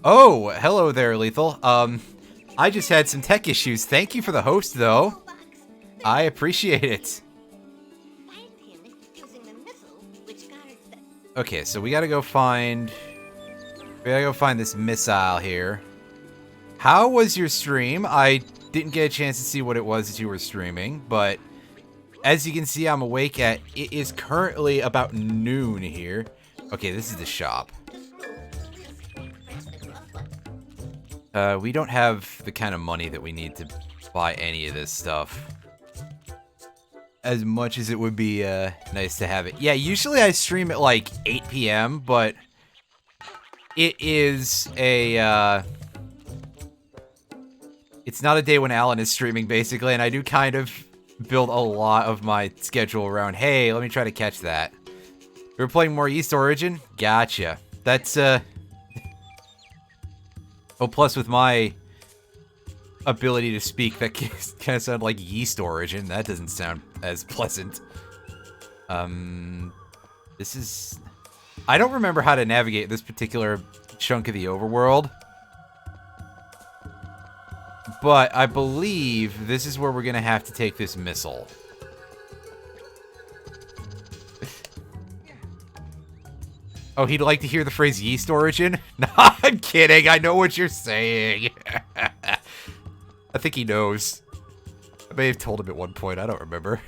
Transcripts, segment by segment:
Oh, hello there, Lethal. I just had some tech issues. Thank you for the host, though. I appreciate it. Okay, so we gotta go find this missile here. How was your stream? I didn't get a chance to see what it was that you were streaming, but as you can see, I'm awake it is currently about noon here. Okay, this is the shop. We don't have the kind of money that we need to buy any of this stuff. As much as it would be nice to have it. Yeah, usually I stream at like 8 p.m., but it is a... it's not a day when Alan is streaming, basically, and I do kind of build a lot of my schedule around, hey, let me try to catch that. We're playing more East Origin? Gotcha. That's, oh, plus with my ability to speak, that kind of sound like Yeast Origin. That doesn't sound as pleasant. This is... I don't remember how to navigate this particular chunk of the overworld. But I believe this is where we're gonna have to take this missile. Oh, he'd like to hear the phrase Yeast Origin? No, I'm kidding. I know what you're saying. I think he knows. I may have told him at one point. I don't remember.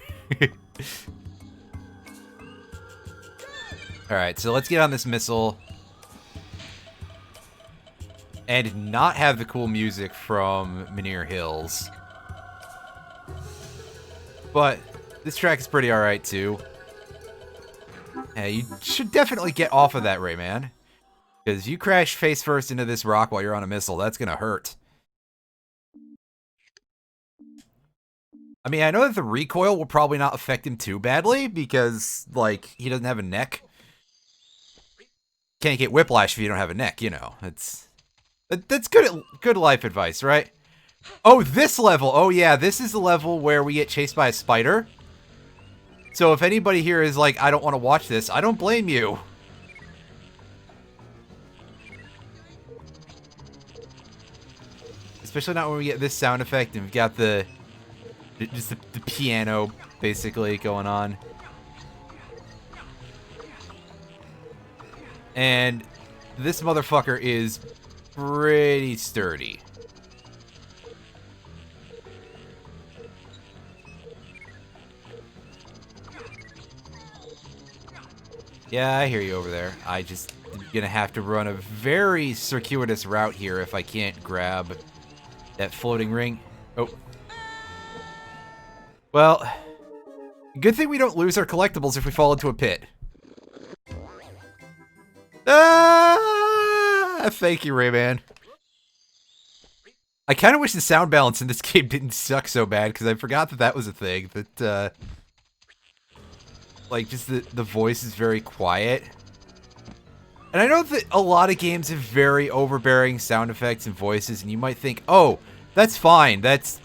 Alright, so let's get on this missile. And not have the cool music from Menhir Hills. But this track is pretty alright, too. Hey, you should definitely get off of that, Rayman. Because you crash face first into this rock while you're on a missile, that's gonna hurt. I mean, I know that the recoil will probably not affect him too badly, because, like, he doesn't have a neck. Can't get whiplash if you don't have a neck, you know. That's good life advice, right? Oh, this level! Oh yeah, this is the level where we get chased by a spider. So if anybody here is like, I don't want to watch this, I don't blame you. Especially not when we get this sound effect and we've got just the piano, basically, going on. And this motherfucker is pretty sturdy. Yeah, I hear you over there. I just gonna have to run a very circuitous route here if I can't grab that floating ring. Oh. Well, good thing we don't lose our collectibles if we fall into a pit. Ah! Thank you, Rayman. I kind of wish the sound balance in this game didn't suck so bad, because I forgot that that was a thing. That, like, just the voice is very quiet. And I know that a lot of games have very overbearing sound effects and voices, and you might think, oh, that's fine. That's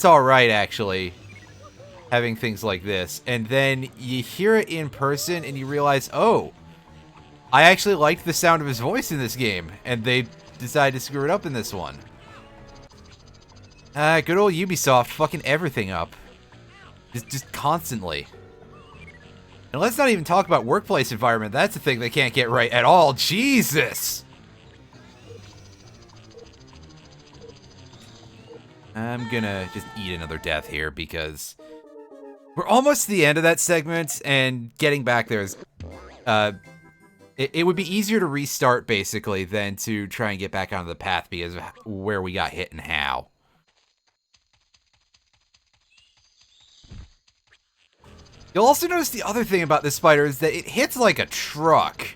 alright, actually, having things like this. And then you hear it in person, and you realize, oh, I actually liked the sound of his voice in this game, and they decided to screw it up in this one. Good old Ubisoft fucking everything up. Just constantly. And let's not even talk about workplace environment. That's a thing they can't get right at all. Jesus! I'm gonna just eat another death here because we're almost to the end of that segment, and getting back there is... It would be easier to restart, basically, than to try and get back onto the path because of where we got hit and how. You'll also notice the other thing about this spider is that it hits like a truck.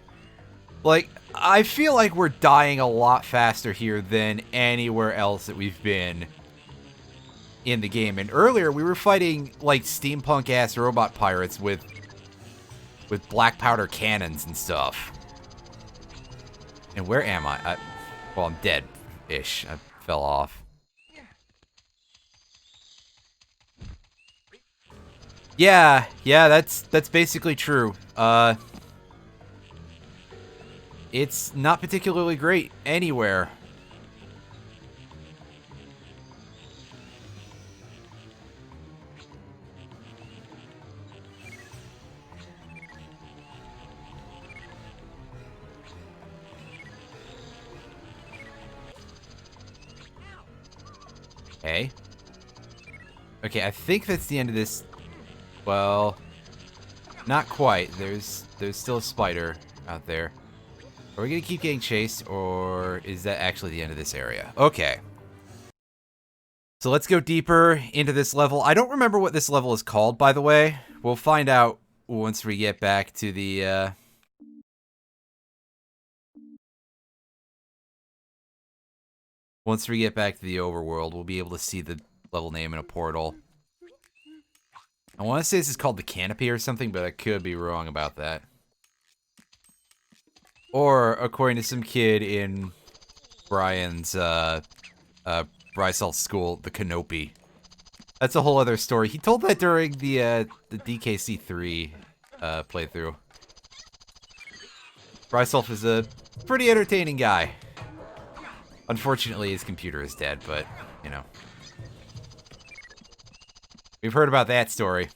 Like, I feel like we're dying a lot faster here than anywhere else that we've been in the game. And earlier, we were fighting, like, steampunk-ass robot pirates with black powder cannons and stuff. And where am I? Well, I'm dead-ish. I fell off. Yeah, that's basically true. It's not particularly great anywhere Okay. Okay, I think that's the end of this. Well, not quite. There's still a spider out there. Are we gonna keep getting chased, or is that actually the end of this area? Okay. So let's go deeper into this level. I don't remember what this level is called, by the way. We'll find out once we get back to the, once we get back to the overworld, we'll be able to see the level name in a portal. I want to say this is called the Canopy or something, but I could be wrong about that. Or, according to some kid in Brian's, Brycel's school, the Canopy. That's a whole other story. He told that during the DKC3 playthrough. Brycelf is a pretty entertaining guy. Unfortunately, his computer is dead, but, you know. We've heard about that story.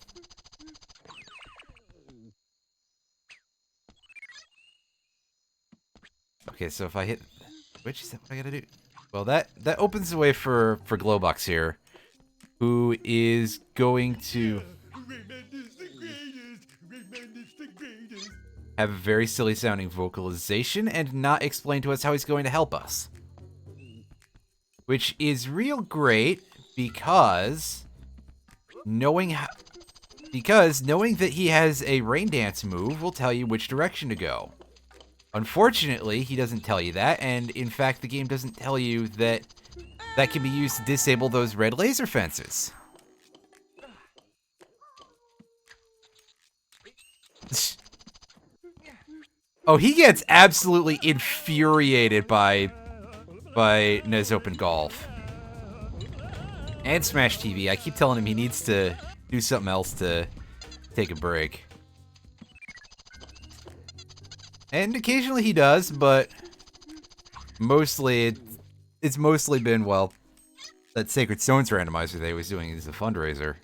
Okay, so if I hit... Which is that what I gotta do? Well, that opens the way for Glowbox here, who is going to have a very silly sounding vocalization and not explain to us how he's going to help us. Which is real great because knowing that he has a rain dance move will tell you which direction to go. Unfortunately, he doesn't tell you that, and in fact, the game doesn't tell you that that can be used to disable those red laser fences. Oh, he gets absolutely infuriated by Nez Open Golf. And Smash TV. I keep telling him he needs to do something else to take a break. And occasionally he does, but mostly it's mostly been, well, that Sacred Stones randomizer that he was doing as a fundraiser.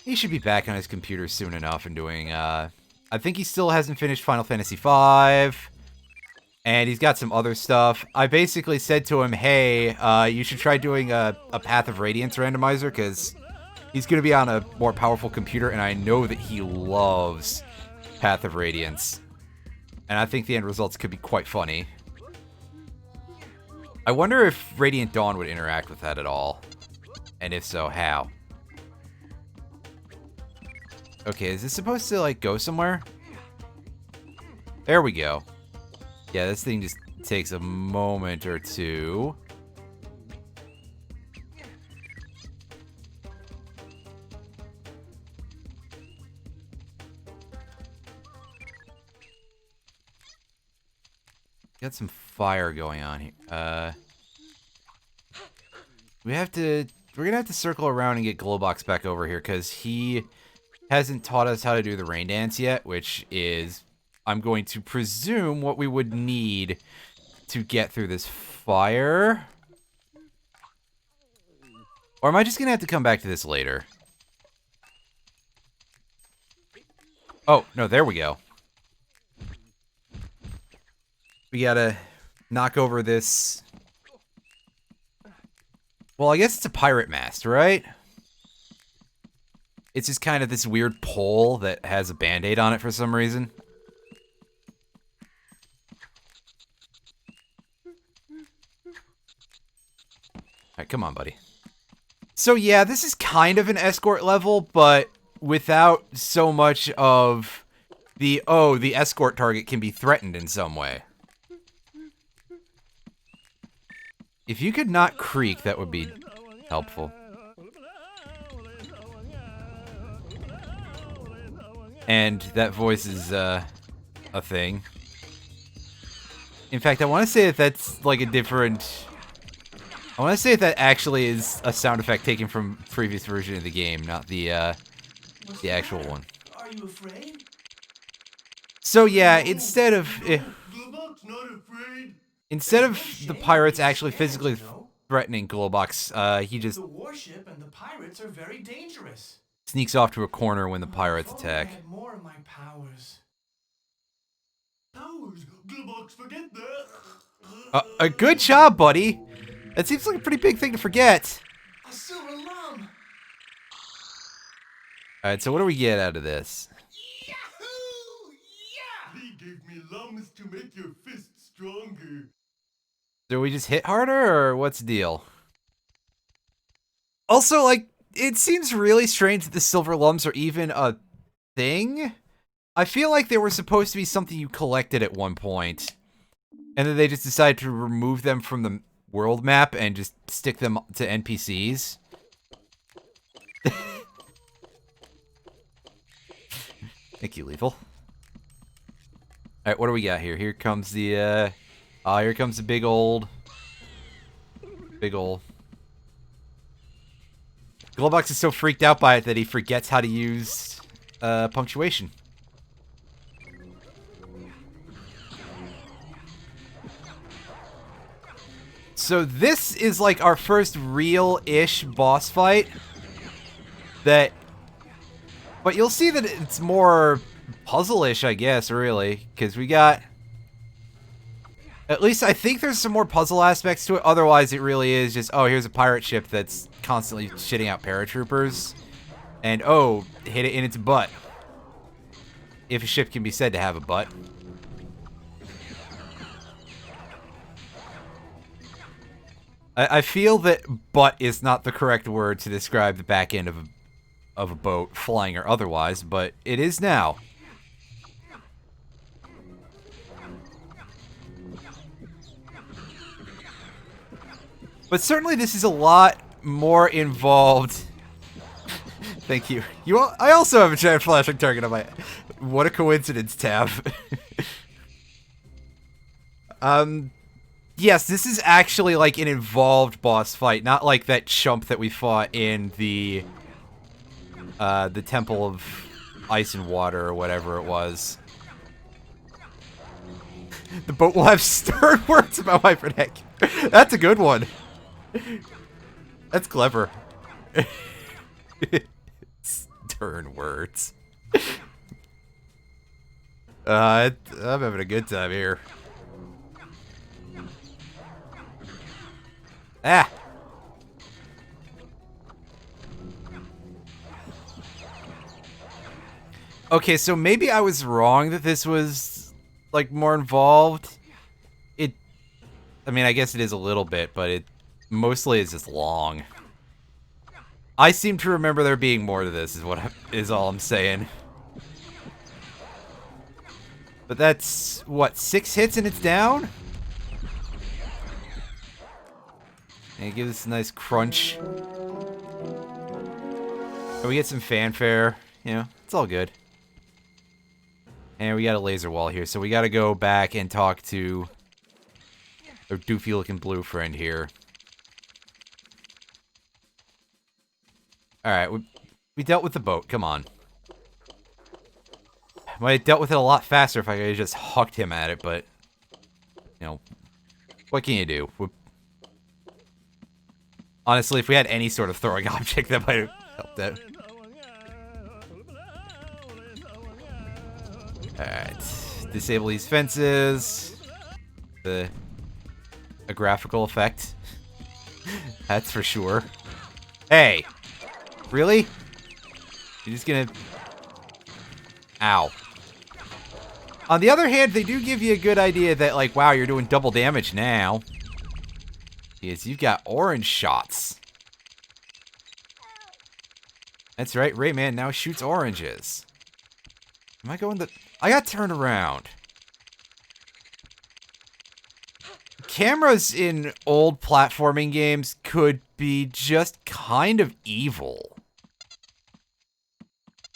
He should be back on his computer soon enough and doing, I think he still hasn't finished Final Fantasy V, and he's got some other stuff. I basically said to him, hey, you should try doing a Path of Radiance randomizer, because he's going to be on a more powerful computer, and I know that he loves Path of Radiance. And I think the end results could be quite funny. I wonder if Radiant Dawn would interact with that at all. And if so, how? Okay, is this supposed to, like, go somewhere? There we go. Yeah, this thing just takes a moment or two. Got some fire going on here. We're gonna have to circle around and get Glowbox back over here, because he hasn't taught us how to do the rain dance yet, which is, I'm going to presume, what we would need to get through this fire. Or am I just gonna have to come back to this later? Oh, no, there we go. We gotta knock over this... Well, I guess it's a pirate mast, right? It's just kind of this weird pole that has a band-aid on it for some reason. Alright, come on, buddy. So yeah, this is kind of an escort level, but without so much of the, oh, the escort target can be threatened in some way. If you could not creak, that would be helpful. And that voice is, a thing. In fact, I want to say that that's, like, a different... I want to say that actually is a sound effect taken from previous version of the game, not the actual one. Are you afraid? So yeah, instead of the pirates actually physically threatening Glowbox, he just The warship and the pirates are very dangerous. sneaks off to a corner when the pirates I attack. had more of my powers. Powers? Glowbox, forget that. A good job, buddy. That seems like a pretty big thing to forget. A silver lum! Alright, so what do we get out of this? Yahoo! Yeah! He gave me lums to make your fist stronger. Do we just hit harder, or what's the deal? Also, like, it seems really strange that the silver lums are even a thing. I feel like they were supposed to be something you collected at one point, and then they just decided to remove them from the world map and just stick them to NPCs. Thank you, Lethal. Alright, what do we got here? Here comes the, here comes the big old... Glowbox is so freaked out by it that he forgets how to use, punctuation. So this is like our first real-ish boss fight. But you'll see that it's more puzzle-ish, I guess, really. Because we got... At least I think there's some more puzzle aspects to it. Otherwise, it really is just, oh, here's a pirate ship that's constantly shitting out paratroopers. And, oh, hit it in its butt. If a ship can be said to have a butt. I feel that butt is not the correct word to describe the back end of a boat, flying or otherwise, but it is now. But certainly this is a lot more involved. Thank you. I also have a giant flashing target on my... What a coincidence, tab. Yes, this is actually like an involved boss fight, not like that chump that we fought in the Temple of Ice and Water or whatever it was. The boat will have stern words about my vernacular. That's a good one. That's clever. Stern words. I'm having a good time here. Ah! Okay, so maybe I was wrong that this was, like, more involved. I mean, I guess it is a little bit, but it mostly is just long. I seem to remember there being more to this, is all I'm saying. But that's, what, 6 hits and it's down? And it gives us a nice crunch. And we get some fanfare, you know, it's all good. And we got a laser wall here, so we gotta go back and talk to our doofy-looking blue friend here. Alright, we dealt with the boat, come on. Might have dealt with it a lot faster if I could have just hucked him at it, but... You know, what can you do? Honestly, if we had any sort of throwing object, that might have helped out. Alright. Disable these fences. A graphical effect. That's for sure. Hey! Really? You're just gonna... Ow. On the other hand, they do give you a good idea that, like, wow, you're doing double damage now. Yes, you've got orange shots. That's right, Rayman now shoots oranges. Am I going the... I got turned around. Cameras in old platforming games could be just kind of evil.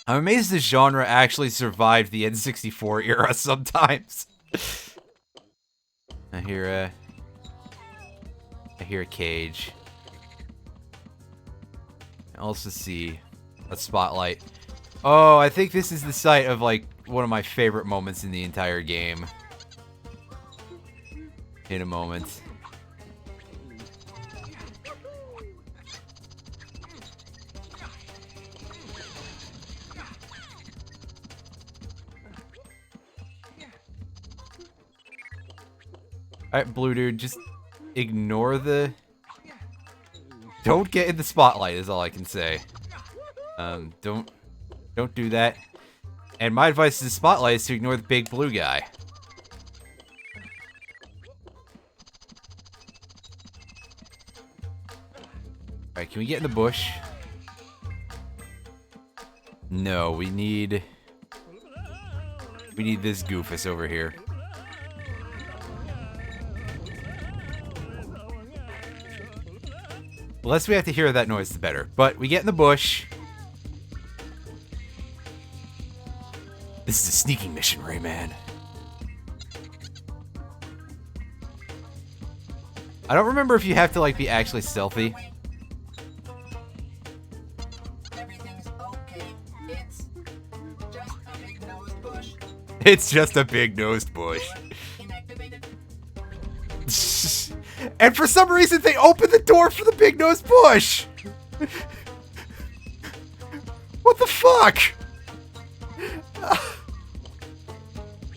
I'm amazed the genre actually survived the N64 era sometimes. I hear a cage. I also see a spotlight. Oh, I think this is the site of, like, one of my favorite moments in the entire game. In a moment. Alright, blue dude, just ignore the Don't get in the spotlight is all I can say. Don't do that. And my advice to the spotlight is to ignore the big blue guy. Alright, can we get in the bush? No, we need this goofus over here. The less we have to hear that noise, the better. But we get in the bush. This is a sneaking mission, Rayman. I don't remember if you have to, like, be actually stealthy. Everything's okay. It's It's just a big-nosed bush. just a big-nosed bush. Inactivated. And for some reason, they opened the door for the big-nosed bush! What the fuck?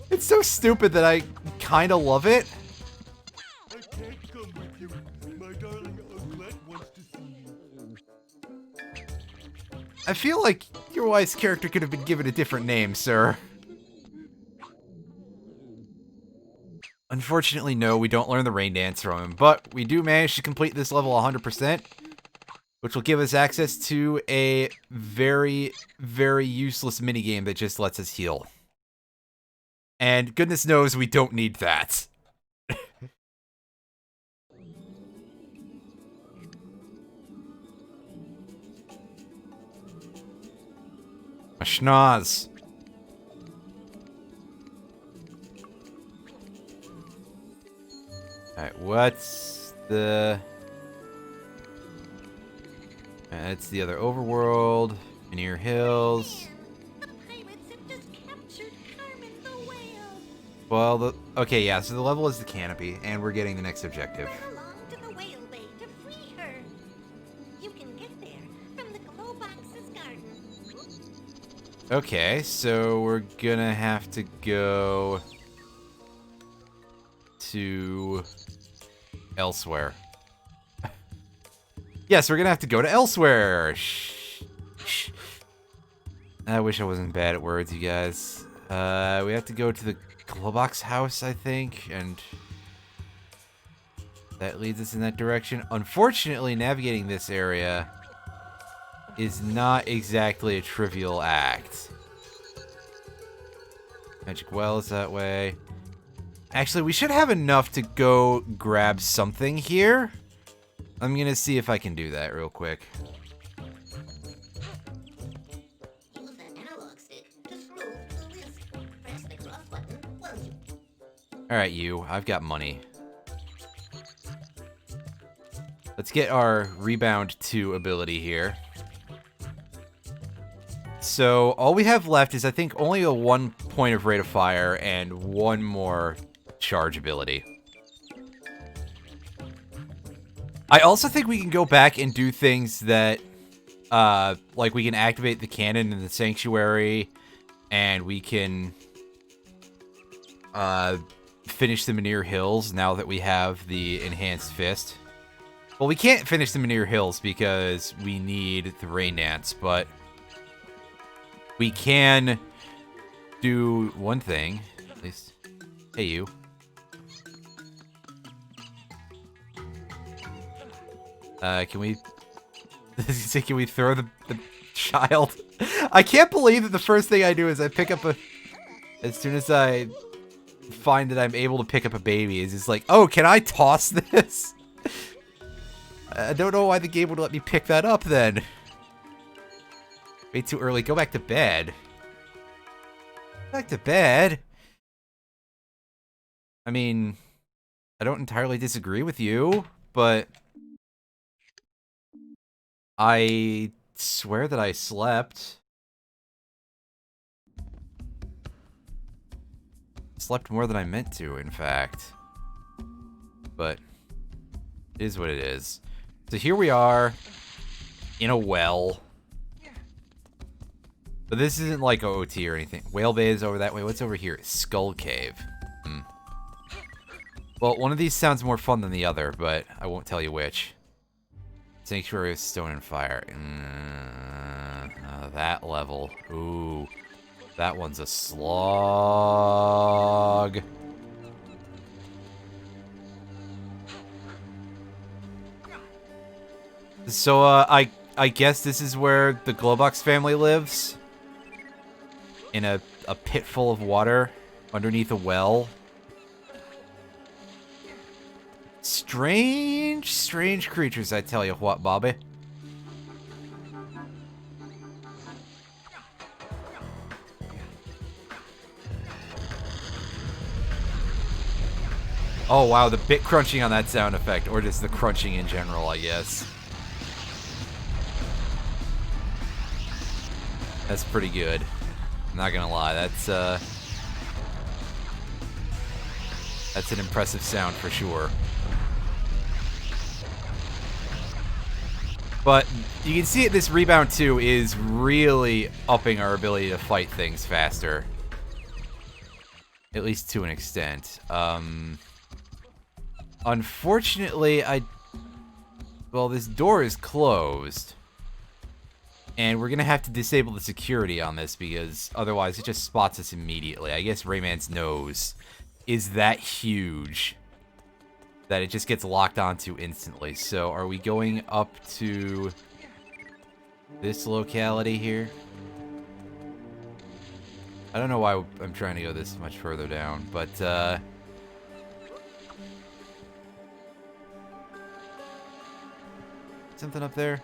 It's so stupid that I kind of love it. I can't come with you. My darling Uglet wants to see you. I feel like your wife's character could have been given a different name, sir. Unfortunately, no, we don't learn the rain dance from him, but we do manage to complete this level 100%, which will give us access to a very, very useless minigame that just lets us heal. And goodness knows we don't need that. A schnoz. Alright, what's the... That's the other overworld. Menhir Hills. The pirates have just captured Carmen the whale. Well, okay, yeah, so the level is the canopy, and we're getting the next objective. Run along to the whale bay to free her. You can get there from the glow box's garden. Okay, so we're gonna have to go to elsewhere. Yes, we're gonna have to go to elsewhere. Shh. I wish I wasn't bad at words, you guys. We have to go to the Glowbox house, I think, and that leads us in that direction. Unfortunately, navigating this area is not exactly a trivial act. Magic well is that way. Actually, we should have enough to go grab something here. I'm gonna see if I can do that real quick. Use that analog stick to scroll through the list. Press the cross button once you Alright, you. I've got money. Let's get our Rebound 2 ability here. So, all we have left is, I think, only a 1 point of rate of fire and 1 more charge ability. I also think we can go back and do things that, like we can activate the cannon in the sanctuary, and we can, finish the Menhir Hills now that we have the enhanced fist. Well, we can't finish the Menhir Hills because we need the rain dance, but we can do one thing, at least. Hey, you. Can we throw the child? I can't believe that the first thing I do is I pick up as soon as I find that I'm able to pick up a baby, is it's like, oh, can I toss this? I don't know why the game would let me pick that up then. Way too early. Go back to bed. Back to bed? I mean, I don't entirely disagree with you, but I swear that I slept. Slept more than I meant to, in fact. But it is what it is. So here we are in a well. But this isn't like OOT or anything. Whale Bay is over that way. What's over here? Skull Cave. Well, one of these sounds more fun than the other, but I won't tell you which. Sanctuary of Stone and Fire. That level. Ooh. That one's a slog. So, I guess this is where the Globox family lives? In a pit full of water underneath a well. Strange, strange creatures, I tell you what, Bobby. Oh, wow, the bit crunching on that sound effect, or just the crunching in general, I guess. That's pretty good. I'm not gonna lie, that's an impressive sound for sure. But you can see it, this rebound 2 is really upping our ability to fight things faster. At least to an extent. Unfortunately, well, this door is closed. And we're going to have to disable the security on this because otherwise it just spots us immediately. I guess Rayman's nose is that huge that it just gets locked onto instantly. So are we going up to this locality here? I don't know why I'm trying to go this much further down, but something up there?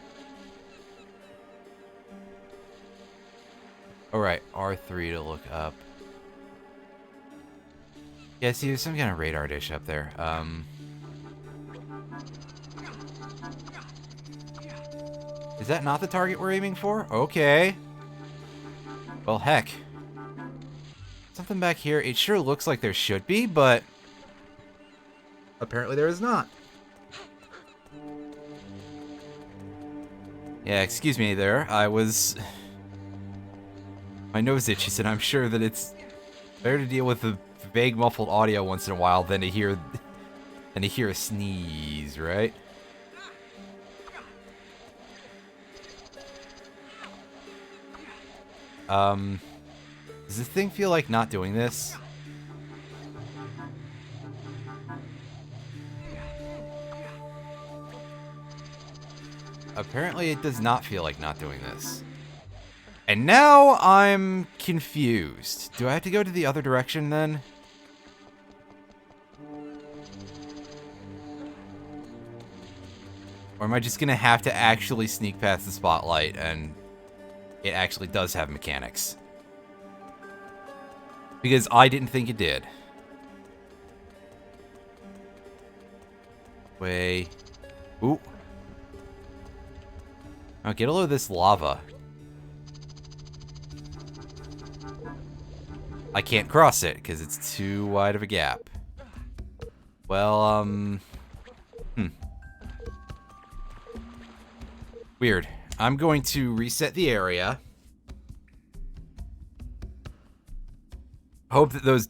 Alright, R3 to look up. Yeah, see, there's some kind of radar dish up there. Is that not the target we're aiming for? Okay. Well, heck. Something back here. It sure looks like there should be, but apparently there is not. Yeah, excuse me there. My nose itches, and I'm sure that it's better to deal with the vague muffled audio once in a while than to hear a sneeze, right? Does this thing feel like not doing this? Apparently it does not feel like not doing this. And now I'm confused. Do I have to go to the other direction then? Or am I just gonna have to actually sneak past the spotlight and it actually does have mechanics? Because I didn't think it did. Way. Ooh. Oh, get a load of this lava. I can't cross it because it's too wide of a gap. Well, Weird. I'm going to reset the area. Hope that those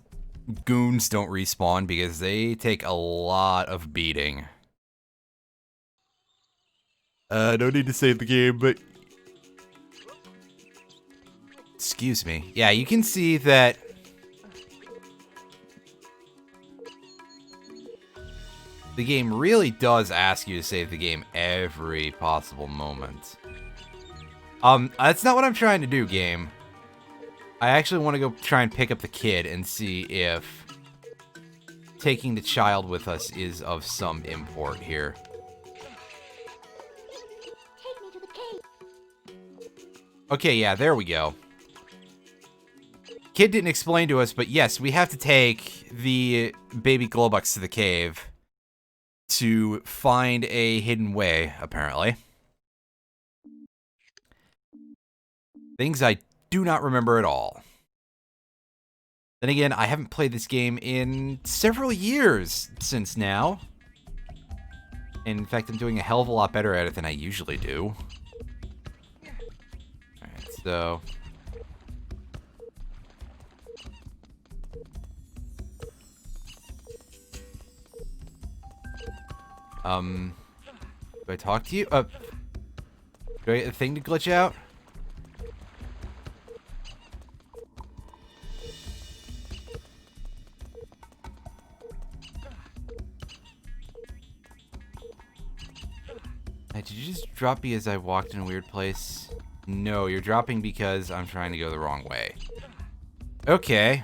goons don't respawn because they take a lot of beating. No need to save the game, but... Excuse me. Yeah, you can see that... the game really does ask you to save the game every possible moment. That's not what I'm trying to do, game. I actually want to go try and pick up the kid and see if taking the child with us is of some import here. Take me to the cave. Okay, yeah, there we go. Kid didn't explain to us, but yes, we have to take the baby Globucks to the cave to find a hidden way, apparently. Things I do not remember at all. Then again, I haven't played this game in several years since now. And in fact, I'm doing a hell of a lot better at it than I usually do. Alright, so... Do I talk to you? Do I get the thing to glitch out? Hey, did you just drop me as I walked in a weird place? No, you're dropping because I'm trying to go the wrong way. Okay.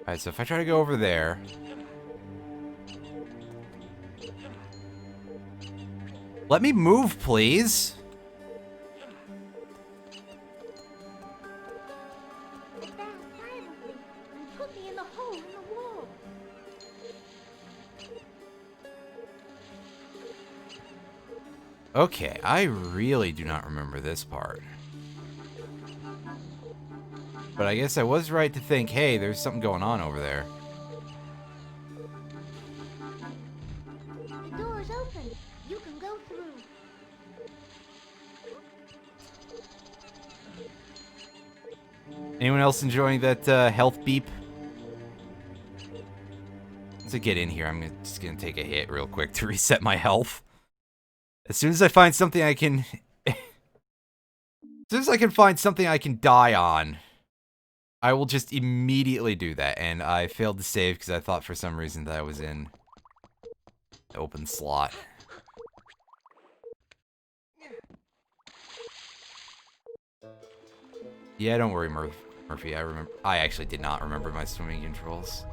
Alright, so if I try to go over there... Let me move, please! It fell violently and put me in the hole in the wall. Okay, I really do not remember this part. But I guess I was right to think, hey, there's something going on over there. The door's open. You can go through. Anyone else enjoying that health beep? To get in here, I'm just gonna take a hit real quick to reset my health. As soon as I find something I can... as soon as I can find something I can die on, I will just immediately do that. And I failed to save because I thought for some reason that I was in the open slot. Yeah, don't worry, Murphy. I actually did not remember my swimming controls.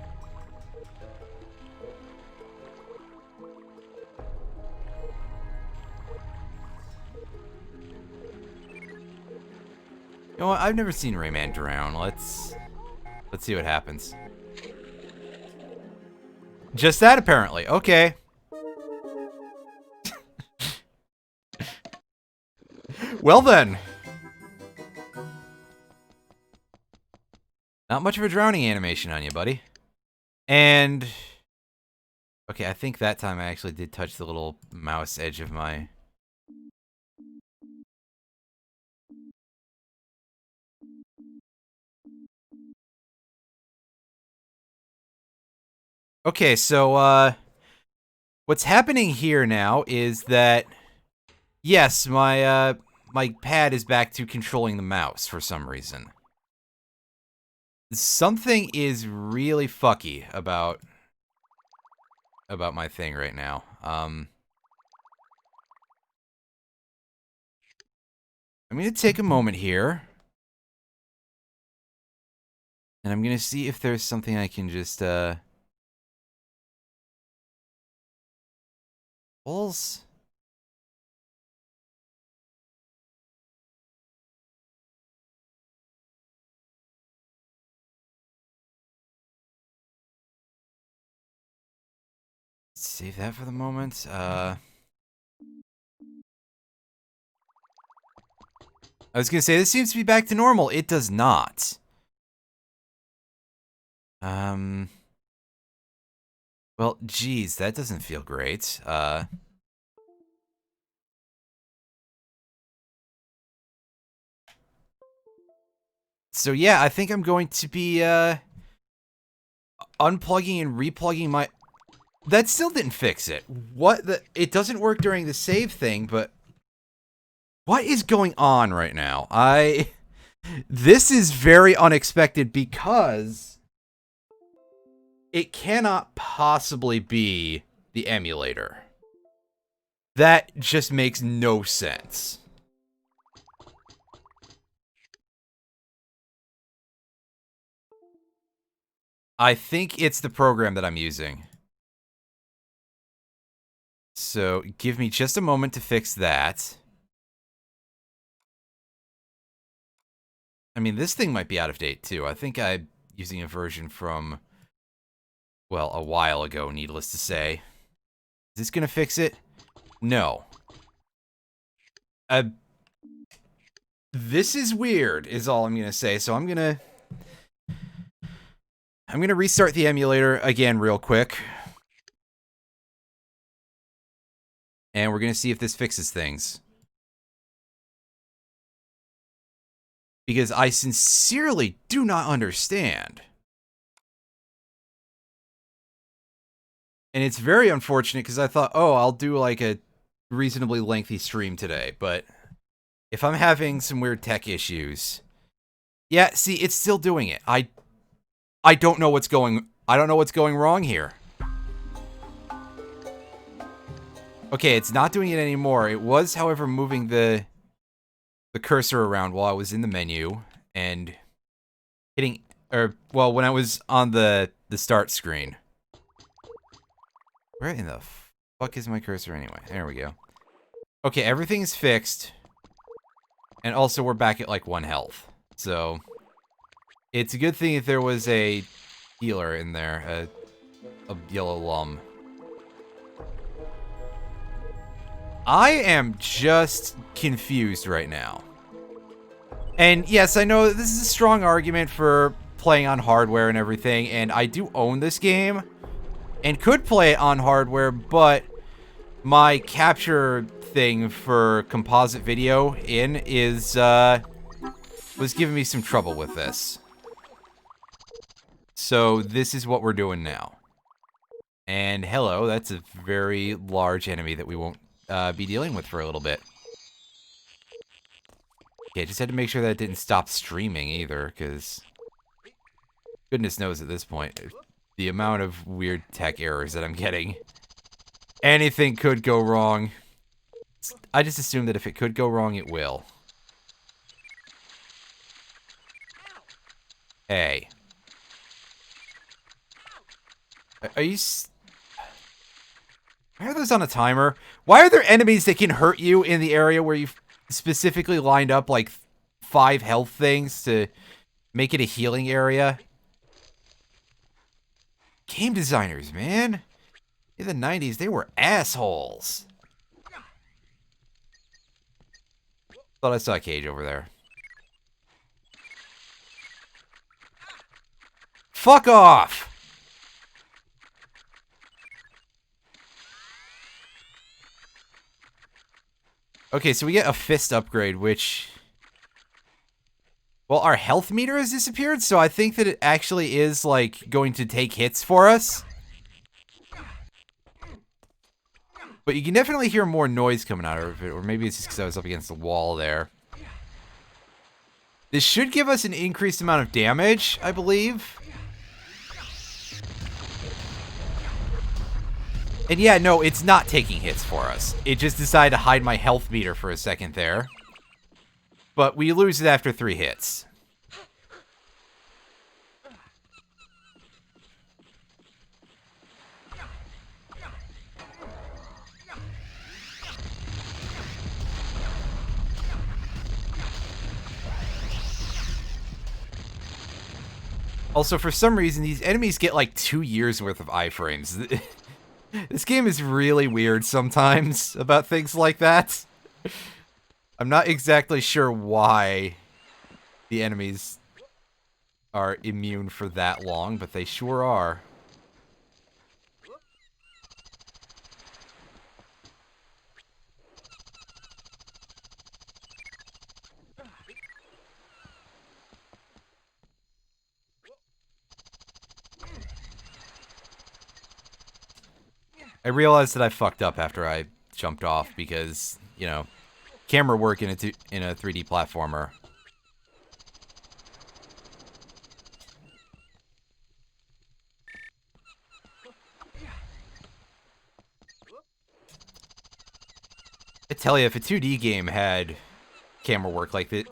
You know what? I've never seen Rayman drown. Let's see what happens. Just that, apparently. Okay. Well then. Not much of a drowning animation on you, buddy. And... okay, I think that time I actually did touch the little mouse edge of my... okay, so, what's happening here now is that... yes, my pad is back to controlling the mouse for some reason. Something is really fucky about my thing right now. I'm gonna take a moment here. And I'm gonna see if there's something I can just, Bulls? Save that for the moment. I was gonna say, this seems to be back to normal. It does not. Well, geez, that doesn't feel great. So yeah, I think I'm going to be, unplugging and replugging my... that still didn't fix it. What the... it doesn't work during the save thing, but... what is going on right now? This is very unexpected because... it cannot possibly be the emulator. That just makes no sense. I think it's the program that I'm using. So, give me just a moment to fix that. I mean, this thing might be out of date, too. I think I'm using a version from, well, a while ago, needless to say. Is this gonna fix it? No. This is weird, is all I'm gonna say. So I'm gonna restart the emulator again real quick. And we're gonna see if this fixes things. Because I sincerely do not understand. And it's very unfortunate because I thought, oh, I'll do like a reasonably lengthy stream today. But if I'm having some weird tech issues... Yeah, see, it's still doing it. I don't know what's going... I don't know what's going wrong here. Okay, it's not doing it anymore. It was, however, moving the cursor around while I was in the menu and hitting... Or, well, when I was on the start screen. Where in the fuck is my cursor anyway? There we go. Okay, everything's fixed. And also, we're back at, like, 1 health. So, it's a good thing if there was a healer in there. A yellow lum. I am just confused right now. And yes, I know this is a strong argument for playing on hardware and everything, and I do own this game and could play it on hardware, but my capture thing for composite video was giving me some trouble with this. So this is what we're doing now. And hello, that's a very large enemy that we won't be dealing with for a little bit. Okay, just had to make sure that it didn't stop streaming either, because goodness knows at this point, the amount of weird tech errors that I'm getting. Anything could go wrong. I just assume that if it could go wrong, it will. Hey. Are you... Why are those on a timer? Why are there enemies that can hurt you in the area where you've specifically lined up like 5 health things to make it a healing area? Game designers, man. In the 90s, they were assholes. Thought I saw a cage over there. Fuck off! Okay, so we get a fist upgrade, which... Well, our health meter has disappeared, so I think that it actually is, like, going to take hits for us. But you can definitely hear more noise coming out of it, or maybe it's just because I was up against the wall there. This should give us an increased amount of damage, I believe. And yeah, no, it's not taking hits for us. It just decided to hide my health meter for a second there. But we lose it after 3 hits. Also, for some reason, these enemies get like 2 years worth of iframes. This game is really weird sometimes about things like that. I'm not exactly sure why the enemies are immune for that long, but they sure are. I realized that I fucked up after I jumped off because, you know, camera work in a 3D platformer. I tell you, if a 2D game had camera work like this,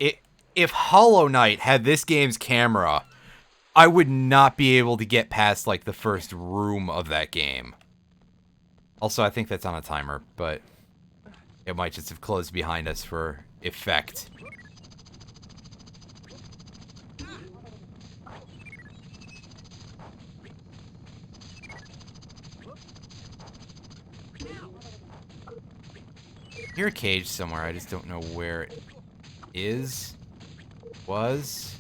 if Hollow Knight had this game's camera, I would not be able to get past, like, the first room of that game. Also, I think that's on a timer, but it might just have closed behind us for effect. Here's a cage somewhere, I just don't know where it is. Was.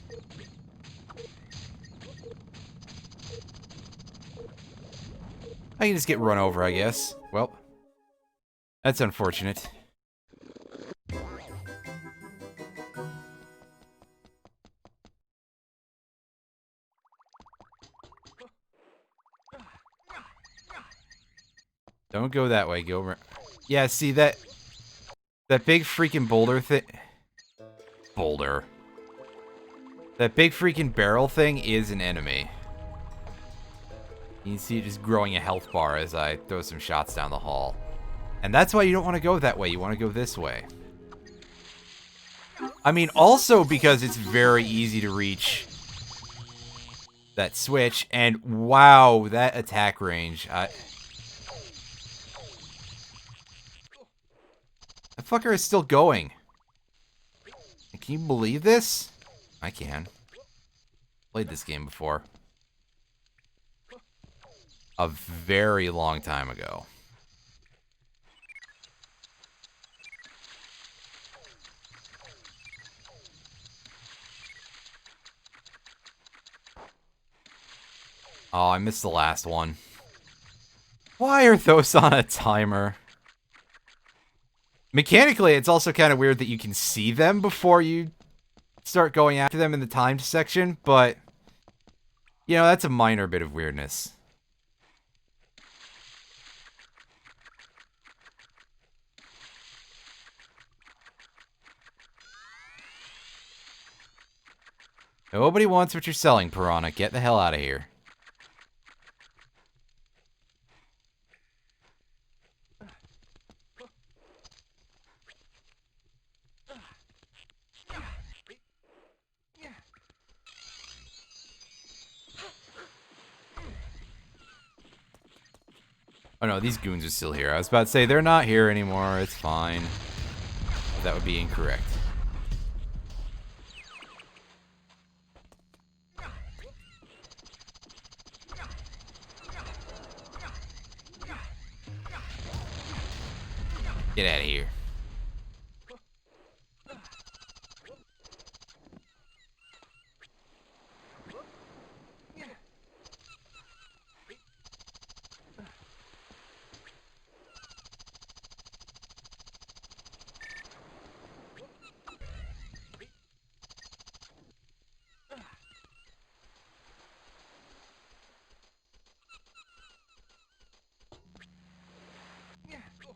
I can just get run over, I guess. Well, that's unfortunate. Don't go that way. Go. Yeah, see that big freaking boulder thing. Boulder. That big freaking barrel thing is an enemy. You can see it just growing a health bar as I throw some shots down the hall. And that's why you don't want to go that way. You want to go this way. I mean, also because it's very easy to reach that switch. And wow, that attack range. That fucker is still going. Can you believe this? I can. Played this game before. A very long time ago. Oh, I missed the last one. Why are those on a timer? Mechanically, it's also kind of weird that you can see them before you start going after them in the timed section, but, you know, that's a minor bit of weirdness. Nobody wants what you're selling, Piranha. Get the hell out of here. Oh no, these goons are still here. I was about to say, they're not here anymore. It's fine. But that would be incorrect. Get out of here.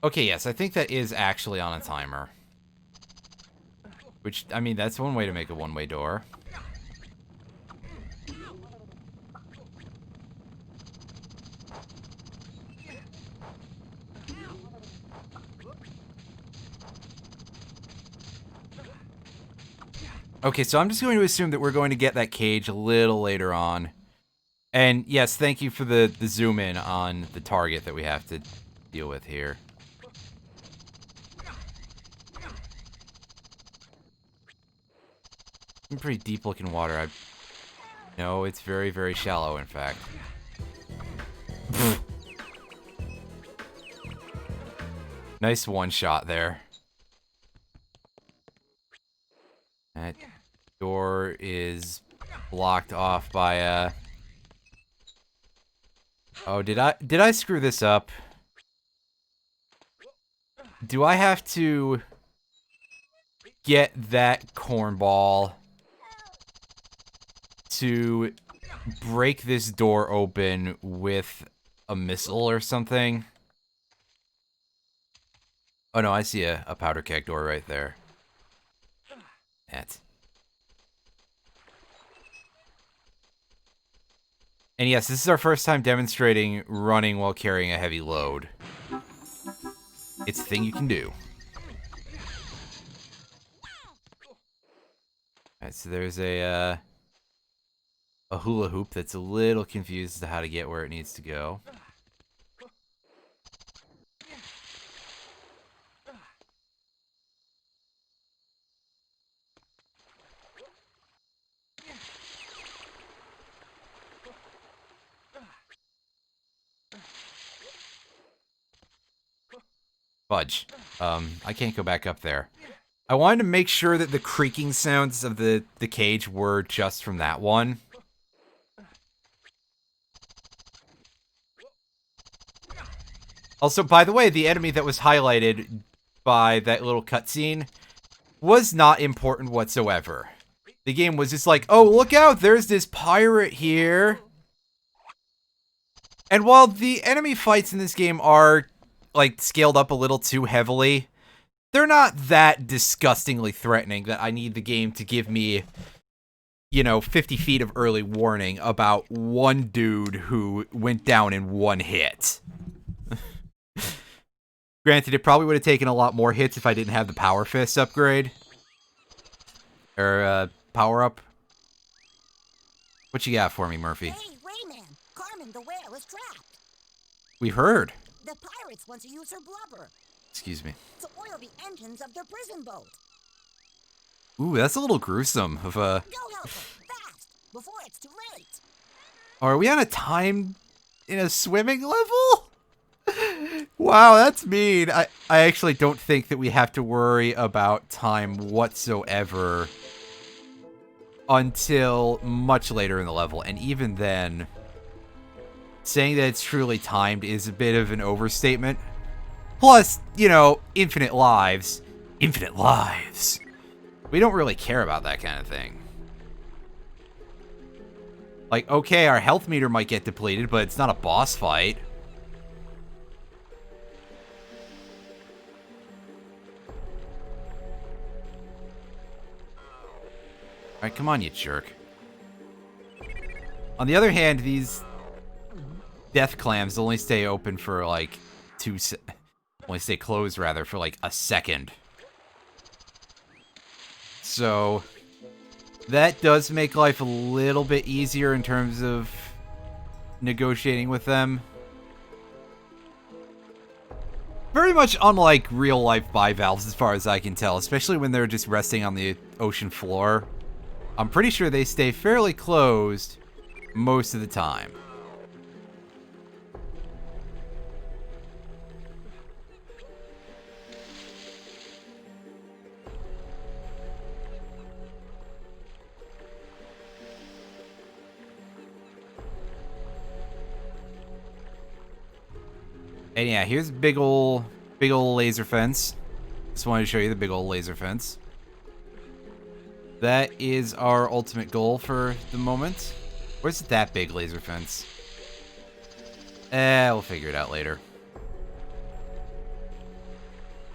Okay, yes, I think that is actually on a timer. Which, I mean, that's one way to make a one-way door. Okay, so I'm just going to assume that we're going to get that cage a little later on. And yes, thank you for the zoom in on the target that we have to deal with here. Some pretty deep looking water. No, it's very, very shallow, in fact. Nice one shot there. That door is blocked off by a... Oh, did I screw this up? Do I have to get that cornball to break this door open with a missile or something? Oh no, I see a powder keg door right there. That. And yes, this is our first time demonstrating running while carrying a heavy load. It's a thing you can do. Alright, so there's a hula hoop that's a little confused as to how to get where it needs to go. Fudge. I can't go back up there. I wanted to make sure that the creaking sounds of the cage were just from that one. Also, by the way, the enemy that was highlighted by that little cutscene was not important whatsoever. The game was just like, oh, look out, there's this pirate here. And while the enemy fights in this game are like, scaled up a little too heavily, they're not that disgustingly threatening that I need the game to give me, you know, 50 feet of early warning about one dude who went down in one hit. Granted, it probably would have taken a lot more hits if I didn't have the Power Fist upgrade. Or, power up. What you got for me, Murphy? Hey, Rayman! Carmen the whale is trapped. We heard. The pirates want to use her blubber Excuse me. to oil the engines of their prison boat. Ooh, that's a little gruesome. Of Go help her, fast, before it's too late. Are we on a time in a swimming level? Wow, that's mean. I actually don't think that we have to worry about time whatsoever until much later in the level. And even then, saying that it's truly timed is a bit of an overstatement. Plus, you know, infinite lives. Infinite lives. We don't really care about that kind of thing. Like, okay, our health meter might get depleted, but it's not a boss fight. Alright, come on, you jerk. On the other hand, these death clams only stay open for, like, only stay closed, rather, for, like, a second. So, that does make life a little bit easier in terms of negotiating with them. Very much unlike real-life bivalves, as far as I can tell, especially when they're just resting on the ocean floor. I'm pretty sure they stay fairly closed most of the time. And yeah, here's a big ol' laser fence. Just wanted to show you the big ol' laser fence. That is our ultimate goal for the moment. Where's that big laser fence? We'll figure it out later.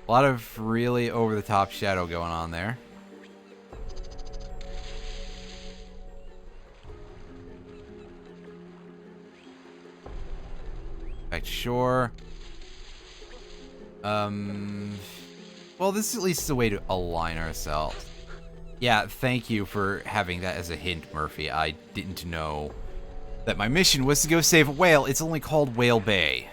A lot of really over-the-top shadow going on there. Back to shore. Well, this is at least a way to align ourselves. Yeah, thank you for having that as a hint, Murphy. I didn't know that my mission was to go save a whale. It's only called Whale Bay.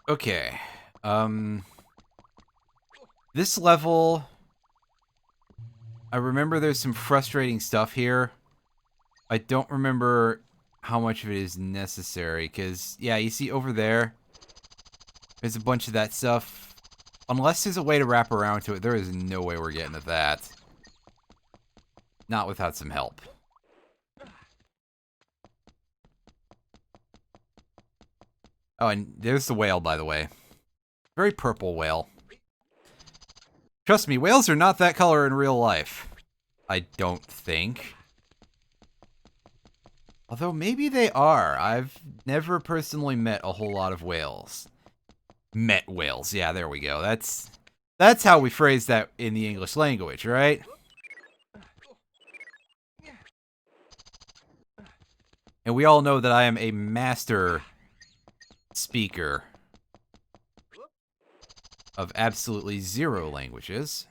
Okay, this level, I remember there's some frustrating stuff here. I don't remember how much of it is necessary, because, yeah, you see over there, there's a bunch of that stuff. Unless there's a way to wrap around to it, there is no way we're getting to that. Not without some help. Oh, and there's the whale, by the way. Very purple whale. Trust me, whales are not that color in real life. I don't think. Although, maybe they are. I've never personally met a whole lot of whales. Met whales. Yeah, there we go. That's how we phrase that in the English language, right? And we all know that I am a master speaker of absolutely zero languages.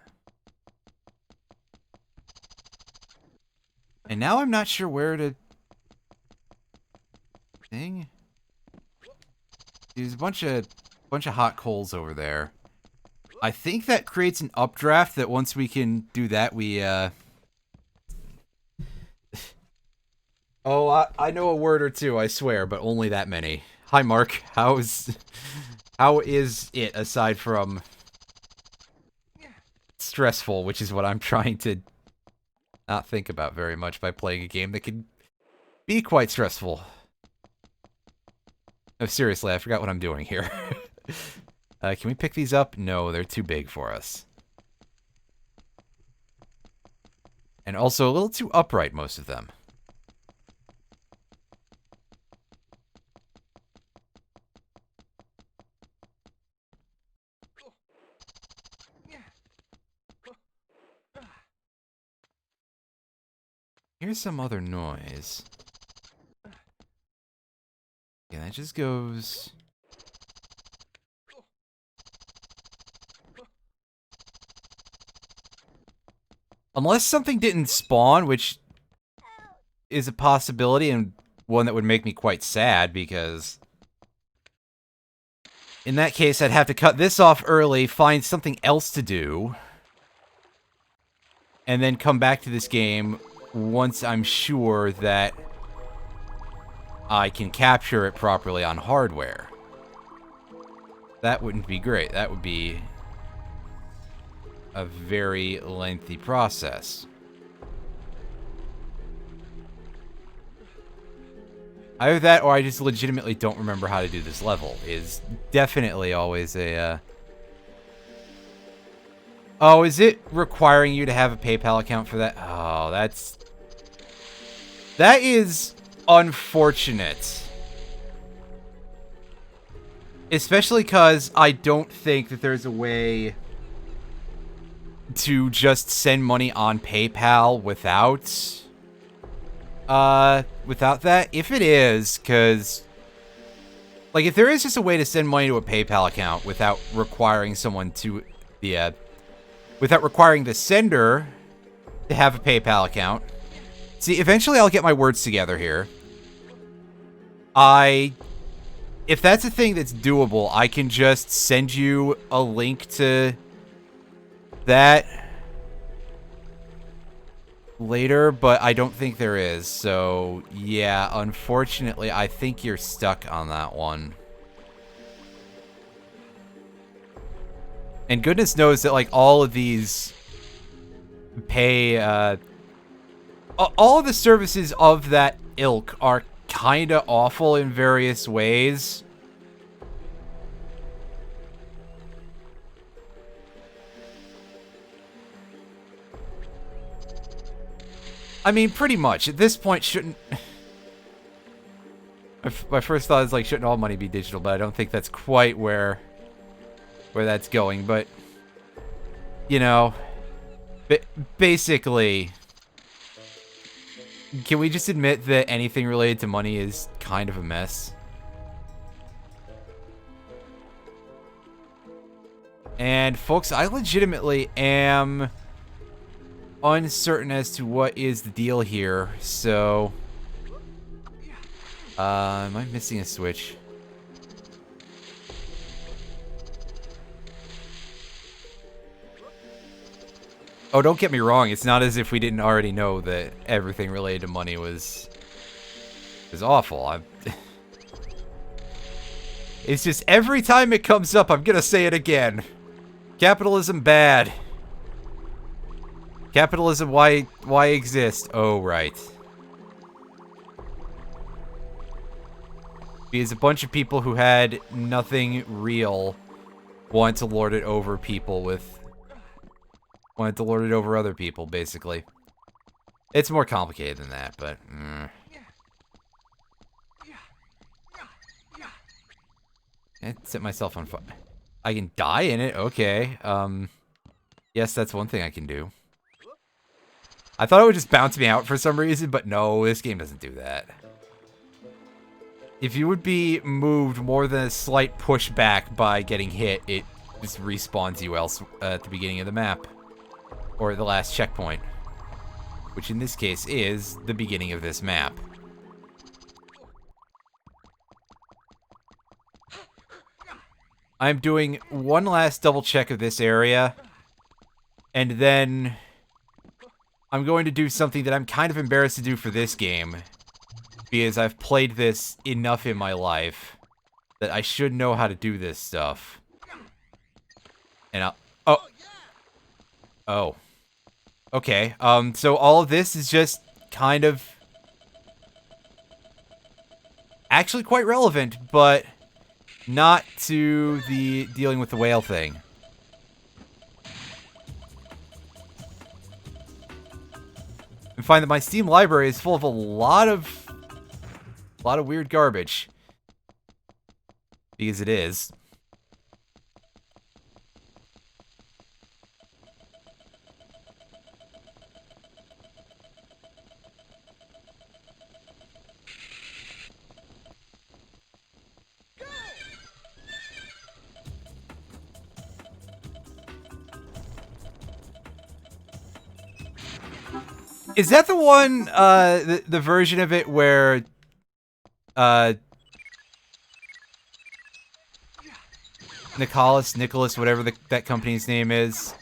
And now I'm not sure where to thing. There's a bunch of hot coals over there. I think that creates an updraft that once we can do that, we Oh, I know a word or two, I swear, but only that many. Hi, Mark. How is it aside from stressful, which is what I'm trying to not think about very much by playing a game that can be quite stressful. Oh, seriously, I forgot what I'm doing here. Can we pick these up? No, they're too big for us. And also a little too upright, most of them. Here's some other noise. Yeah, that just goes... Unless something didn't spawn, which is a possibility and one that would make me quite sad, because in that case I'd have to cut this off early, find something else to do, and then come back to this game once I'm sure that I can capture it properly on hardware. That wouldn't be great. That would be a very lengthy process. Either that or I just legitimately don't remember how to do this level is definitely always a... Oh, is it requiring you to have a PayPal account for that? Oh, that is unfortunate. Especially because I don't think that there's a way to just send money on PayPal without that. If it is, because like if there is just a way to send money to a PayPal account without requiring someone to without requiring the sender to have a PayPal account. See, eventually I'll get my words together here. If that's a thing that's doable, I can just send you a link to that later, but I don't think there is. So, yeah, unfortunately, I think you're stuck on that one. And goodness knows that, like, all of these all of the services of that ilk are kinda awful in various ways. I mean, pretty much. At this point, shouldn't... My first thought is, like, shouldn't all money be digital, but I don't think that's quite where that's going. But, you know, basically... Can we just admit that anything related to money is kind of a mess? And, folks, I legitimately am uncertain as to what is the deal here, so... am I missing a switch? Oh, don't get me wrong, it's not as if we didn't already know that everything related to money was awful. It's just every time it comes up, I'm gonna say it again. Capitalism bad. Capitalism, why exist? Oh, right. Because a bunch of people who had nothing real want to lord it over people with... Wanted to lord it over other people, basically. It's more complicated than that, but... I set myself on fire. I can die in it? Okay. Yes, that's one thing I can do. I thought it would just bounce me out for some reason, but no, this game doesn't do that. If you would be moved more than a slight pushback by getting hit, it just respawns you else at the beginning of the map. Or the last checkpoint. Which in this case is the beginning of this map. I'm doing one last double check of this area. And then I'm going to do something that I'm kind of embarrassed to do for this game. Because I've played this enough in my life that I should know how to do this stuff. And I'll... Oh. Oh. Okay, so all of this is just kind of actually quite relevant, but not to the dealing with the whale thing. And find that my Steam library is full of a lot of weird garbage. Because it is. Is that the one, the version of it where, Nicholas, whatever that company's name is,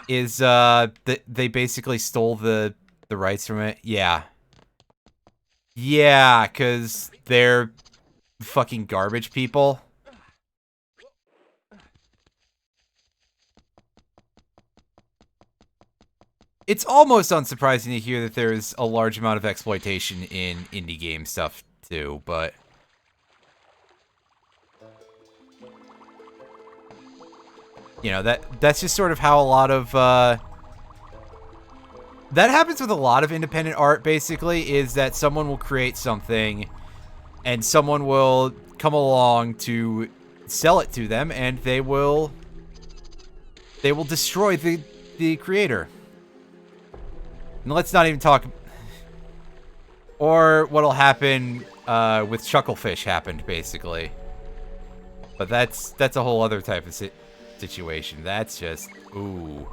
they basically stole the rights from it? Yeah. Yeah, because they're fucking garbage people. It's almost unsurprising to hear that there's a large amount of exploitation in indie game stuff, too, but... You know, that's just sort of how a lot of, that happens with a lot of independent art, basically, is that someone will create something, and someone will come along to sell it to them, and they will destroy the creator. And let's not even talk... Or what'll happen, with Chucklefish happened, basically. But that's a whole other type of situation. That's just... Ooh.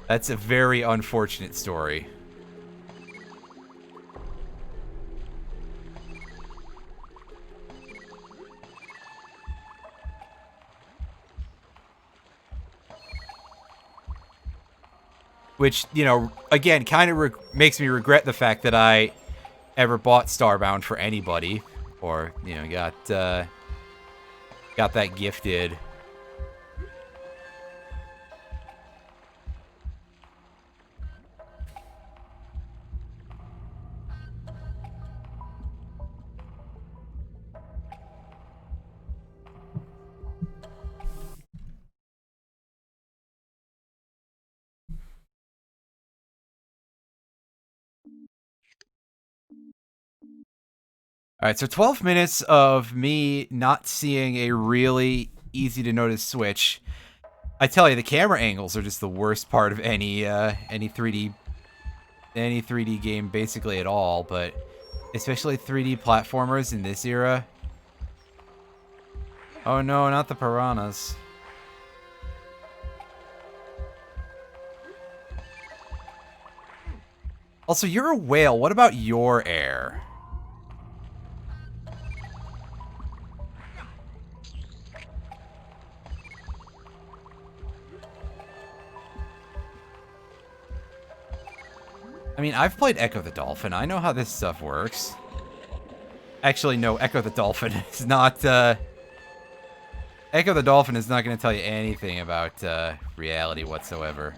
That's a very unfortunate story. Which, you know, again, kind of makes me regret the fact that I ever bought Starbound for anybody. Or, you know, got that gifted. Alright, so 12 minutes of me not seeing a really easy to notice switch. I tell you, the camera angles are just the worst part of any 3D game basically at all, but especially 3D platformers in this era. Oh no, not the piranhas. Also, you're a whale. What about your air? I mean, I've played Echo the Dolphin. I know how this stuff works. Actually, no, Echo the Dolphin is not, Echo the Dolphin is not going to tell you anything about, reality whatsoever.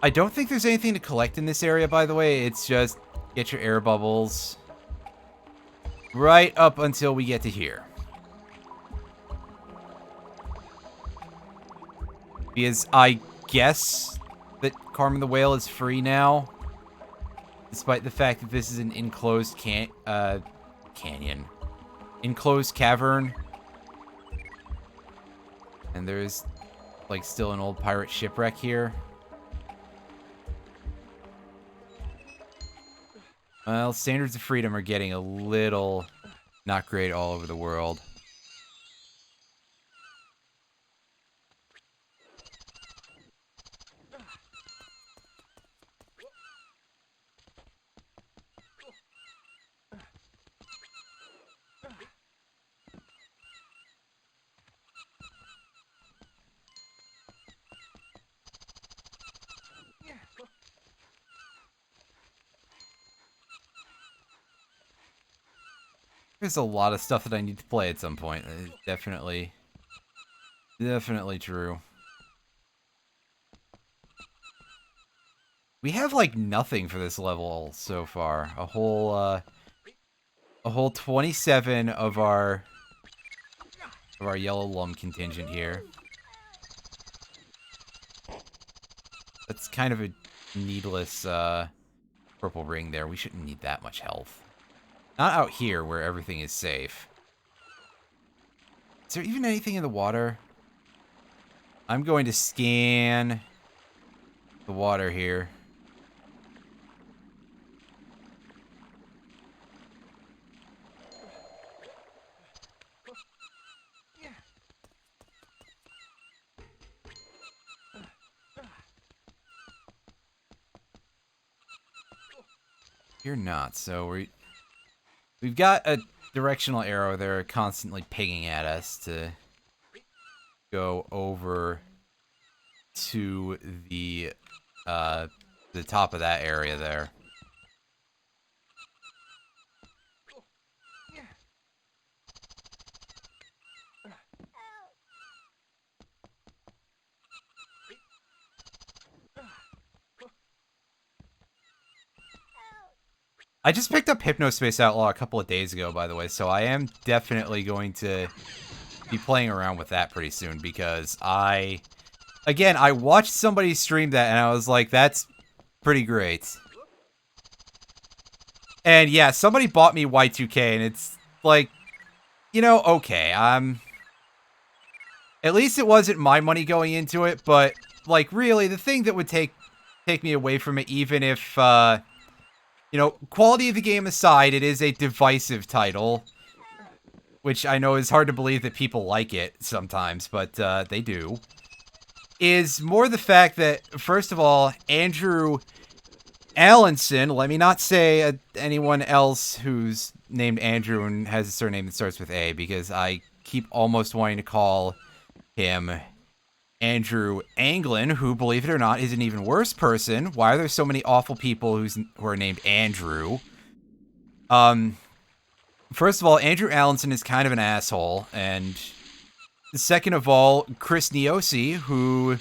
I don't think there's anything to collect in this area, by the way. It's just get your air bubbles right up until we get to here. Because I guess that Carmen the Whale is free now, despite the fact that this is an enclosed canyon. Enclosed cavern. And there's, like, still an old pirate shipwreck here. Well, standards of freedom are getting a little not great all over the world. There's a lot of stuff that I need to play at some point. Definitely true. We have, like, nothing for this level so far. A whole 27 of our yellow lum contingent here. That's kind of a needless, purple ring there. We shouldn't need that much health. Not out here, where everything is safe. Is there even anything in the water? I'm going to scan the water here. You're not, so we've got a directional arrow there constantly pinging at us to go over to the top of that area there. I just picked up Hypnospace Outlaw a couple of days ago, by the way, so I am definitely going to be playing around with that pretty soon, because I watched somebody stream that, and I was like, that's pretty great. And yeah, somebody bought me Y2K, and it's like, you know, okay, at least it wasn't my money going into it, but, like, really, the thing that would take me away from it, even if, you know, quality of the game aside, it is a divisive title, which I know is hard to believe that people like it sometimes, but they do, is more the fact that, first of all, Andrew Allenson, let me not say anyone else who's named Andrew and has a surname that starts with A, because I keep almost wanting to call him Andrew Anglin, who, believe it or not, is an even worse person. Why are there so many awful people who are named Andrew? First of all, Andrew Allenson is kind of an asshole, and second of all, Chris Niosi, who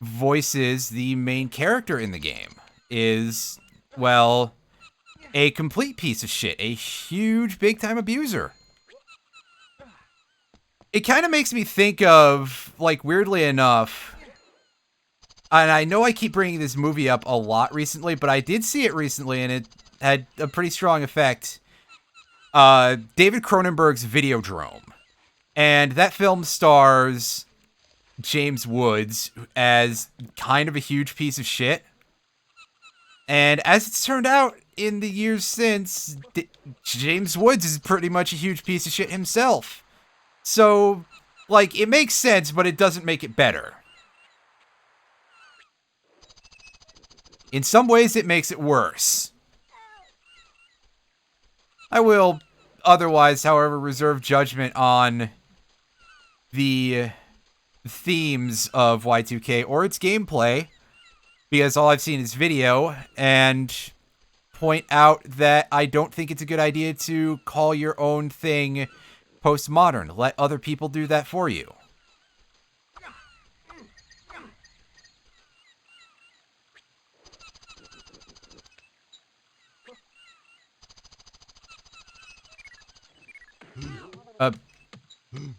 voices the main character in the game, is, well, a complete piece of shit, a huge big-time abuser. It kind of makes me think of, like, weirdly enough, and I know I keep bringing this movie up a lot recently, but I did see it recently, and it had a pretty strong effect. David Cronenberg's Videodrome. And that film stars James Woods as kind of a huge piece of shit. And as it's turned out in the years since, James Woods is pretty much a huge piece of shit himself. So, like, it makes sense, but it doesn't make it better. In some ways, it makes it worse. I will otherwise, however, reserve judgment on the themes of Y2K or its gameplay, because all I've seen is video, and point out that I don't think it's a good idea to call your own thing postmodern. Let other people do that for you.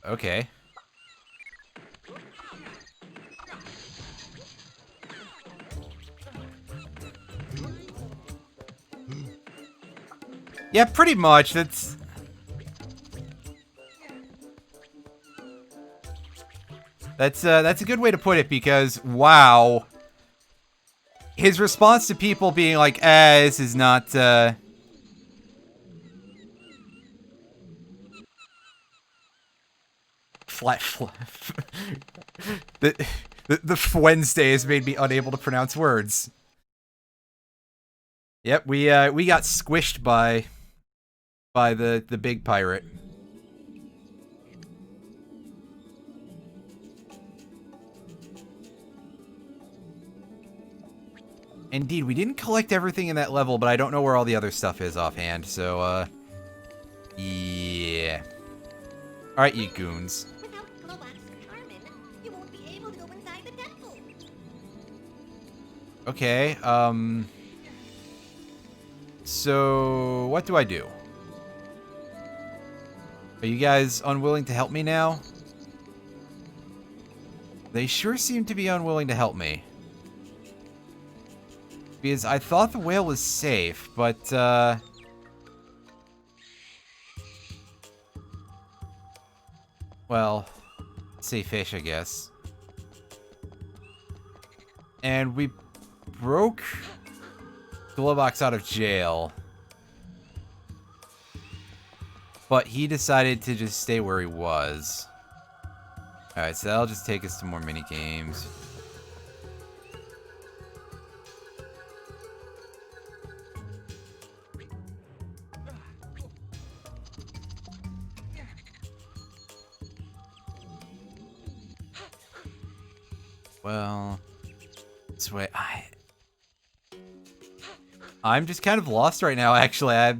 Okay. Yeah, pretty much. That's a good way to put it, because, wow. His response to people being like, this is not, the Wednesday has made me unable to pronounce words. Yep, we got squished by the big pirate. Indeed, we didn't collect everything in that level, but I don't know where all the other stuff is offhand, so, yeah. Alright, you goons. Without Glowbox Carmen, you won't be able to go inside the temple. Okay, so what do I do? Are you guys unwilling to help me now? They sure seem to be unwilling to help me. Because I thought the whale was safe, but, well, safe fish, I guess. And we broke Glowbox out of jail. But he decided to just stay where he was. Alright, so that'll just take us to more mini games. Well, this way, I'm just kind of lost right now, actually.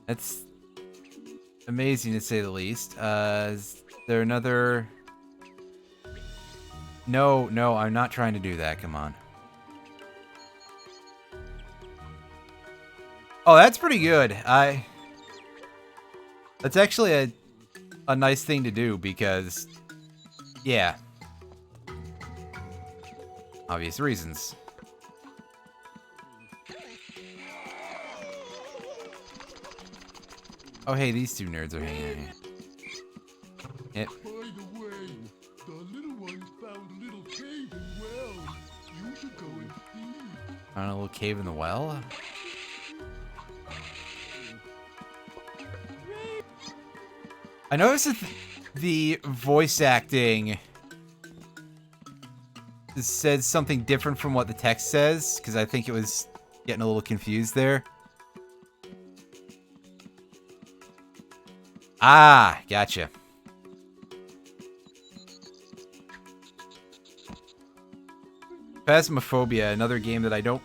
That's amazing to say the least. Is there another... No, I'm not trying to do that. Come on. Oh, that's pretty good. That's actually a nice thing to do because, yeah. Obvious reasons. Oh, hey, these two nerds are hanging out here. Yep. By the way, the little ones found a little cave and well. You should go and see. Found a little cave in the well? I noticed that the voice acting said something different from what the text says, because I think it was getting a little confused there. Ah, gotcha. Phasmophobia, another game that I don't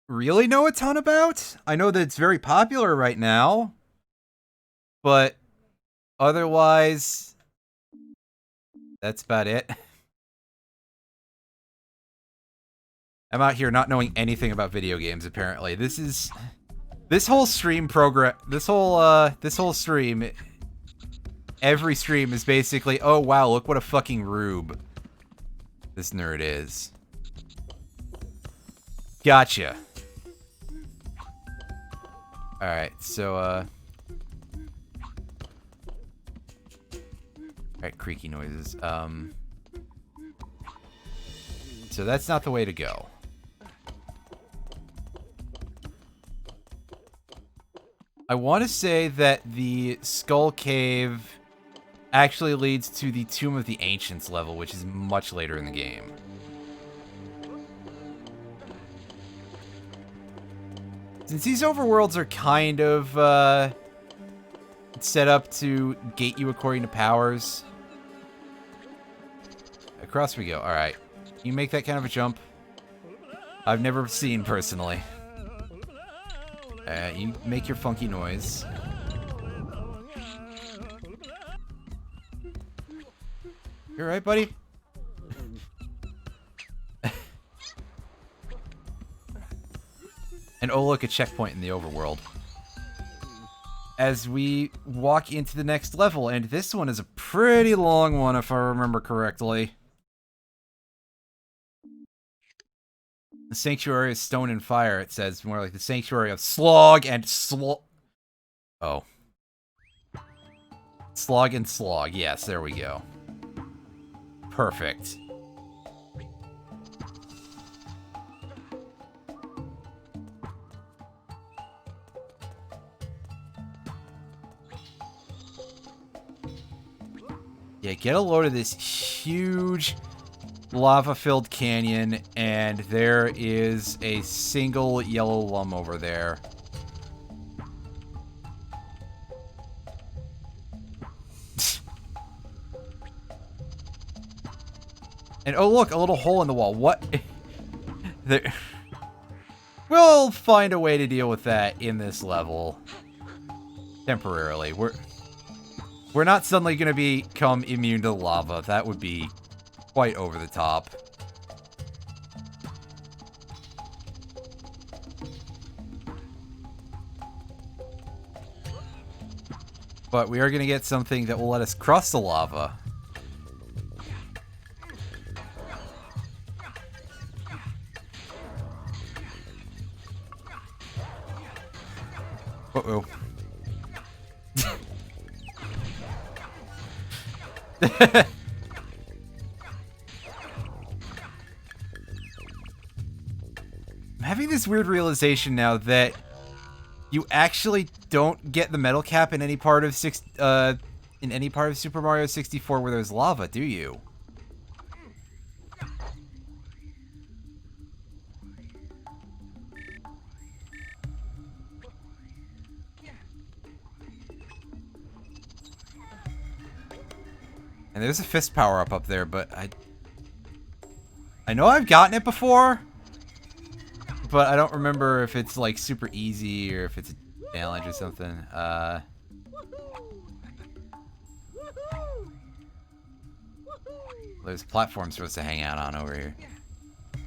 really know a ton about. I know that it's very popular right now, but otherwise, that's about it. I'm out here not knowing anything about video games, apparently. This whole stream program, this whole stream, every stream is basically, oh wow, look what a fucking rube this nerd is. Gotcha. Alright, so, alright, creaky noises. So that's not the way to go. I want to say that the Skull Cave actually leads to the Tomb of the Ancients level, which is much later in the game. Since these overworlds are kind of set up to gate you according to powers. Across we go. Alright. You make that kind of a jump? I've never seen personally. You make your funky noise. You alright, buddy? And oh look, a checkpoint in the overworld. As we walk into the next level, and this one is a pretty long one if I remember correctly. The Sanctuary of Stone and Fire, it says. More like the Sanctuary of Slog and Oh. Slog and Slog. Yes, there we go. Perfect. Yeah, get a load of this huge lava-filled canyon, and there is a single yellow lum over there. And oh look, a little hole in the wall. What? There. We'll find a way to deal with that in this level. Temporarily. We're not suddenly going to become immune to lava. That would be quite over the top. But we are going to get something that will let us cross the lava. Uh-oh. I'm having this weird realization now that you actually don't get the metal cap in any part of Super Mario 64 where there's lava, do you? And there's a fist power-up up there, but I know I've gotten it before, but I don't remember if it's like super easy or if it's a challenge or something. There's platforms supposed to hang out on over here.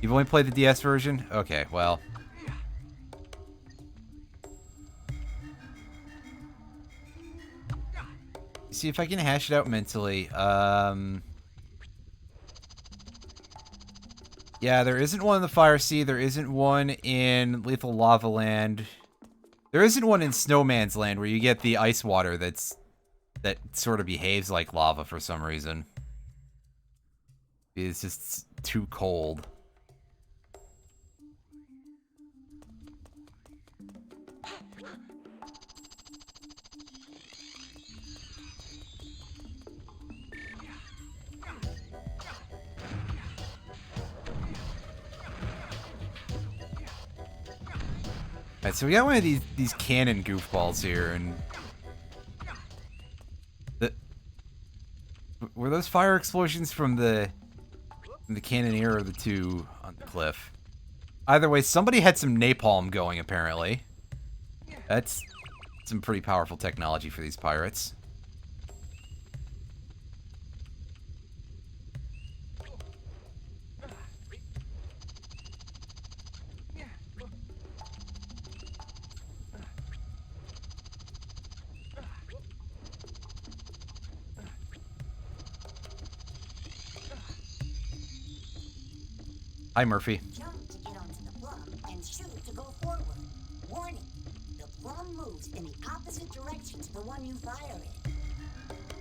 You've only played the DS version? Okay, well. See if I can hash it out mentally. Yeah, there isn't one in the Fire Sea. There isn't one in Lethal Lava Land. There isn't one in Snowman's Land where you get the ice water that sort of behaves like lava for some reason. It's just too cold. Alright, so we got one of these cannon goofballs here, and were those fire explosions from the cannoneer or the two on the cliff? Either way, somebody had some napalm going, apparently. That's some pretty powerful technology for these pirates. Hi, Murphy. Jump to get onto the plum and shoot to go forward. Warning, the plum moves in the opposite direction to the one you fire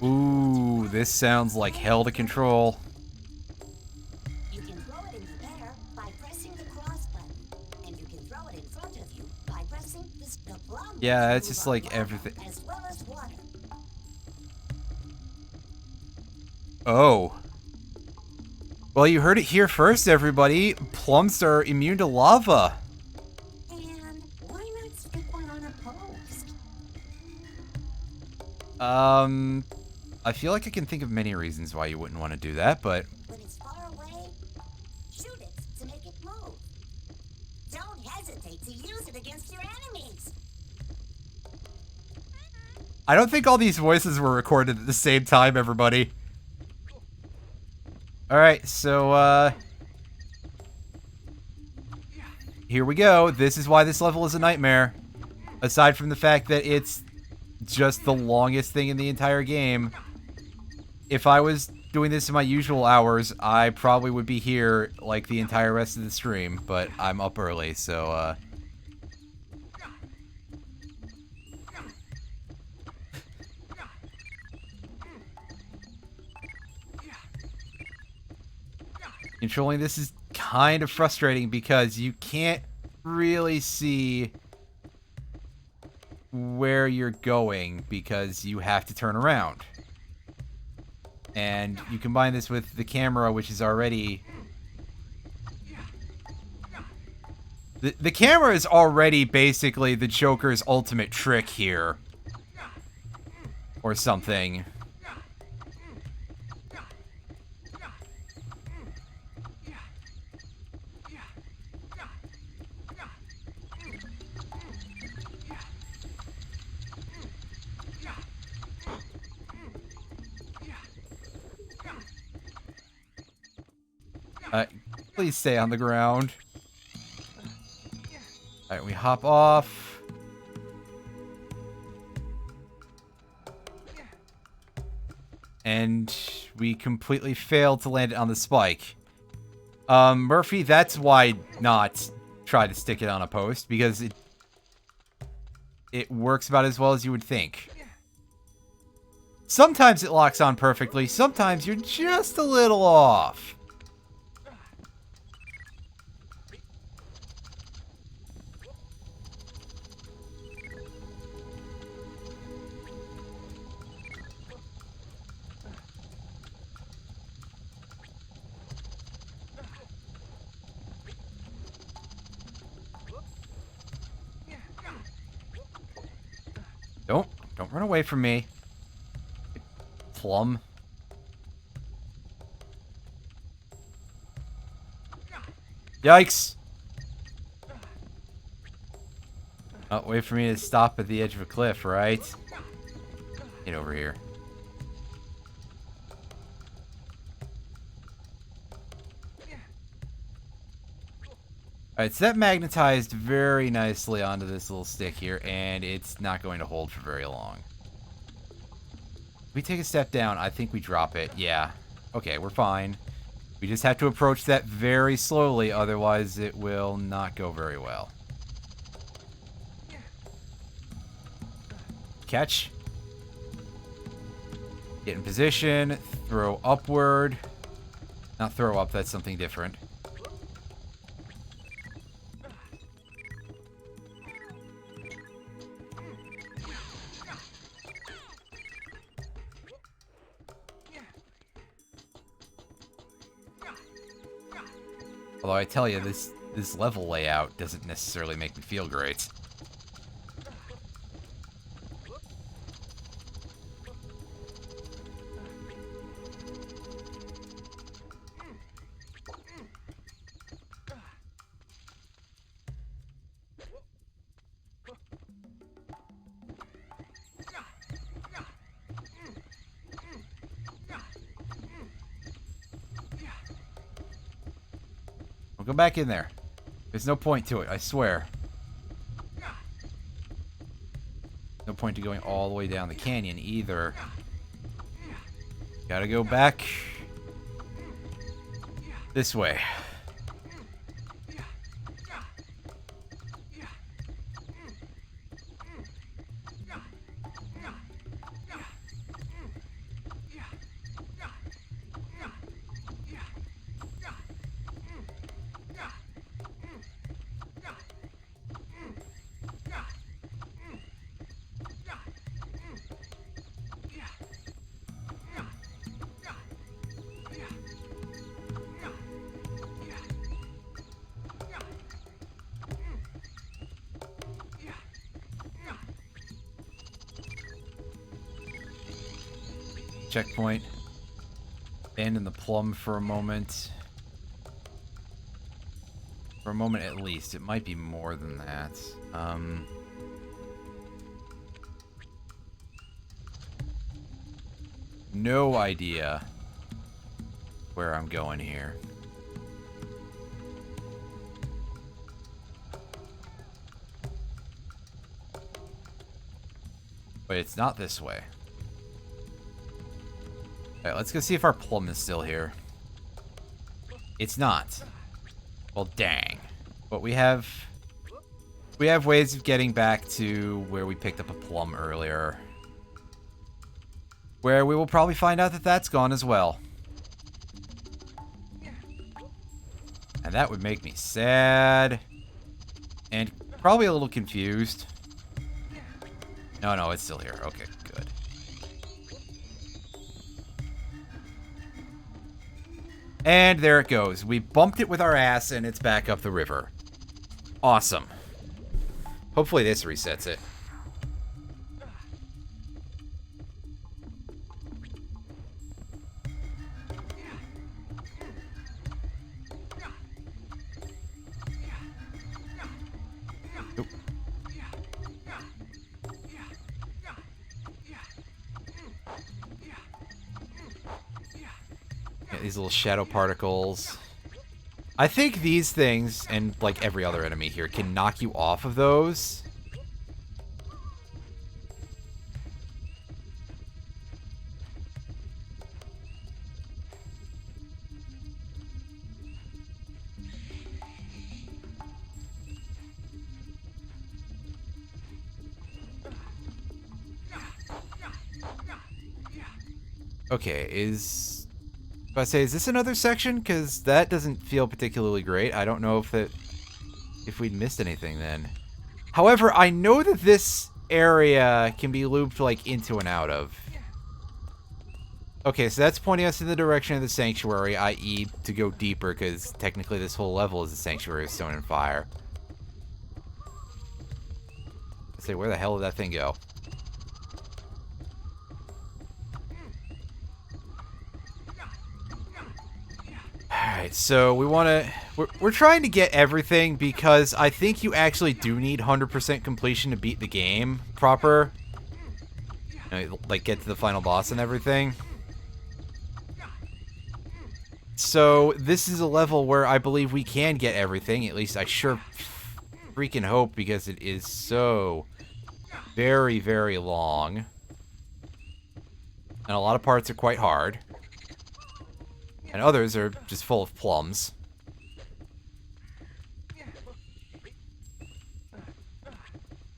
in. Ooh, this sounds like hell to control. You can throw it in the air by pressing the cross button, and you can throw it in front of you by pressing the plum. Yeah, moves it's just on like lava everything. As well as water. Oh. Well, you heard it here first, everybody. Plums are immune to lava. And why not stick one on a post? I feel like I can think of many reasons why you wouldn't want to do that, but When it's far away, shoot it to make it move. Don't hesitate to use it against your enemies. I don't think all these voices were recorded at the same time, everybody. Alright, so, here we go. This is why this level is a nightmare. Aside from the fact that it's just the longest thing in the entire game. If I was doing this in my usual hours, I probably would be here, like, the entire rest of the stream. But I'm up early, so, controlling this is kind of frustrating because you can't really see where you're going because you have to turn around. And you combine this with the camera, which is already... The camera is already basically the Joker's ultimate trick here. Or something. Please stay on the ground. Alright, we hop off. And we completely failed to land it on the spike. Murphy, that's why not try to stick it on a post, because it works about as well as you would think. Sometimes it locks on perfectly, sometimes you're just a little off. Don't run away from me. Plum. Yikes! Oh, wait for me to stop at the edge of a cliff, right? Get over here. Alright, so that magnetized very nicely onto this little stick here, and it's not going to hold for very long. If we take a step down, I think we drop it. Yeah. Okay, we're fine. We just have to approach that very slowly, otherwise it will not go very well. Catch. Get in position. Throw upward. Not throw up, that's something different. Although I tell you, this level layout doesn't necessarily make me feel great. We'll go back in there. There's no point to it, I swear. No point to going all the way down the canyon either. Gotta go back this way. Checkpoint. Abandon the plum for a moment. For a moment at least. It might be more than that. No idea where I'm going here. But it's not this way. Alright, let's go see if our plum is still here. It's not. Well, dang. But we have ways of getting back to where we picked up a plum earlier. Where we will probably find out that that's gone as well. And that would make me sad. And probably a little confused. No, it's still here. Okay, good. And there it goes. We bumped it with our ass, and it's back up the river. Awesome. Hopefully this resets it. Oop. Get these little shadow particles. I think these things, and like every other enemy here, can knock you off of those. Okay, is this another section? Because that doesn't feel particularly great. I don't know if we'd missed anything then. However, I know that this area can be looped like into and out of. Okay, so that's pointing us in the direction of the sanctuary, i.e. to go deeper, because technically this whole level is the sanctuary of stone and fire. Let's see, where the hell did that thing go? Alright, so we're trying to get everything because I think you actually do need 100% completion to beat the game proper. You know, like get to the final boss and everything. So this is a level where I believe we can get everything. At least I sure freaking hope, because it is so very, very long. And a lot of parts are quite hard. And others are just full of plums.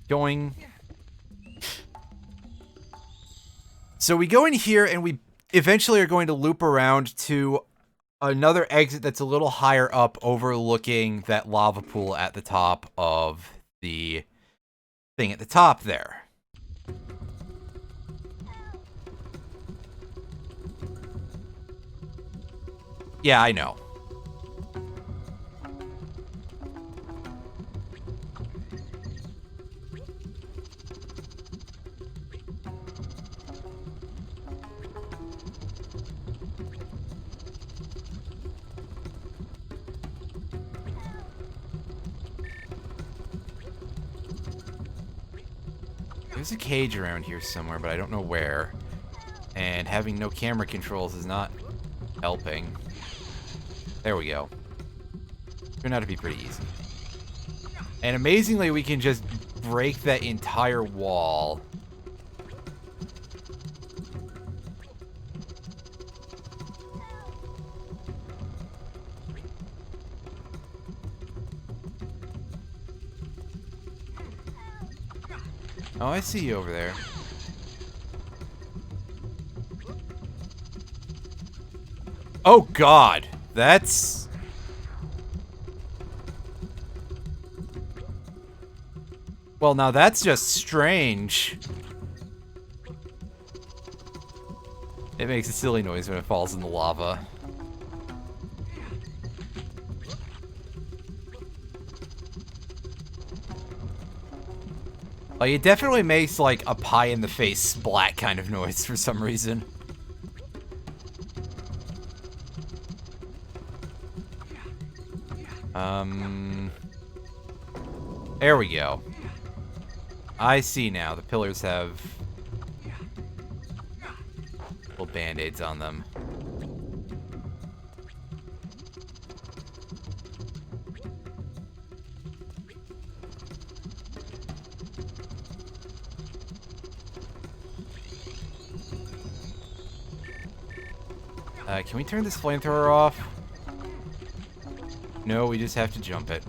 Going. So we go in here and we eventually are going to loop around to another exit that's a little higher up, overlooking that lava pool at the top of the thing at the top there. Yeah, I know. There's a cage around here somewhere, but I don't know where. And having no camera controls is not helping. There we go. Turned out to be pretty easy. And amazingly, we can just break that entire wall. Oh, I see you over there. Oh, God. That's... Well, now that's just strange. It makes a silly noise when it falls in the lava. Like, it definitely makes, like, a pie-in-the-face splat kind of noise for some reason. There we go. I see now. The pillars have little band-aids on them. Can we turn this flamethrower off? No, we just have to jump it.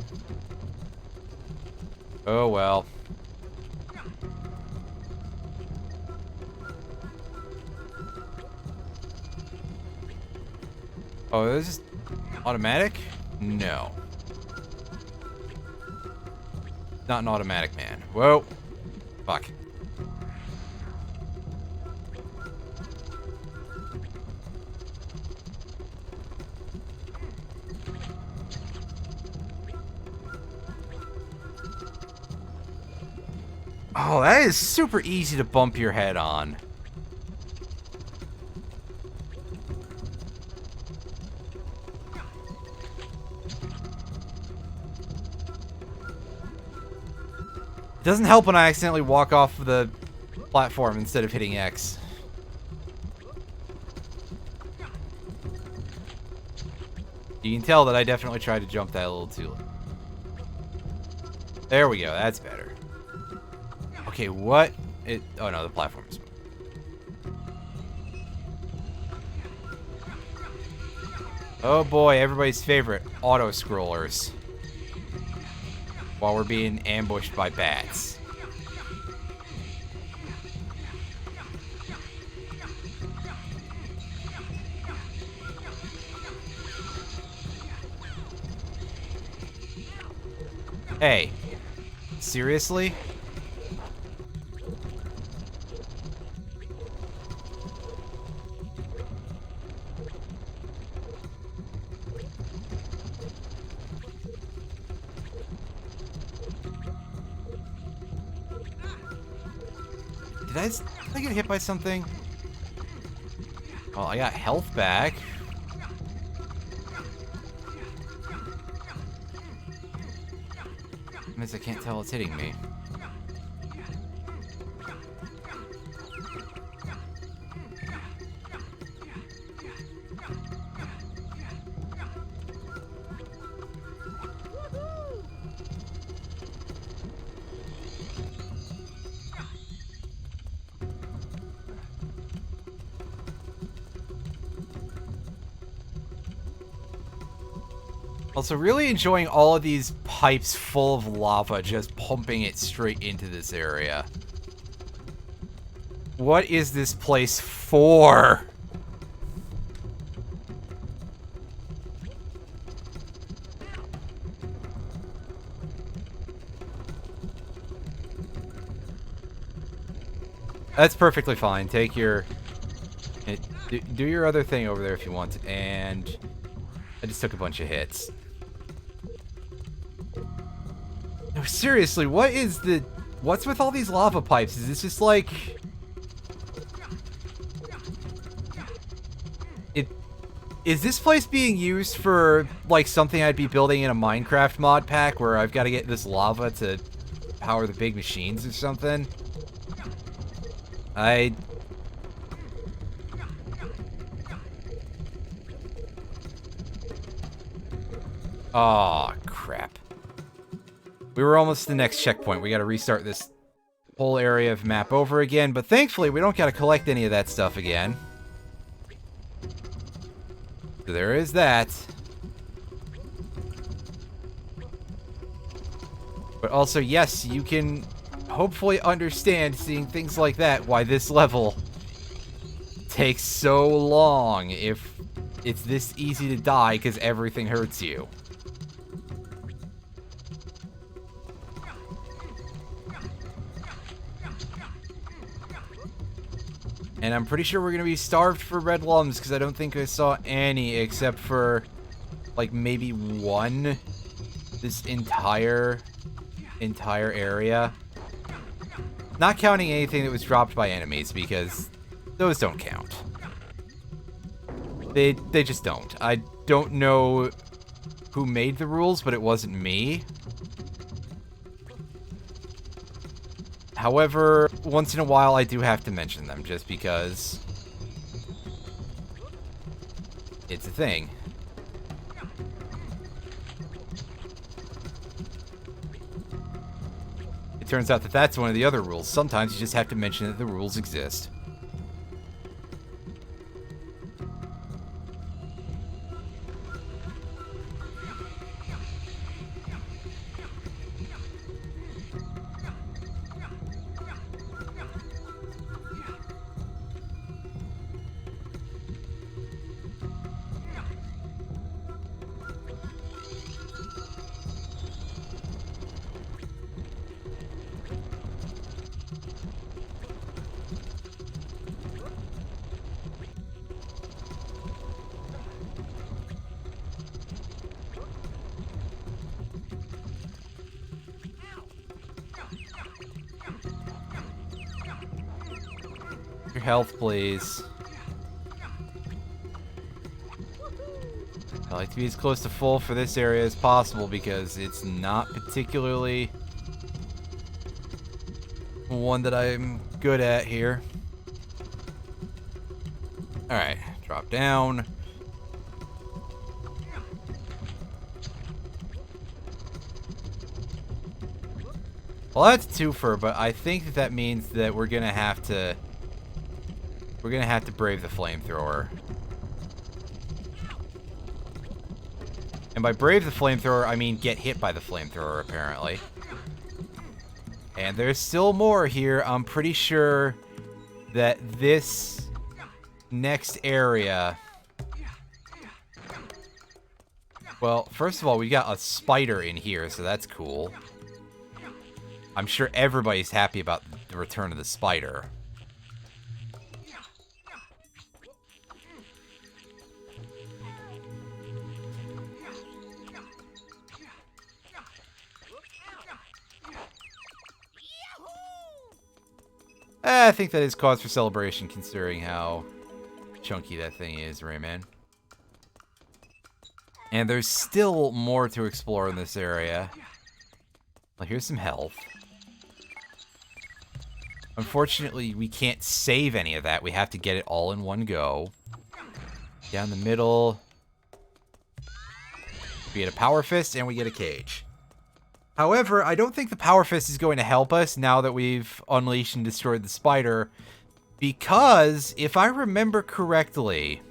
Oh, well. Oh, this is automatic? No. Not an automatic, man. Whoa. Fuck. Oh, that is super easy to bump your head on. It doesn't help when I accidentally walk off the platform instead of hitting X. You can tell that I definitely tried to jump that a little too low. There we go. That's better. Okay, what? Oh no, the platform is. Oh boy, everybody's favorite auto-scrollers. While we're being ambushed by bats. Hey, seriously? Did I get hit by something? Well, I got health back. Means I can't tell it's hitting me. Also, really enjoying all of these pipes full of lava, just pumping it straight into this area. What is this place for? That's perfectly fine. Take your... Do your other thing over there if you want. And... I just took a bunch of hits. No, seriously, what's with all these lava pipes? Is this just like... Is this place being used for, like, something I'd be building in a Minecraft mod pack where I've got to get this lava to power the big machines or something? Aw, crap. We were almost to the next checkpoint. We gotta restart this whole area of map over again, but thankfully we don't gotta collect any of that stuff again. So there is that. But also, yes, you can hopefully understand, seeing things like that, why this level takes so long if it's this easy to die because everything hurts you. And I'm pretty sure we're going to be starved for red lums because I don't think I saw any except for, like, maybe one this entire area. Not counting anything that was dropped by enemies because those don't count. They just don't. I don't know who made the rules, but it wasn't me. However, once in a while I do have to mention them just because it's a thing. It turns out that that's one of the other rules. Sometimes you just have to mention that the rules exist. Your health, please. I like to be as close to full for this area as possible because it's not particularly one that I'm good at here. Alright, drop down. Well, that's a twofer, but I think that means that we're gonna have to brave the flamethrower. And by brave the flamethrower, I mean get hit by the flamethrower, apparently. And there's still more here. I'm pretty sure that this next area... Well, first of all, we got a spider in here, so that's cool. I'm sure everybody's happy about the return of the spider. I think that is cause for celebration, considering how chunky that thing is, Rayman. And there's still more to explore in this area. Well, here's some health. Unfortunately, we can't save any of that. We have to get it all in one go. Down the middle. We get a power fist, and we get a cage. However, I don't think the power fist is going to help us now that we've unleashed and destroyed the spider. Because, if I remember correctly,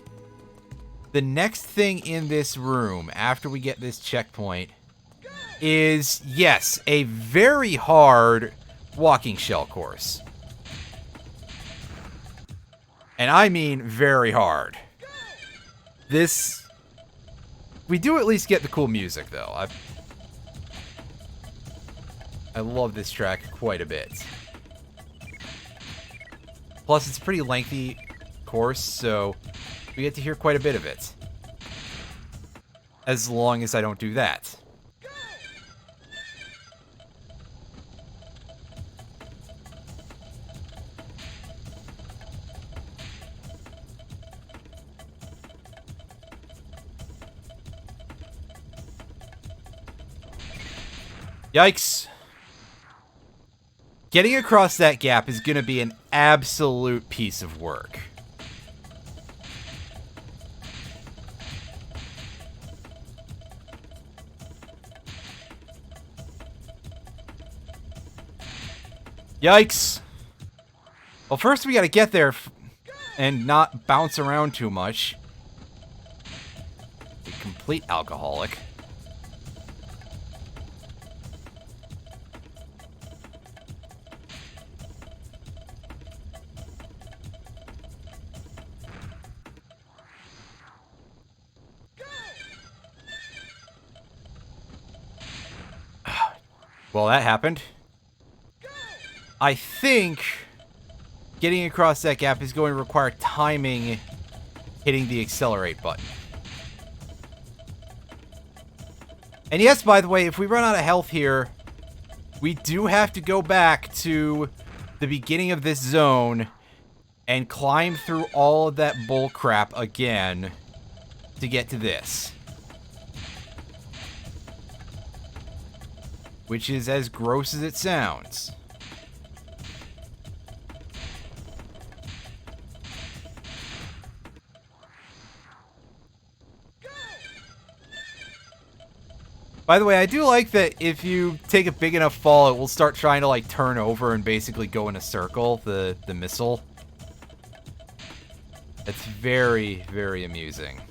the next thing in this room, after we get this checkpoint, is, yes, a very hard walking shell course. And I mean very hard. This... We do at least get the cool music, though. I love this track quite a bit. Plus, it's a pretty lengthy course, so we get to hear quite a bit of it. As long as I don't do that. Yikes. Getting across that gap is going to be an absolute piece of work. Yikes. Well, first we got to get there and not bounce around too much. A complete alcoholic. Well, that happened. I think getting across that gap is going to require timing hitting the accelerate button. And yes, by the way, if we run out of health here, we do have to go back to the beginning of this zone and climb through all of that bull crap again to get to this. Which is as gross as it sounds. By the way, I do like that if you take a big enough fall, it will start trying to, like, turn over and basically go in a circle, the missile. It's very, very amusing.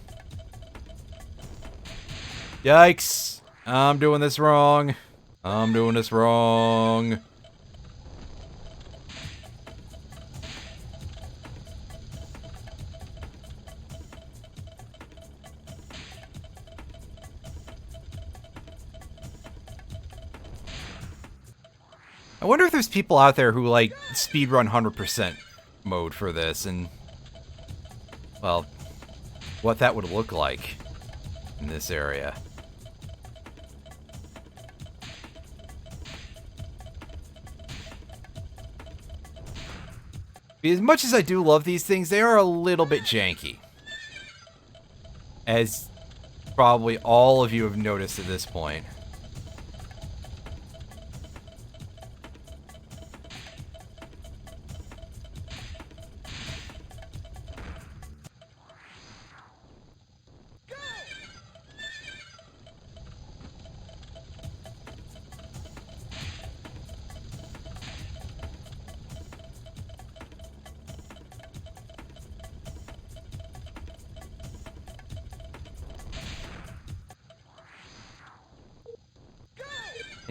Yikes! I'm doing this wrong. I'm doing this wrong. I wonder if there's people out there who, like, speedrun 100% mode for this, and, well, what that would look like in this area. As much as I do love these things, they are a little bit janky. As probably all of you have noticed at this point.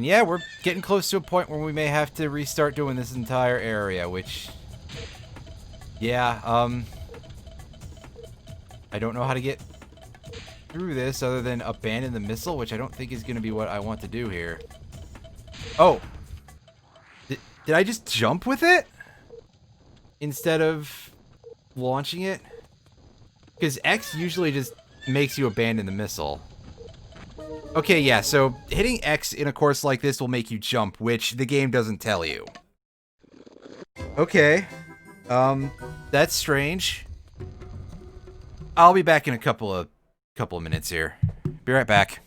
And yeah, we're getting close to a point where we may have to restart doing this entire area, which... Yeah, I don't know how to get through this other than abandon the missile, which I don't think is going to be what I want to do here. Oh! Did I just jump with it? Instead of launching it? Because X usually just makes you abandon the missile. Okay, yeah, so hitting X in a course like this will make you jump, which the game doesn't tell you. Okay. That's strange. I'll be back in a couple of minutes here. Be right back.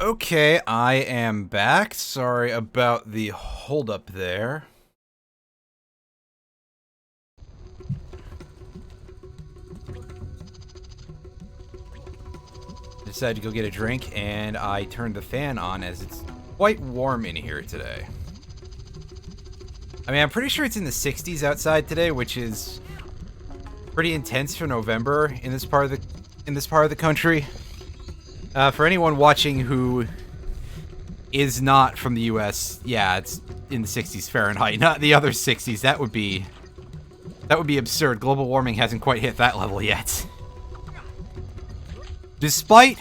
Okay, I am back. Sorry about the holdup there. Decided to go get a drink, and I turned the fan on as it's quite warm in here today. I mean, I'm pretty sure it's in the 60s outside today, which is pretty intense for November in this part of the country. For anyone watching who is not from the US, yeah, it's in the 60s Fahrenheit, not the other 60s. That would be absurd. Global warming hasn't quite hit that level yet. Despite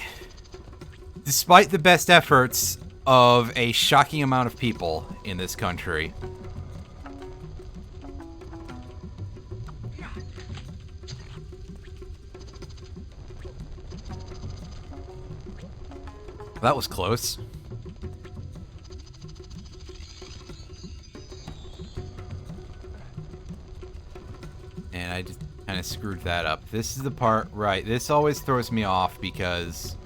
the best efforts of a shocking amount of people in this country. That was close. And I just kind of screwed that up. This is the part, right, this always throws me off because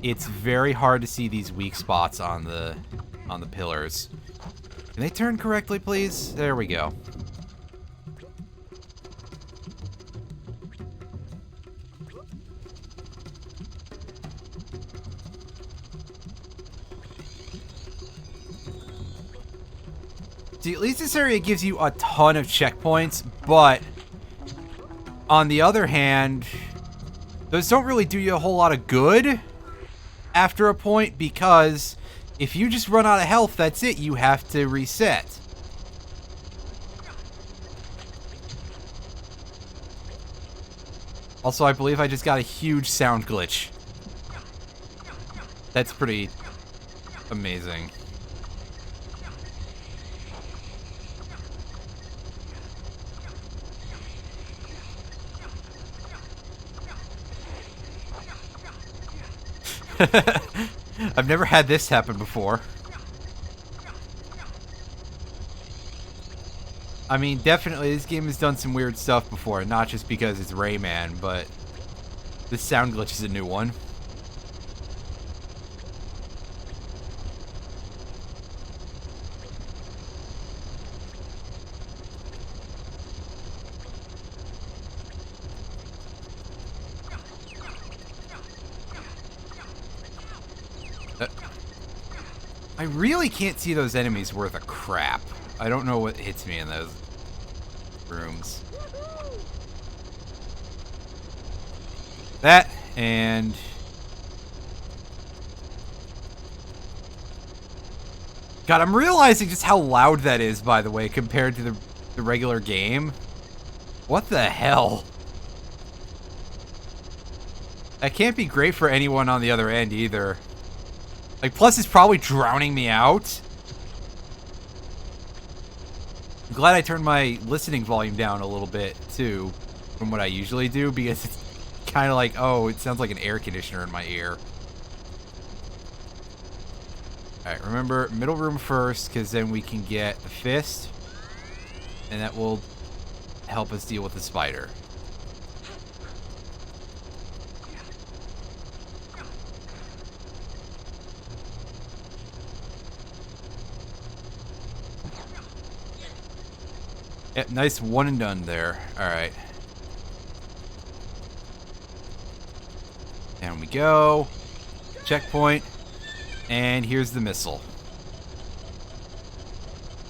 it's very hard to see these weak spots on the pillars. Can they turn correctly, please? There we go. See, at least this area gives you a ton of checkpoints, but on the other hand, those don't really do you a whole lot of good after a point, because if you just run out of health, that's it. You have to reset. Also, I believe I just got a huge sound glitch. That's pretty amazing. I've never had this happen before. I mean, definitely, this game has done some weird stuff before, not just because it's Rayman, but this sound glitch is a new one. I really can't see those enemies worth a crap. I don't know what hits me in those rooms. That, and... God, I'm realizing just how loud that is, by the way, compared to the regular game. What the hell? That can't be great for anyone on the other end, either. Like, plus it's probably drowning me out. I'm glad I turned my listening volume down a little bit, too, from what I usually do, because it's kind of like, oh, it sounds like an air conditioner in my ear. Alright, remember, middle room first, because then we can get the fist, and that will help us deal with the spider. Yep, nice one and done there. Alright. Down we go. Checkpoint. And here's the missile.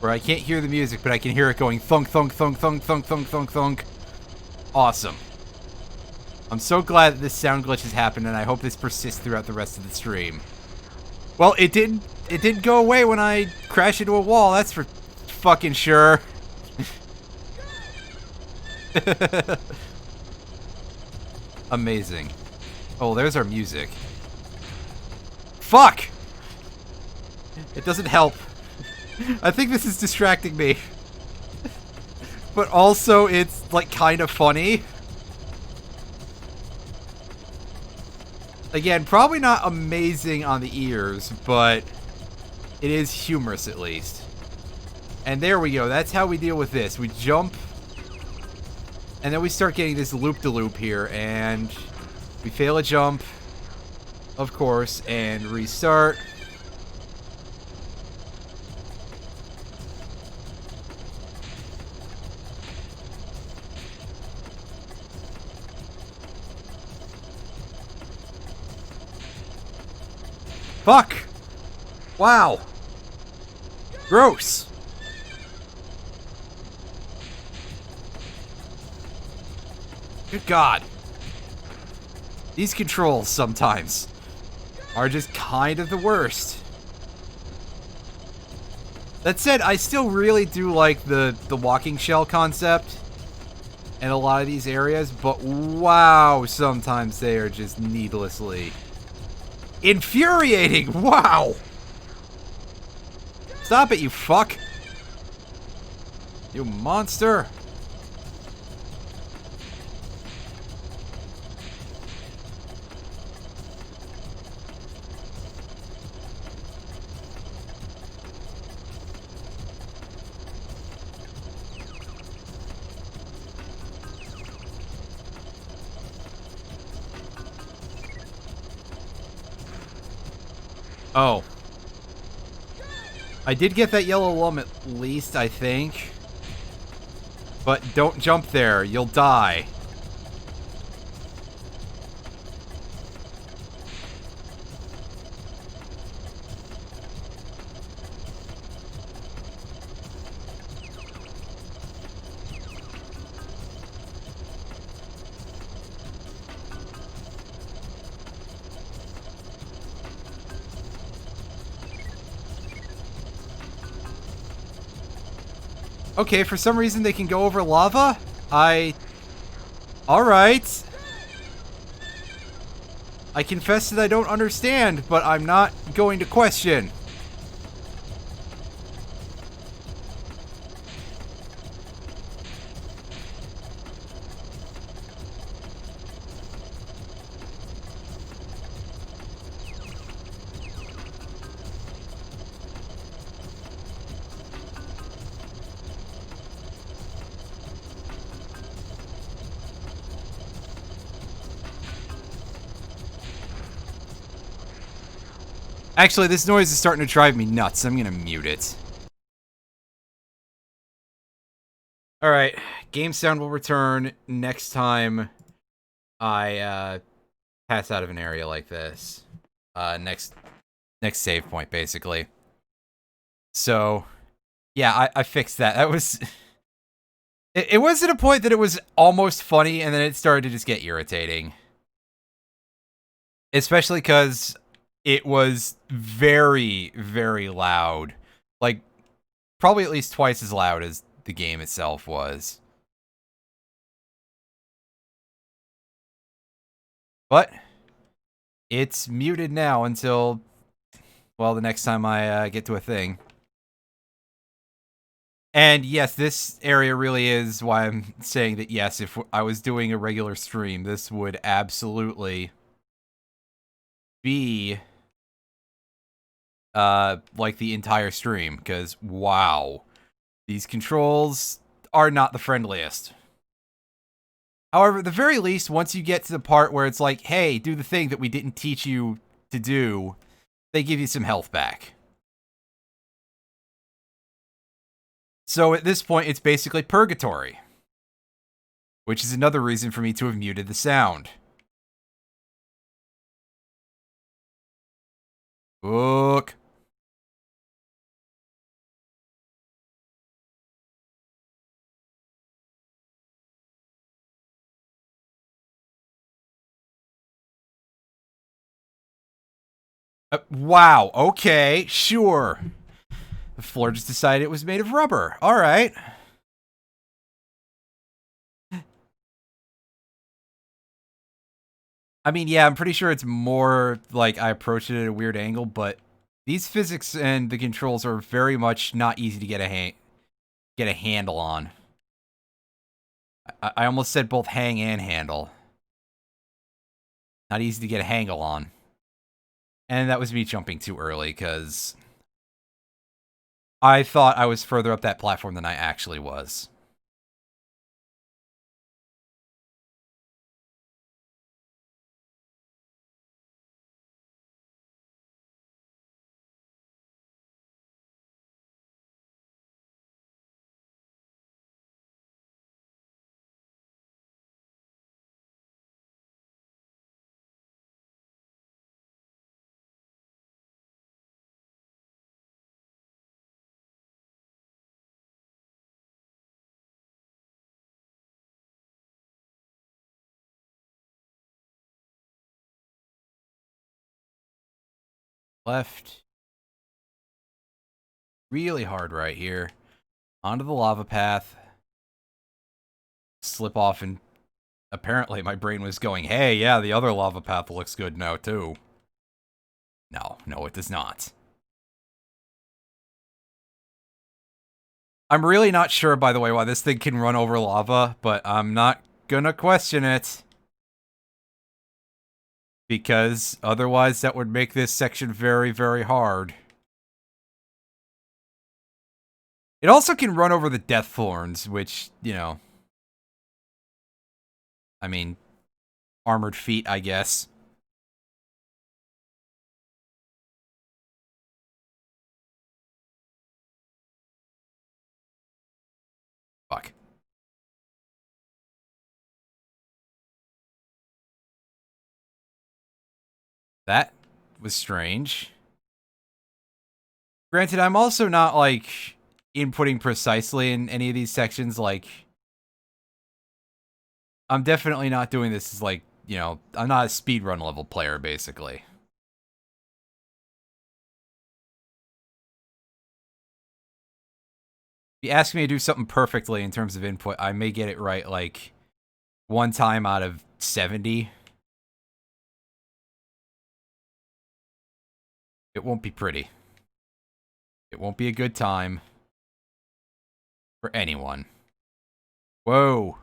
Where I can't hear the music, but I can hear it going thunk, thunk, thunk, thunk, thunk, thunk, thunk, thunk. Awesome. I'm so glad that this sound glitch has happened, and I hope this persists throughout the rest of the stream. Well, it didn't go away when I crashed into a wall, that's for fucking sure. Amazing. Oh, there's our music. Fuck! It doesn't help. I think this is distracting me. But also, it's, like, kind of funny. Again, probably not amazing on the ears, but it is humorous at least. And there we go. That's how we deal with this. We jump, and then we start getting this loop-de-loop here, and we fail a jump, of course, and restart. Fuck! Wow! Gross! Good God. These controls sometimes are just kind of the worst. That said, I still really do like the walking shell concept in a lot of these areas, but wow, sometimes they are just needlessly infuriating. Wow! Stop it, you fuck! You monster! Oh. I did get that yellow lum at least, I think. But don't jump there, you'll die. Okay, for some reason they can go over lava? Alright. I confess that I don't understand, but I'm not going to question. Actually, this noise is starting to drive me nuts. I'm gonna mute it. Alright, game sound will return next time I pass out of an area like this. Next save point, basically. So, yeah, I fixed that. That was... It was at a point that it was almost funny, and then it started to just get irritating. Especially because it was very, very loud. Like, probably at least twice as loud as the game itself was. But it's muted now until, well, the next time I get to a thing. And yes, this area really is why I'm saying that yes, if I was doing a regular stream, this would absolutely be like the entire stream, because wow, these controls are not the friendliest. However, at the very least, once you get to the part where it's like, hey, do the thing that we didn't teach you to do, they give you some health back. So at this point, it's basically purgatory. Which is another reason for me to have muted the sound. Look. Wow, okay, sure. The floor just decided it was made of rubber. Alright. I mean, yeah, I'm pretty sure it's more like I approached it at a weird angle, but these physics and the controls are very much not easy to get a handle on. I almost said both hang and handle. Not easy to get a handle on. And that was me jumping too early, because I thought I was further up that platform than I actually was. Left. Really hard right here. Onto the lava path. Slip off, and apparently my brain was going, hey, yeah, the other lava path looks good now, too. No, it does not. I'm really not sure, by the way, why this thing can run over lava, but I'm not gonna question it. Because otherwise that would make this section very, very hard. It also can run over the death thorns, which, you know... I mean, armored feet, I guess. Fuck. That was strange. Granted, I'm also not, like, inputting precisely in any of these sections, like... I'm definitely not doing this as, like, you know, I'm not a speedrun level player, basically. If you ask me to do something perfectly in terms of input, I may get it right like one time out of 70. It won't be pretty. It won't be a good time for anyone. Whoa.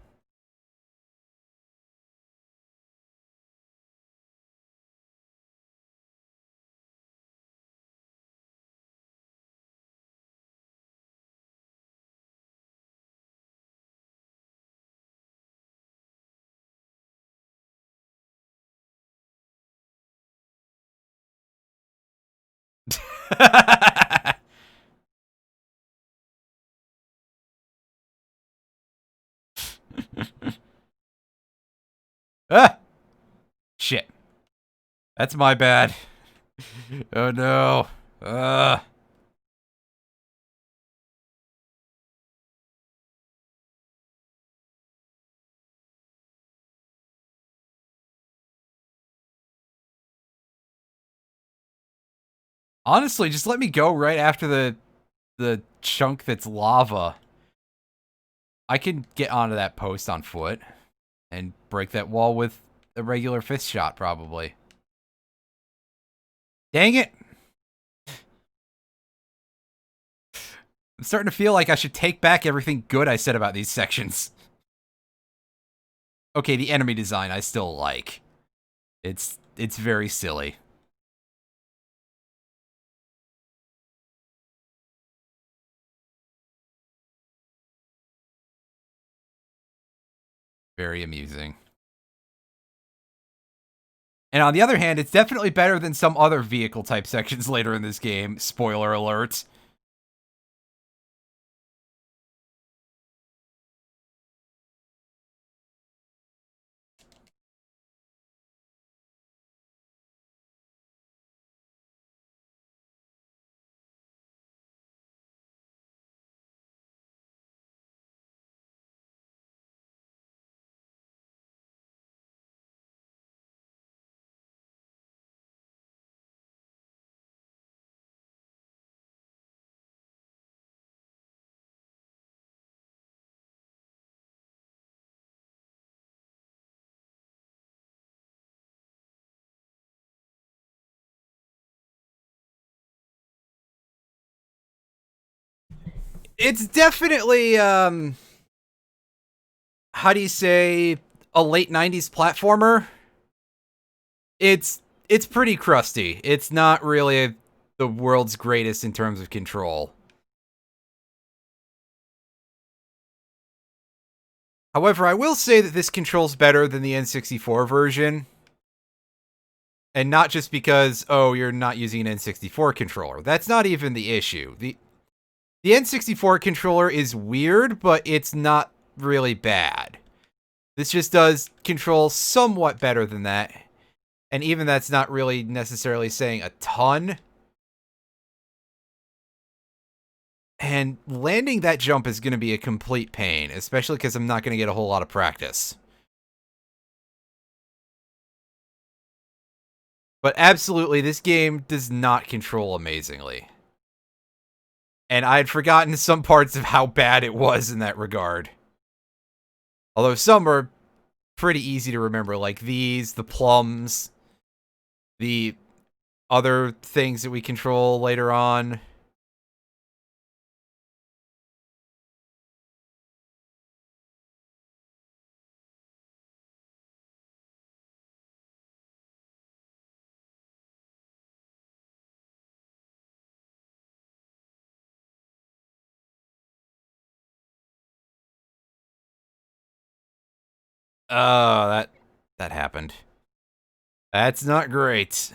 Ah! Shit. That's my bad. Oh no. Honestly, just let me go right after the chunk that's lava. I can get onto that post on foot and break that wall with a regular fist shot, probably. Dang it! I'm starting to feel like I should take back everything good I said about these sections. Okay, the enemy design I still like. It's very silly. Very amusing. And on the other hand, it's definitely better than some other vehicle type sections later in this game. Spoiler alert. It's definitely how do you say, a late 90s platformer. It's pretty crusty. It's not really the world's greatest in terms of control. However, I will say that this controls better than the N64 version. And not just because, oh, you're not using an N64 controller. That's not even the issue. The N64 controller is weird, but it's not really bad. This just does control somewhat better than that. And even that's not really necessarily saying a ton. And landing that jump is going to be a complete pain, especially because I'm not going to get a whole lot of practice. But absolutely, this game does not control amazingly. And I had forgotten some parts of how bad it was in that regard. Although some are pretty easy to remember, like these, the plums, the other things that we control later on. Oh, that happened. That's not great.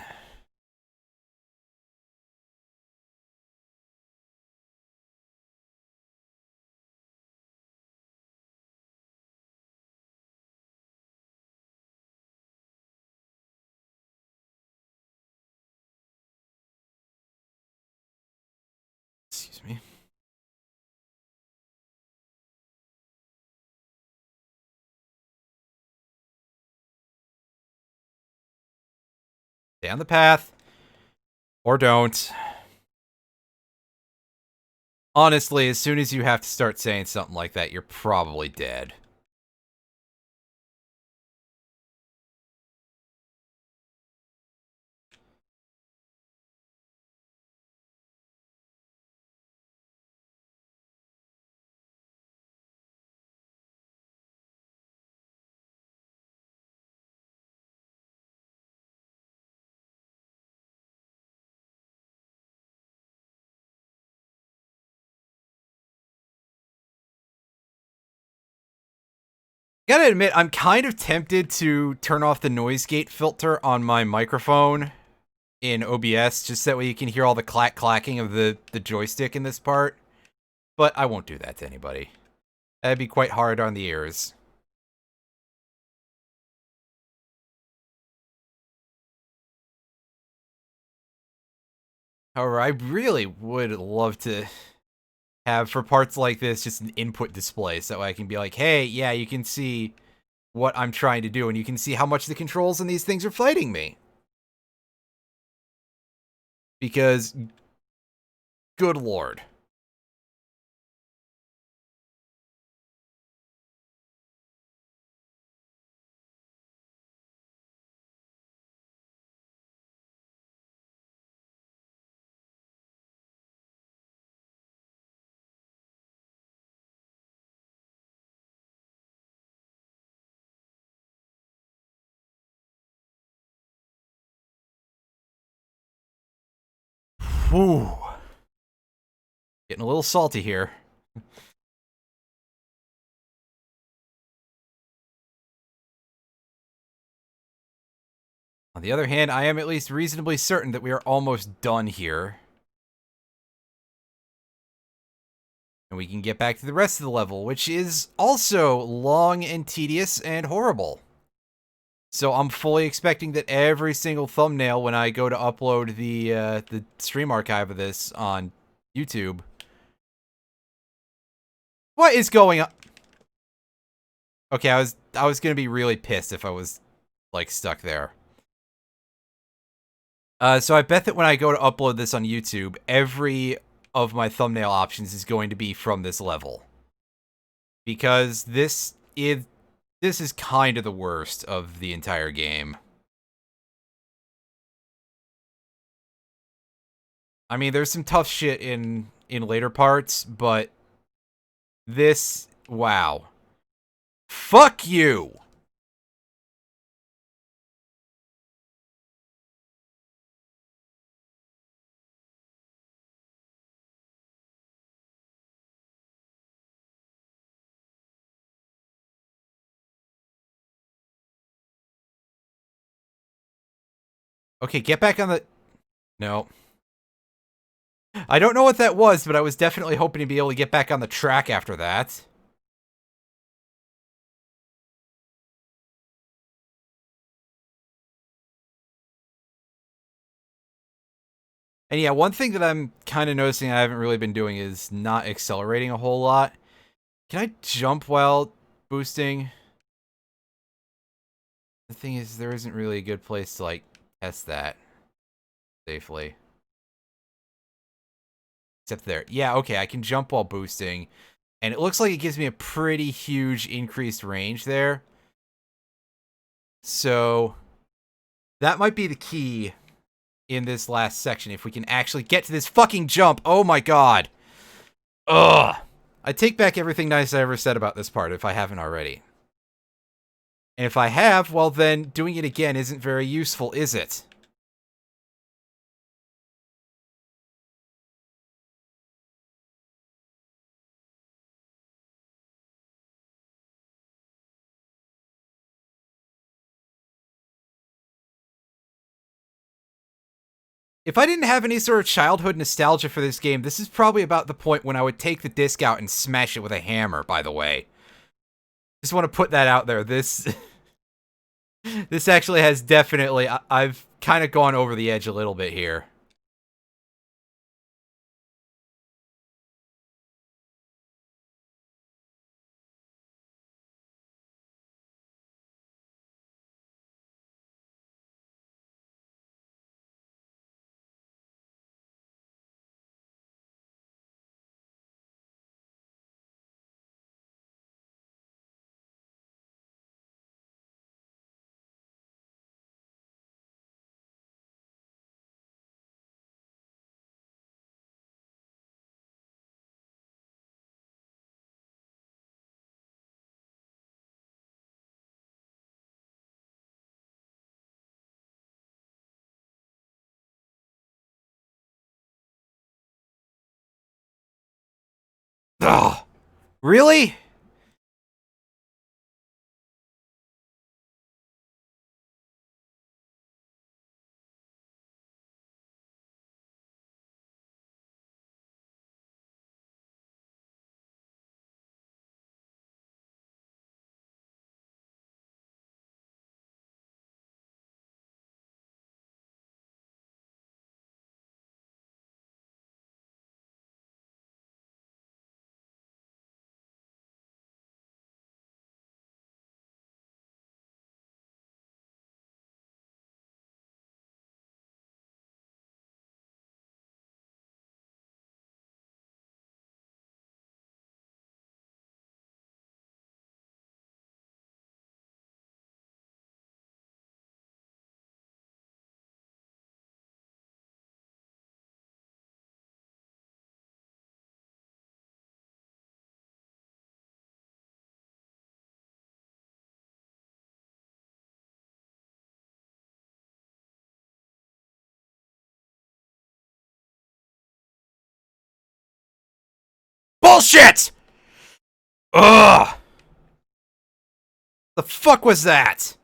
Excuse me. Stay on the path. Or don't. Honestly, as soon as you have to start saying something like that, you're probably dead. Gotta admit, I'm kind of tempted to turn off the noise gate filter on my microphone in OBS, just that way you can hear all the clacking of the joystick in this part. But I won't do that to anybody. That'd be quite hard on the ears. However, I really would love to have, for parts like this, just an input display, so I can be like, hey, yeah, you can see what I'm trying to do, and you can see how much the controls in these things are fighting me. Because, good lord. Whew. Getting a little salty here. On the other hand, I am at least reasonably certain that we are almost done here. And we can get back to the rest of the level, which is also long and tedious and horrible. So I'm fully expecting that every single thumbnail when I go to upload the stream archive of this on YouTube. What is going on? Okay, I was gonna be really pissed if I was like stuck there. So I bet that when I go to upload this on YouTube, every of my thumbnail options is going to be from this level. Because this is kind of the worst of the entire game. I mean, there's some tough shit in later parts, but this, wow. Fuck you! Okay, get back on the... No. I don't know what that was, but I was definitely hoping to be able to get back on the track after that. And yeah, one thing that I'm kind of noticing I haven't really been doing is not accelerating a whole lot. Can I jump while boosting? The thing is, there isn't really a good place to, like, test that safely. Except there. Yeah, okay, I can jump while boosting. And it looks like it gives me a pretty huge increased range there. So, that might be the key in this last section, if we can actually get to this fucking jump. Oh my god. Ugh. I take back everything nice I ever said about this part, if I haven't already. And if I have, well then, doing it again isn't very useful, is it? If I didn't have any sort of childhood nostalgia for this game, this is probably about the point when I would take the disc out and smash it with a hammer, by the way. Just want to put that out there. This this actually has definitely... I've kind of gone over the edge a little bit here. Ugh. Really? Bullshit! Ugh! The fuck was that?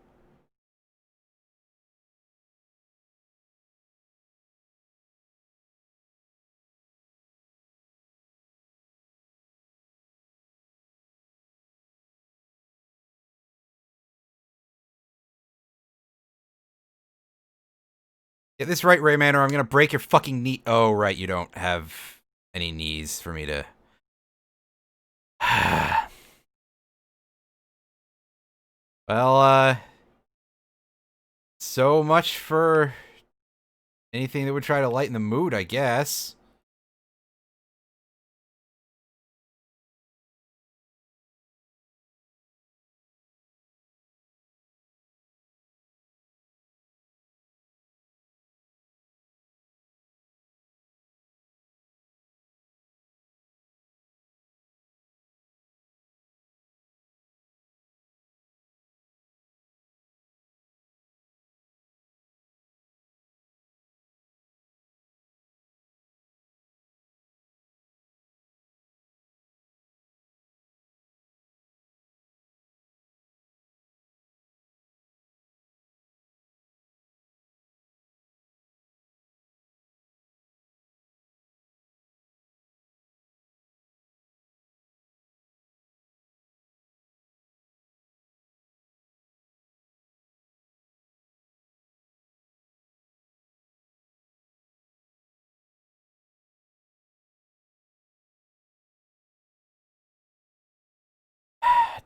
Get this right, Rayman, or I'm gonna break your fucking knee. Oh, right, you don't have any knees for me to... Well, so much for anything that would try to lighten the mood, I guess.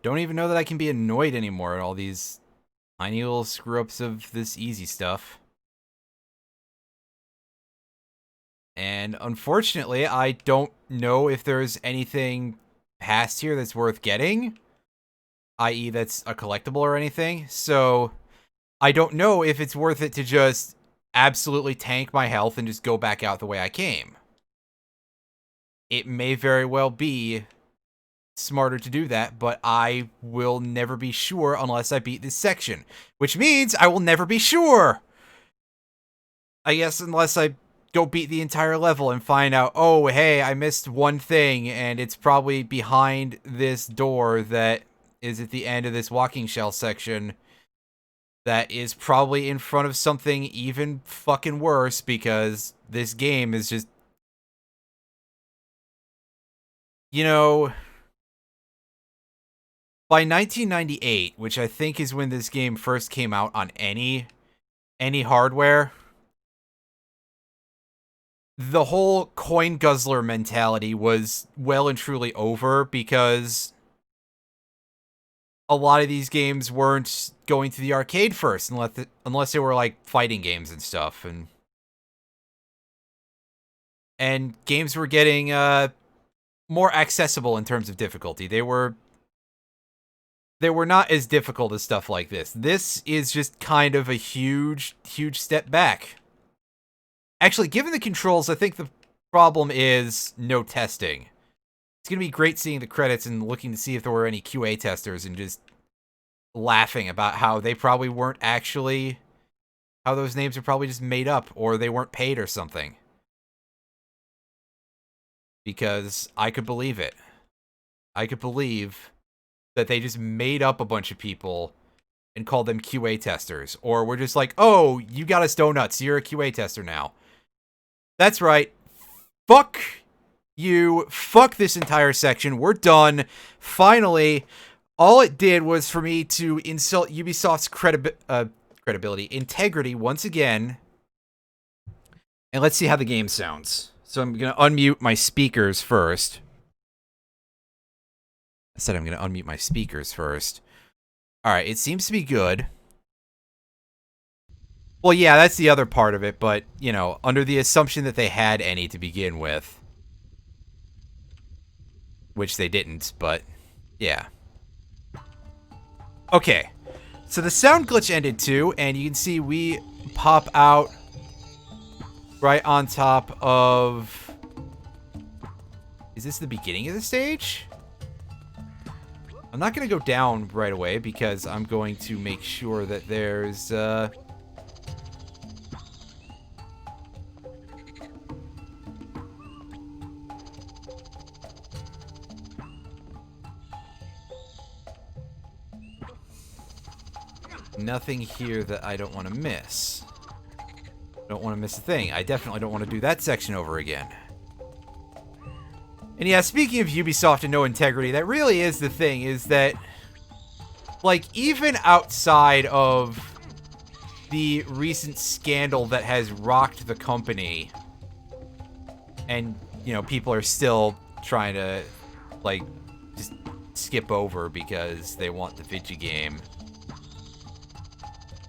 Don't even know that I can be annoyed anymore at all these tiny little screw-ups of this easy stuff. And unfortunately, I don't know if there's anything past here that's worth getting, i.e. that's a collectible or anything. So I don't know if it's worth it to just absolutely tank my health and just go back out the way I came. It may very well be smarter to do that, but I will never be sure unless I beat this section, which means I will never be sure. I guess unless I go beat the entire level and find out, oh, hey, I missed one thing and it's probably behind this door that is at the end of this walking shell section that is probably in front of something even fucking worse because this game is just, you know, by 1998, which I think is when this game first came out on any hardware, the whole coin guzzler mentality was well and truly over because a lot of these games weren't going to the arcade first unless they were like fighting games and stuff, and games were getting more accessible in terms of difficulty. They were not as difficult as stuff like this. This is just kind of a huge step back. Actually, given the controls, I think the problem is no testing. It's going to be great seeing the credits and looking to see if there were any QA testers and just laughing about how they probably weren't actually... how those names are probably just made up or they weren't paid or something. Because I could believe it. I could believe that they just made up a bunch of people and called them QA testers. Or we're just like, oh, you got us donuts. You're a QA tester now. That's right. Fuck you. Fuck this entire section. We're done. Finally, all it did was for me to insult Ubisoft's credibility, integrity once again. And let's see how the game sounds. So I'm going to unmute my speakers first. I said I'm going to unmute my speakers first. All right, it seems to be good. Well, yeah, that's the other part of it, but, you know, under the assumption that they had any to begin with. Which they didn't, but, yeah. Okay, so the sound glitch ended too, and you can see we pop out right on top of... Is this the beginning of the stage? I'm not going to go down right away because I'm going to make sure that there's... nothing here that I don't want to miss. Don't want to miss a thing. I definitely don't want to do that section over again. And yeah, speaking of Ubisoft and no integrity, that really is the thing, is that, like, even outside of the recent scandal that has rocked the company, and, you know, people are still trying to, like, just skip over because they want the video game.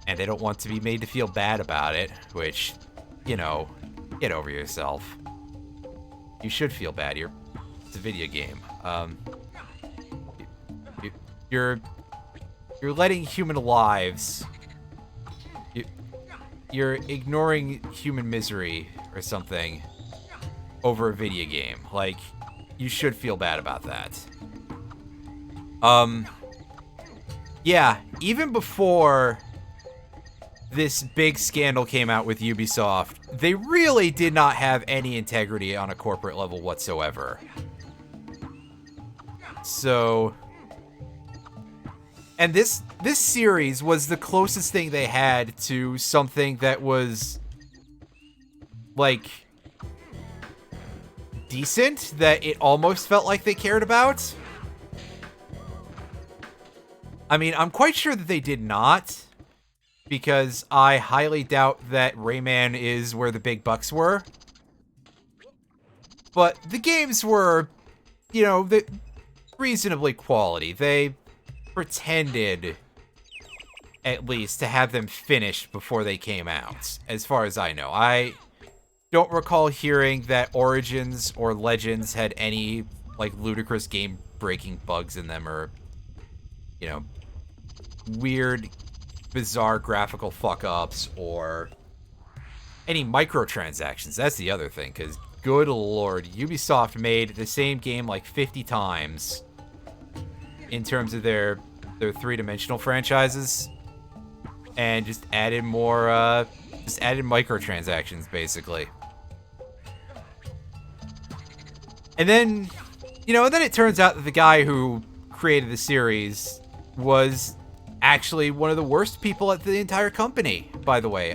And they don't want to be made to feel bad about it, which, you know, get over yourself. You should feel bad. It's a video game. You're letting human lives. You're ignoring human misery or something over a video game. Like, you should feel bad about that. Yeah, even before this big scandal came out with Ubisoft, they really did not have any integrity on a corporate level whatsoever. So, and this series was the closest thing they had to something that was, like, decent, that it almost felt like they cared about. I mean, I'm quite sure that they did not, because I highly doubt that Rayman is where the big bucks were. But the games were, you know, reasonably quality. They pretended, at least, to have them finished before they came out, as far as I know. I don't recall hearing that Origins or Legends had any, like, ludicrous game-breaking bugs in them, or, you know, weird, bizarre graphical fuck-ups, or any microtransactions. That's the other thing, because good lord, Ubisoft made the same game like 50 times in terms of their three-dimensional franchises, and just added more, added microtransactions, basically. And then, you know, and then it turns out that the guy who created the series was actually one of the worst people at the entire company, by the way.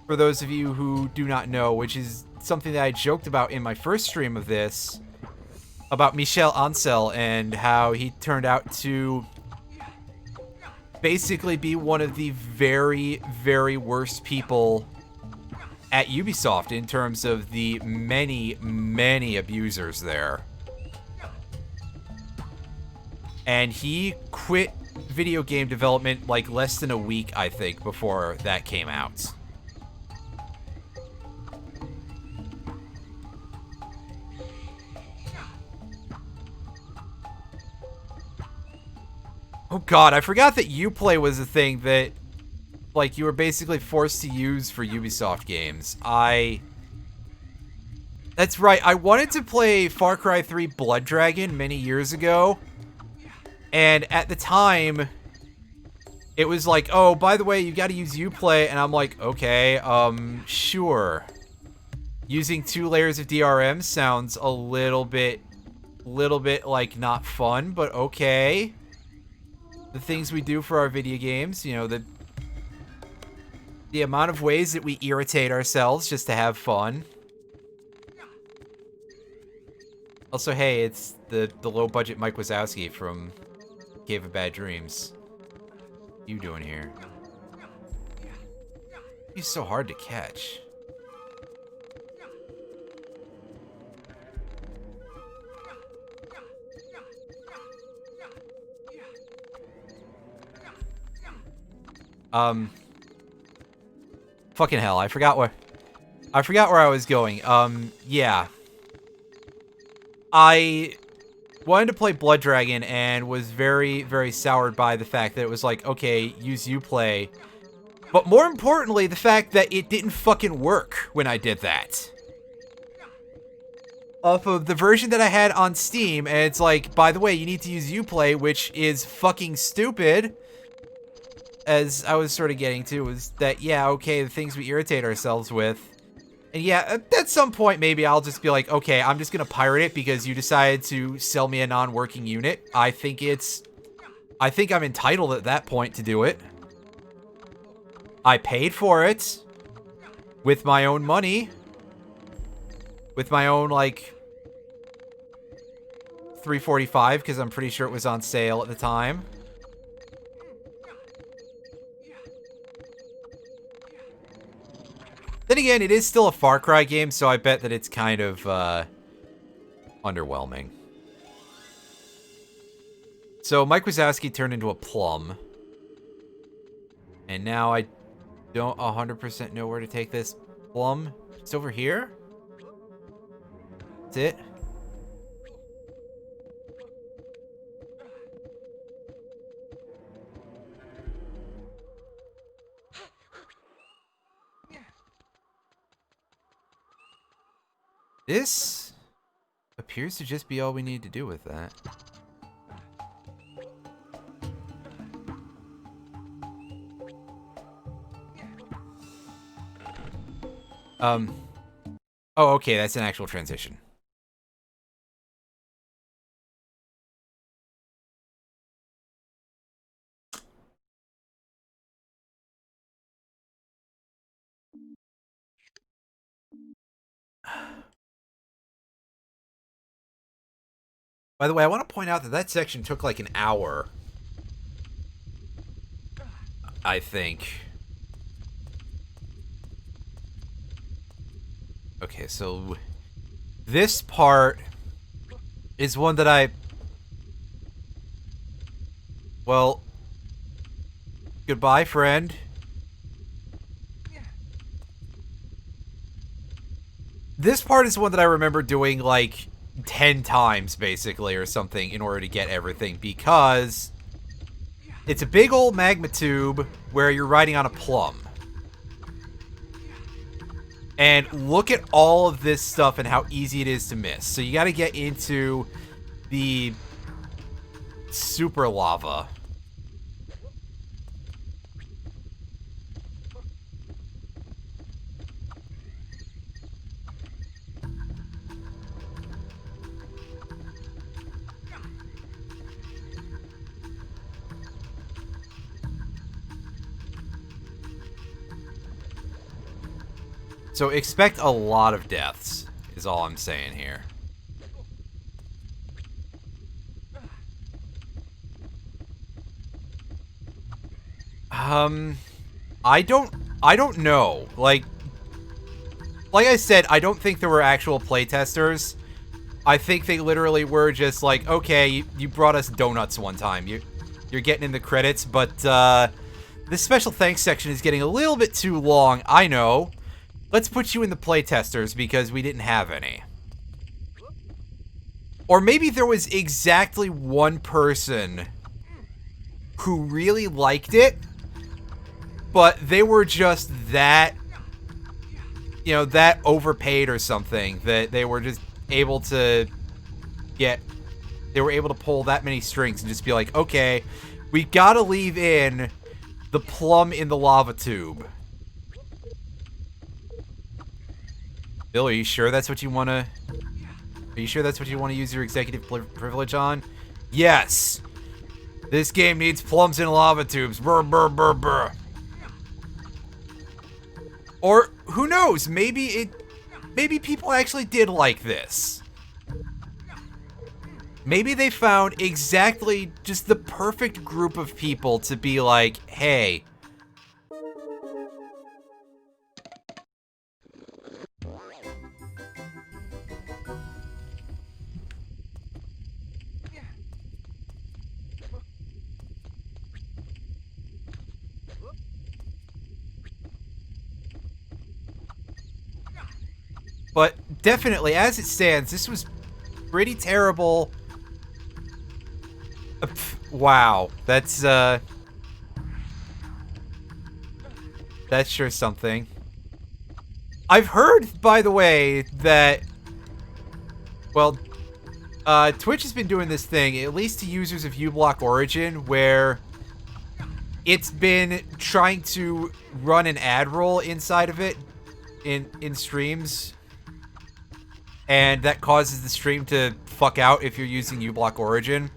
For those of you who do not know, which is something that I joked about in my first stream of this, about Michel Ancel and how he turned out to basically be one of the very, very worst people at Ubisoft in terms of the many, many abusers there. And he quit video game development like less than a week, I think, before that came out. Oh god, I forgot that Uplay was a thing that, like, you were basically forced to use for Ubisoft games. That's right, I wanted to play Far Cry 3 Blood Dragon many years ago. And at the time, it was like, oh, by the way, you gotta use Uplay, and I'm like, okay, sure. Using 2 layers of DRM sounds a little bit little bit, like, not fun, but okay. The things we do for our video games, you know, the amount of ways that we irritate ourselves just to have fun. Also, hey, it's the low-budget Mike Wazowski from Cave of Bad Dreams. What you doing here? He's so hard to catch. Fucking hell, I forgot where I was going. Yeah. I wanted to play Blood Dragon and was very, very soured by the fact that it was like, okay, use Uplay. But more importantly, the fact that it didn't fucking work when I did that. Off of the version that I had on Steam, and it's like, by the way, you need to use Uplay, which is fucking stupid. As I was sort of getting to, was that, yeah, okay, the things we irritate ourselves with. And yeah, at some point, maybe I'll just be like, okay, I'm just gonna pirate it because you decided to sell me a non-working unit. I think I'm entitled at that point to do it. I paid for it. With my own money. With my own, like, $3.45, because I'm pretty sure it was on sale at the time. Then again, it is still a Far Cry game, so I bet that it's kind of, underwhelming. So, Mike Wazowski turned into a plum. And now I don't 100% know where to take this plum. It's over here? That's it? This appears to just be all we need to do with that. Oh, okay, that's an actual transition. By the way, I want to point out that that section took like an hour. I think. Okay, so this part is one that well, goodbye, friend. This part is one that I remember doing like 10 times, basically, or something, in order to get everything, because it's a big old magma tube where you're riding on a plum. And look at all of this stuff and how easy it is to miss. So you gotta get into the super lava. So expect a lot of deaths, is all I'm saying here. I don't know. Like I said, I don't think there were actual playtesters. I think they literally were just like, okay, you brought us donuts one time. You're getting in the credits, but this special thanks section is getting a little bit too long. I know. Let's put you in the playtesters because we didn't have any. Or maybe there was exactly one person who really liked it, but they were just that, you know, that overpaid or something, that they were just able to they were able to pull that many strings and just be like, okay, we gotta leave in the plum in the lava tube. Bill, are you sure that's what you want to Are you sure that's what you want to use your executive privilege on? Yes! This game needs plums and lava tubes. Brr, brr, brr, brr. Or, who knows? Maybe people actually did like this. Maybe they found exactly just the perfect group of people to be like, hey. But definitely, as it stands, this was pretty terrible. Wow, that's sure something. I've heard, by the way, that, well, Twitch has been doing this thing, at least to users of uBlock Origin, where it's been trying to run an ad roll inside of it in streams. And that causes the stream to fuck out if you're using uBlock Origin.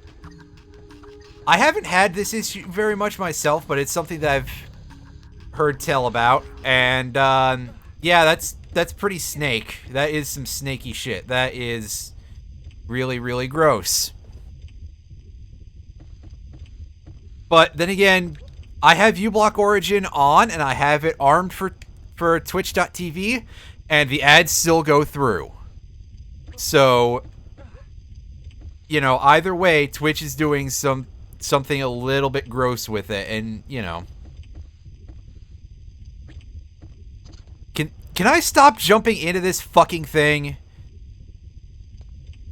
I haven't had this issue very much myself, but it's something that I've heard tell about. And, yeah, that's pretty snake. That is some snaky shit. That is really, really gross. But then again, I have uBlock Origin on, and I have it armed for Twitch.tv, and the ads still go through. So, you know, either way, Twitch is doing something a little bit gross with it, and, you know. Can I stop jumping into this fucking thing?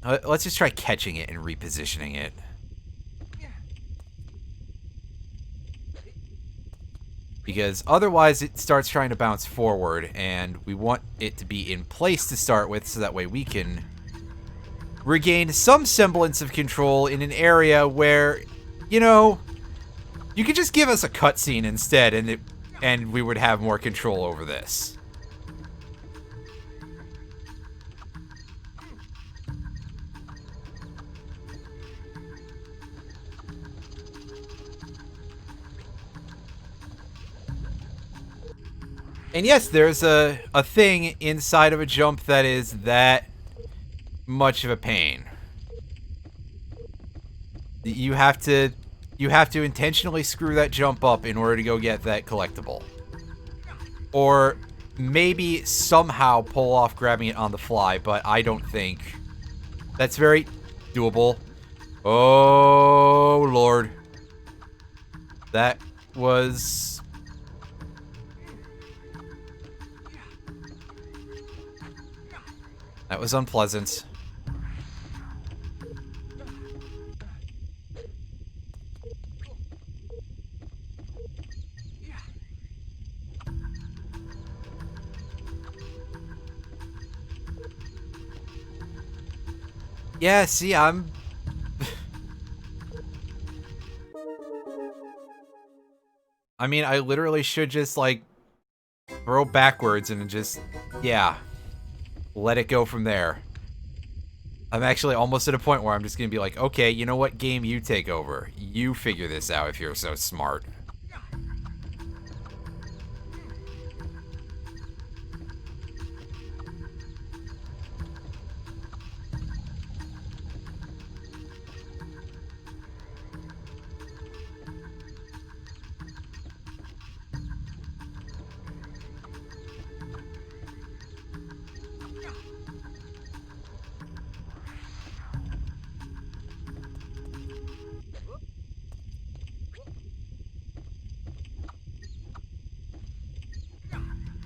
Let's just try catching it and repositioning it. Because otherwise it starts trying to bounce forward, and we want it to be in place to start with, so that way we can regain some semblance of control in an area where, you know, you could just give us a cutscene instead, and we would have more control over this. And yes, there's a thing inside of a jump that is that much of a pain. You have to intentionally screw that jump up in order to go get that collectible. Or maybe somehow pull off grabbing it on the fly, but I don't think that's very doable. Oh, Lord. That was... that was unpleasant. Yeah, see, I mean, I literally should just, like, throw backwards and just, yeah, let it go from there. I'm actually almost at a point where I'm just gonna be like, okay, you know what, game, you take over. You figure this out if you're so smart.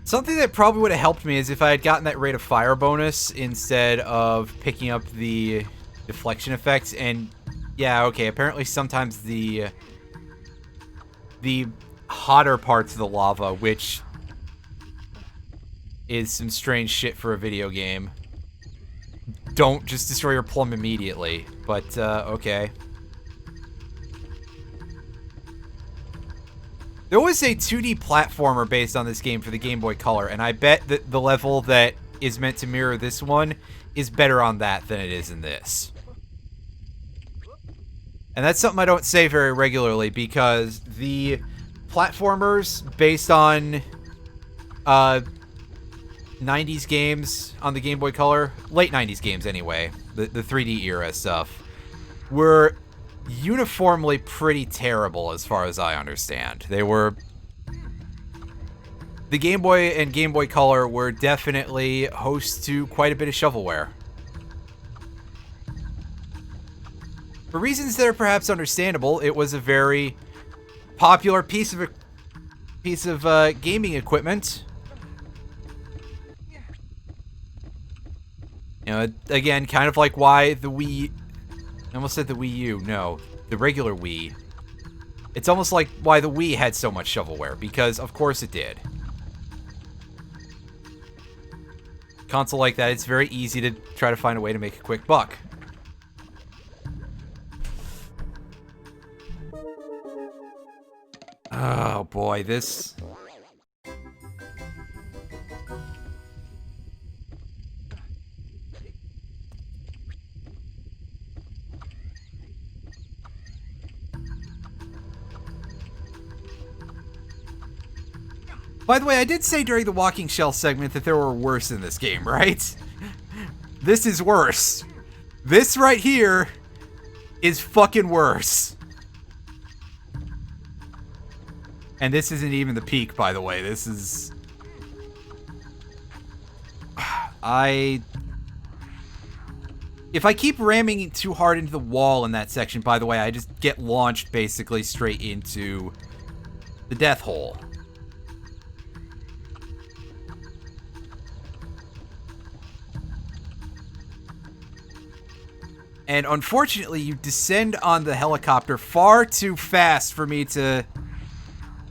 Something that probably would have helped me is if I had gotten that rate of fire bonus instead of picking up the deflection effects. And yeah, okay, apparently sometimes the hotter parts of the lava, which is some strange shit for a video game, don't just destroy your plum immediately. But okay. There was a 2D platformer based on this game for the Game Boy Color, and I bet that the level that is meant to mirror this one is better on that than it is in this. And that's something I don't say very regularly because the platformers based on 90s games on the Game Boy Color, late 90s games anyway, the 3D era stuff, were uniformly pretty terrible as far as I understand. They were... The Game Boy and Game Boy Color were definitely host to quite a bit of shovelware. For reasons that are perhaps understandable, it was a very popular piece of gaming equipment. You know, again, kind of like why the Wii... I almost said the Wii U. No, the regular Wii. It's almost like why the Wii had so much shovelware, because of course it did. Console like that, it's very easy to try to find a way to make a quick buck. Oh boy, this... By the way, I did say during the Walking Shell segment that there were worse in this game, right? This is worse. This right here is fucking worse. And this isn't even the peak, by the way. This is... If I keep ramming too hard into the wall in that section, by the way, I just get launched basically straight into the death hole. And unfortunately, you descend on the helicopter far too fast for me to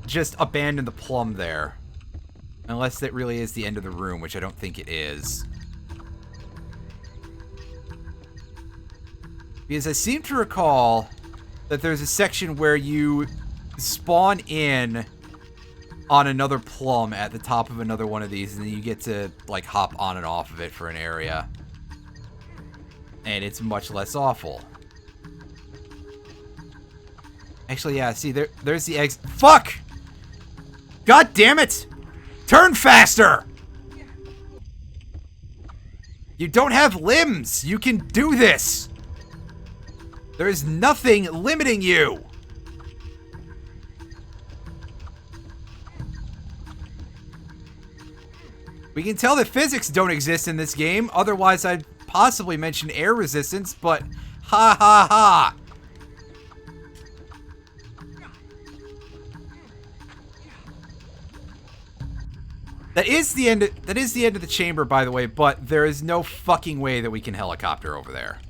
just abandon the plum there. Unless that really is the end of the room, which I don't think it is. Because I seem to recall that there's a section where you spawn in on another plum at the top of another one of these, and then you get to, like, hop on and off of it for an area. And it's much less awful. Actually, yeah, see, there's the eggs. Fuck! God damn it! Turn faster! You don't have limbs! You can do this! There is nothing limiting you! We can tell that physics don't exist in this game, otherwise I'd possibly mention air resistance, but ha ha ha! That is the end of the chamber, by the way, but there is no fucking way that we can helicopter over there.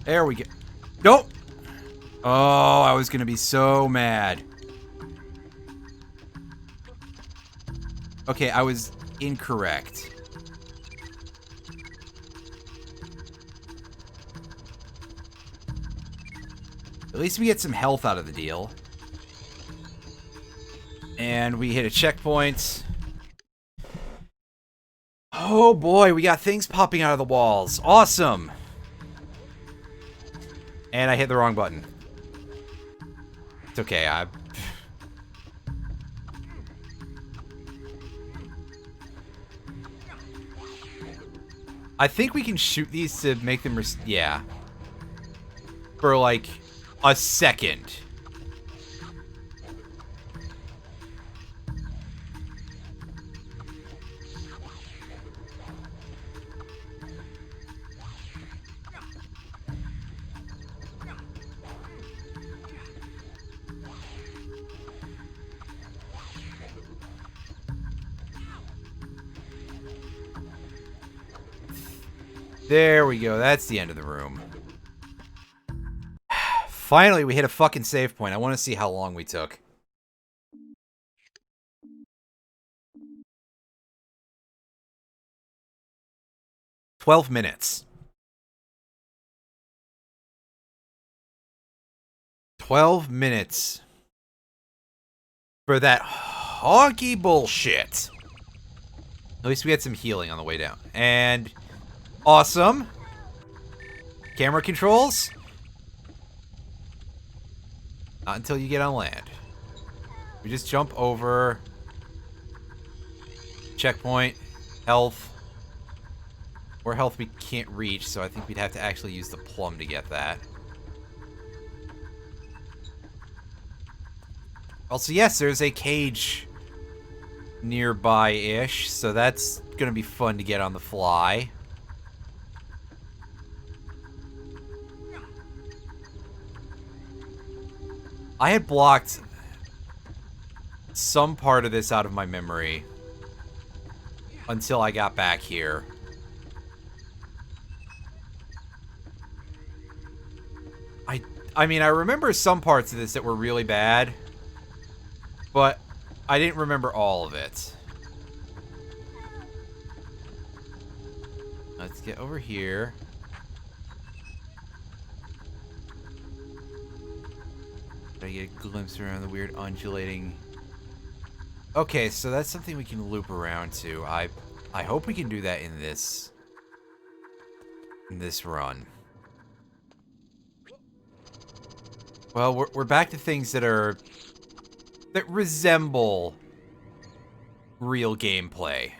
There we go. Nope. Oh, I was gonna be so mad. Okay, I was incorrect. At least we get some health out of the deal. And we hit a checkpoint. Oh boy, we got things popping out of the walls. Awesome. And I hit the wrong button. It's okay, I think we can shoot these to make them... yeah. For, like, a second. There we go. That's the end of the room. Finally, we hit a fucking save point. I want to see how long we took. $12 minutes. 12 minutes. For that honky bullshit. At least we had some healing on the way down. And awesome. Camera controls. Not until you get on land. We just jump over. Checkpoint. Health. Or health we can't reach, so I think we'd have to actually use the plum to get that. Also, yes, there's a cage nearby-ish, so that's gonna be fun to get on the fly. I had blocked some part of this out of my memory until I got back here. I mean, I remember some parts of this that were really bad, but I didn't remember all of it. Let's get over here. Try to get a glimpse around the weird undulating... Okay, so that's something we can loop around to. I hope we can do that in this run. Well, we're back to things that resemble real gameplay.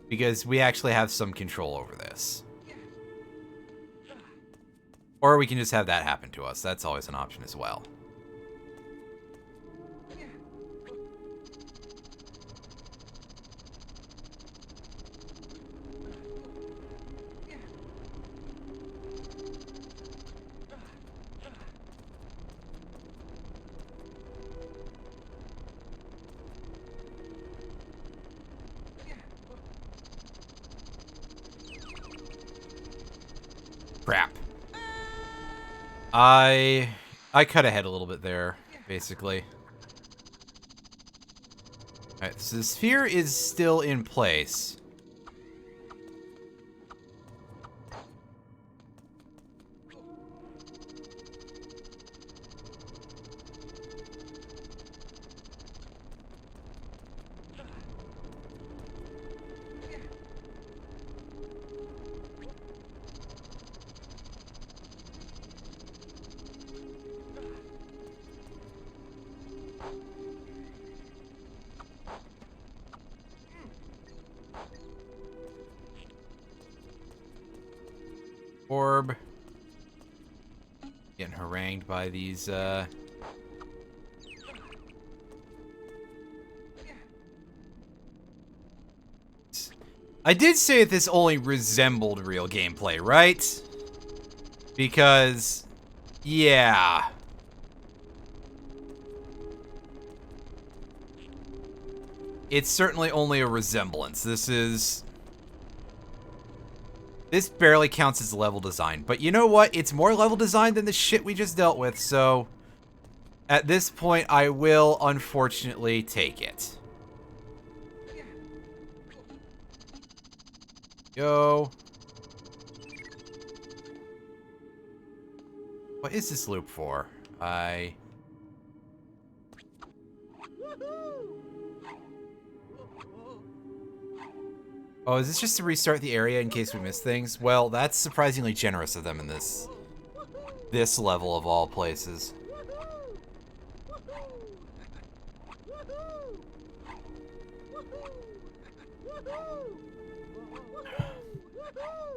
Because we actually have some control over this. Or we can just have that happen to us. That's always an option as well. Crap. I cut ahead a little bit there, basically. Alright, so the sphere is still in place. Orb. Getting harangued by these, I did say that this only resembled real gameplay, right? Because, yeah. It's certainly only a resemblance. This barely counts as level design. But you know what? It's more level design than the shit we just dealt with, so... At this point, I will, unfortunately, take it. Go. What is this loop for? Oh, is this just to restart the area in case we miss things? Well, that's surprisingly generous of them in this level of all places.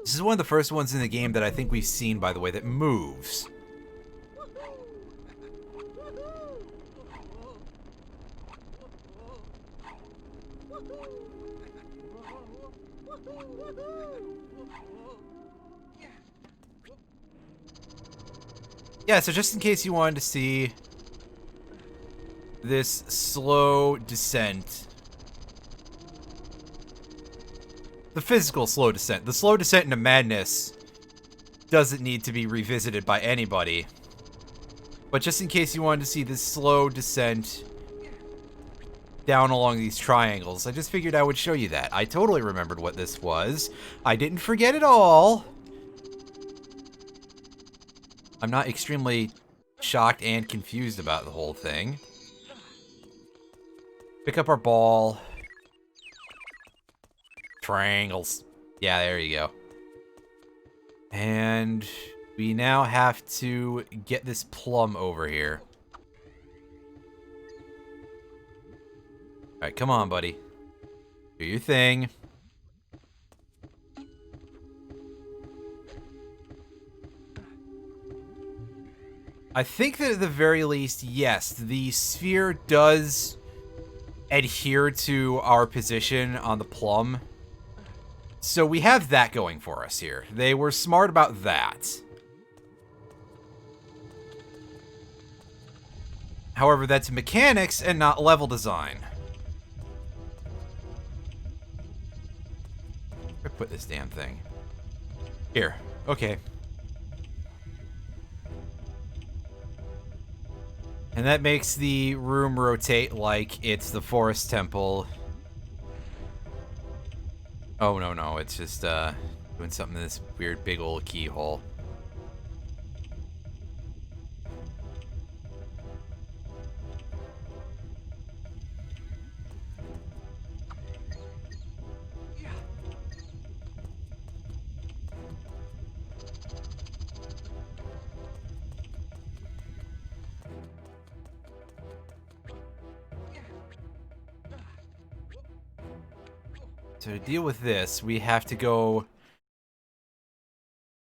This is one of the first ones in the game that I think we've seen, by the way, that moves. Yeah, so just in case you wanted to see this slow descent. The physical slow descent. The slow descent into madness doesn't need to be revisited by anybody. But just in case you wanted to see this slow descent down along these triangles, I just figured I would show you that. I totally remembered what this was. I didn't forget it all. I'm not extremely shocked and confused about the whole thing. Pick up our ball. Triangles. Yeah, there you go. And we now have to get this plum over here. Alright, come on, buddy. Do your thing. I think that at the very least, yes, the sphere does adhere to our position on the plum. So we have that going for us here. They were smart about that. However, that's mechanics and not level design. Where put this damn thing? Here. Okay. And that makes the room rotate like it's the forest temple. Oh, no, it's just, doing something in this weird big old keyhole. So to deal with this, we have to go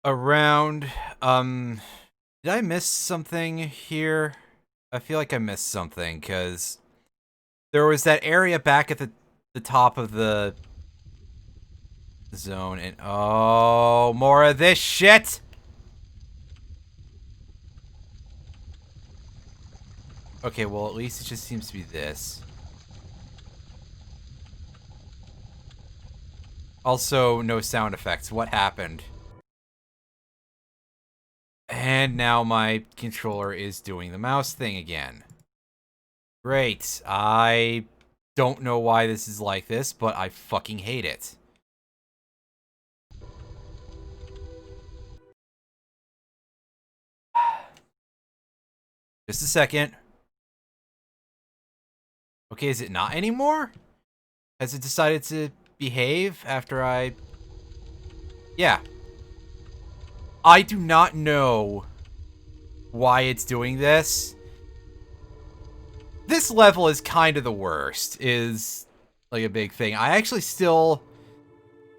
around. Did I miss something here? I feel like I missed something, because there was that area back at the top of the zone, and oh, more of this shit! Okay, well, at least it just seems to be this. Also, no sound effects. What happened? And now my controller is doing the mouse thing again. Great. I don't know why this is like this, but I fucking hate it. Just a second. Okay, is it not anymore? Has it decided to behave after I... Yeah. I do not know why it's doing this. This level is kind of the worst, is like a big thing. I actually still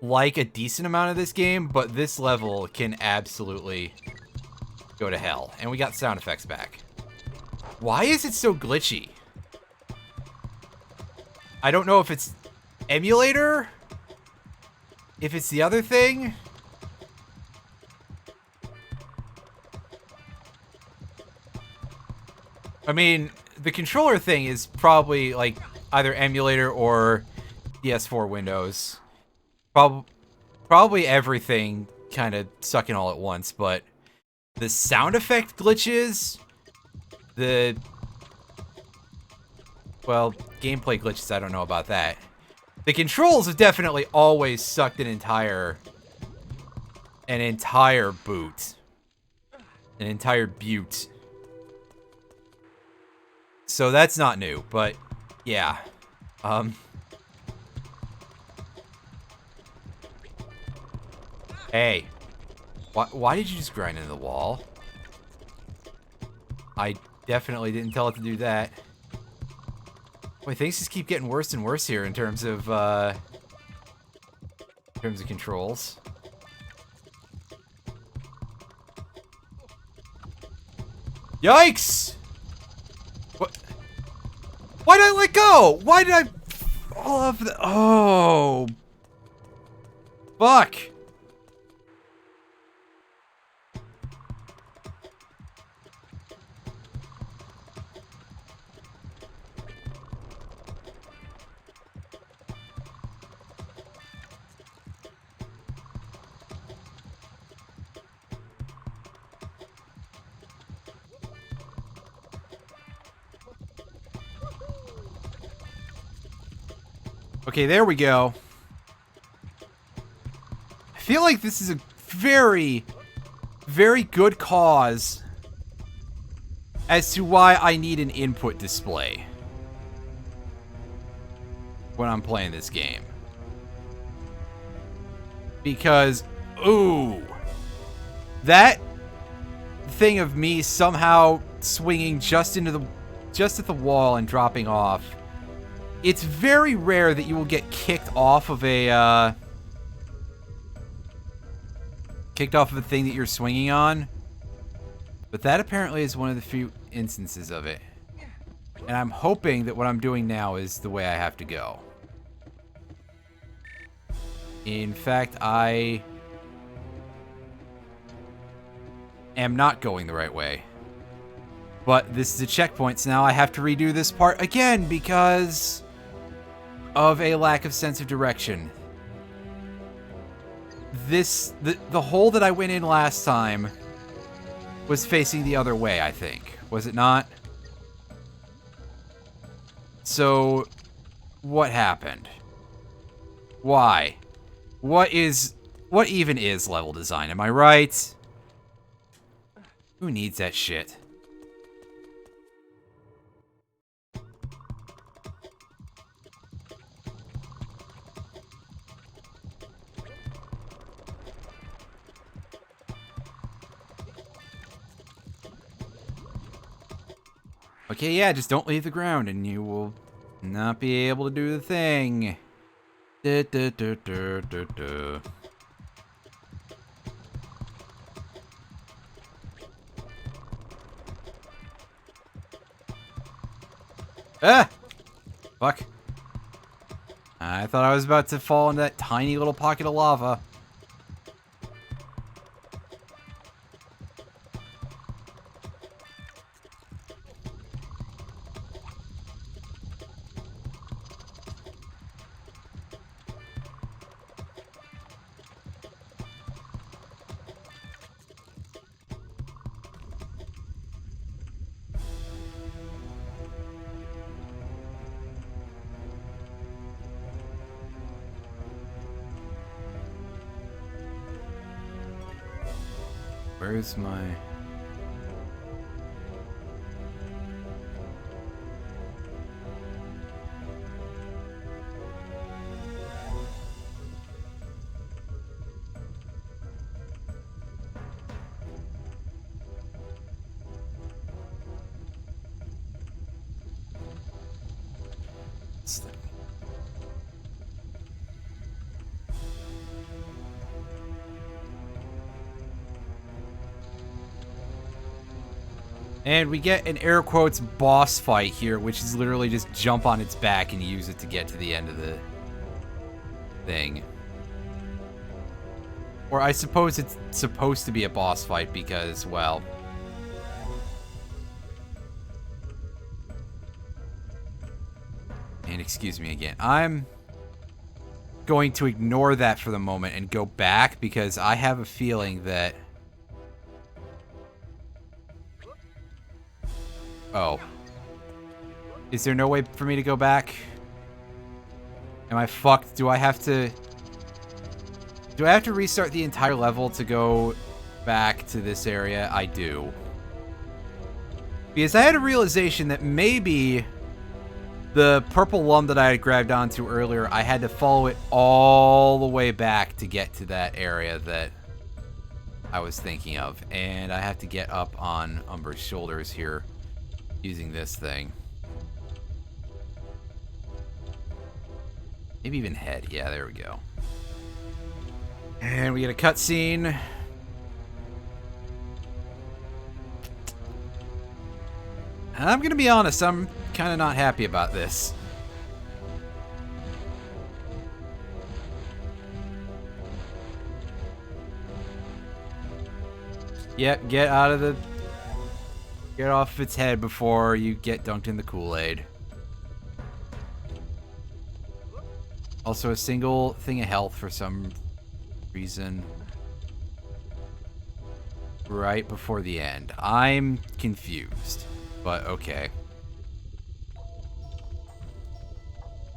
like a decent amount of this game, but this level can absolutely go to hell. And we got sound effects back. Why is it so glitchy? I don't know if it's emulator, if it's the other thing. I mean, the controller thing is probably like either emulator or PS4 Windows. Probably everything kind of sucking all at once, but the sound effect glitches, well, gameplay glitches, I don't know about that. The controls have definitely always sucked an entire boot. An entire butte. So that's not new, but yeah. Hey. Why did you just grind into the wall? I definitely didn't tell it to do that. Wait, things just keep getting worse and worse here in terms of controls. Yikes! What? Why did I let go? Why did I fall off the... Oh. Fuck. Okay, there we go. I feel like this is a very, very good cause as to why I need an input display when I'm playing this game. Because, ooh, that thing of me somehow swinging just at the wall and dropping off. It's very rare that you will get kicked off of a thing that you're swinging on. But that apparently is one of the few instances of it. And I'm hoping that what I'm doing now is the way I have to go. In fact, I am not going the right way. But this is a checkpoint, so now I have to redo this part again because of a lack of sense of direction. The hole that I went in last time was facing the other way, I think. Was it not? So, what happened? Why? What even is level design? Am I right? Who needs that shit? Okay, yeah, just don't leave the ground and you will not be able to do the thing. Ah! Fuck. I thought I was about to fall into that tiny little pocket of lava. Where's my... And we get an air quotes boss fight here, which is literally just jump on its back and use it to get to the end of the thing. Or I suppose it's supposed to be a boss fight because, well... And excuse me again. I'm going to ignore that for the moment and go back because I have a feeling that... Oh. Is there no way for me to go back? Am I fucked? Do I have to restart the entire level to go back to this area? I do. Because I had a realization that maybe the purple lum that I had grabbed onto earlier, I had to follow it all the way back to get to that area that I was thinking of. And I have to get up on Umber's shoulders here. Using this thing. Maybe even head. Yeah, there we go. And we get a cutscene. I'm gonna be honest, I'm kind of not happy about this. Yep, get out of the... Get off its head before you get dunked in the Kool-Aid. Also, a single thing of health for some reason. Right before the end. I'm confused. But, okay.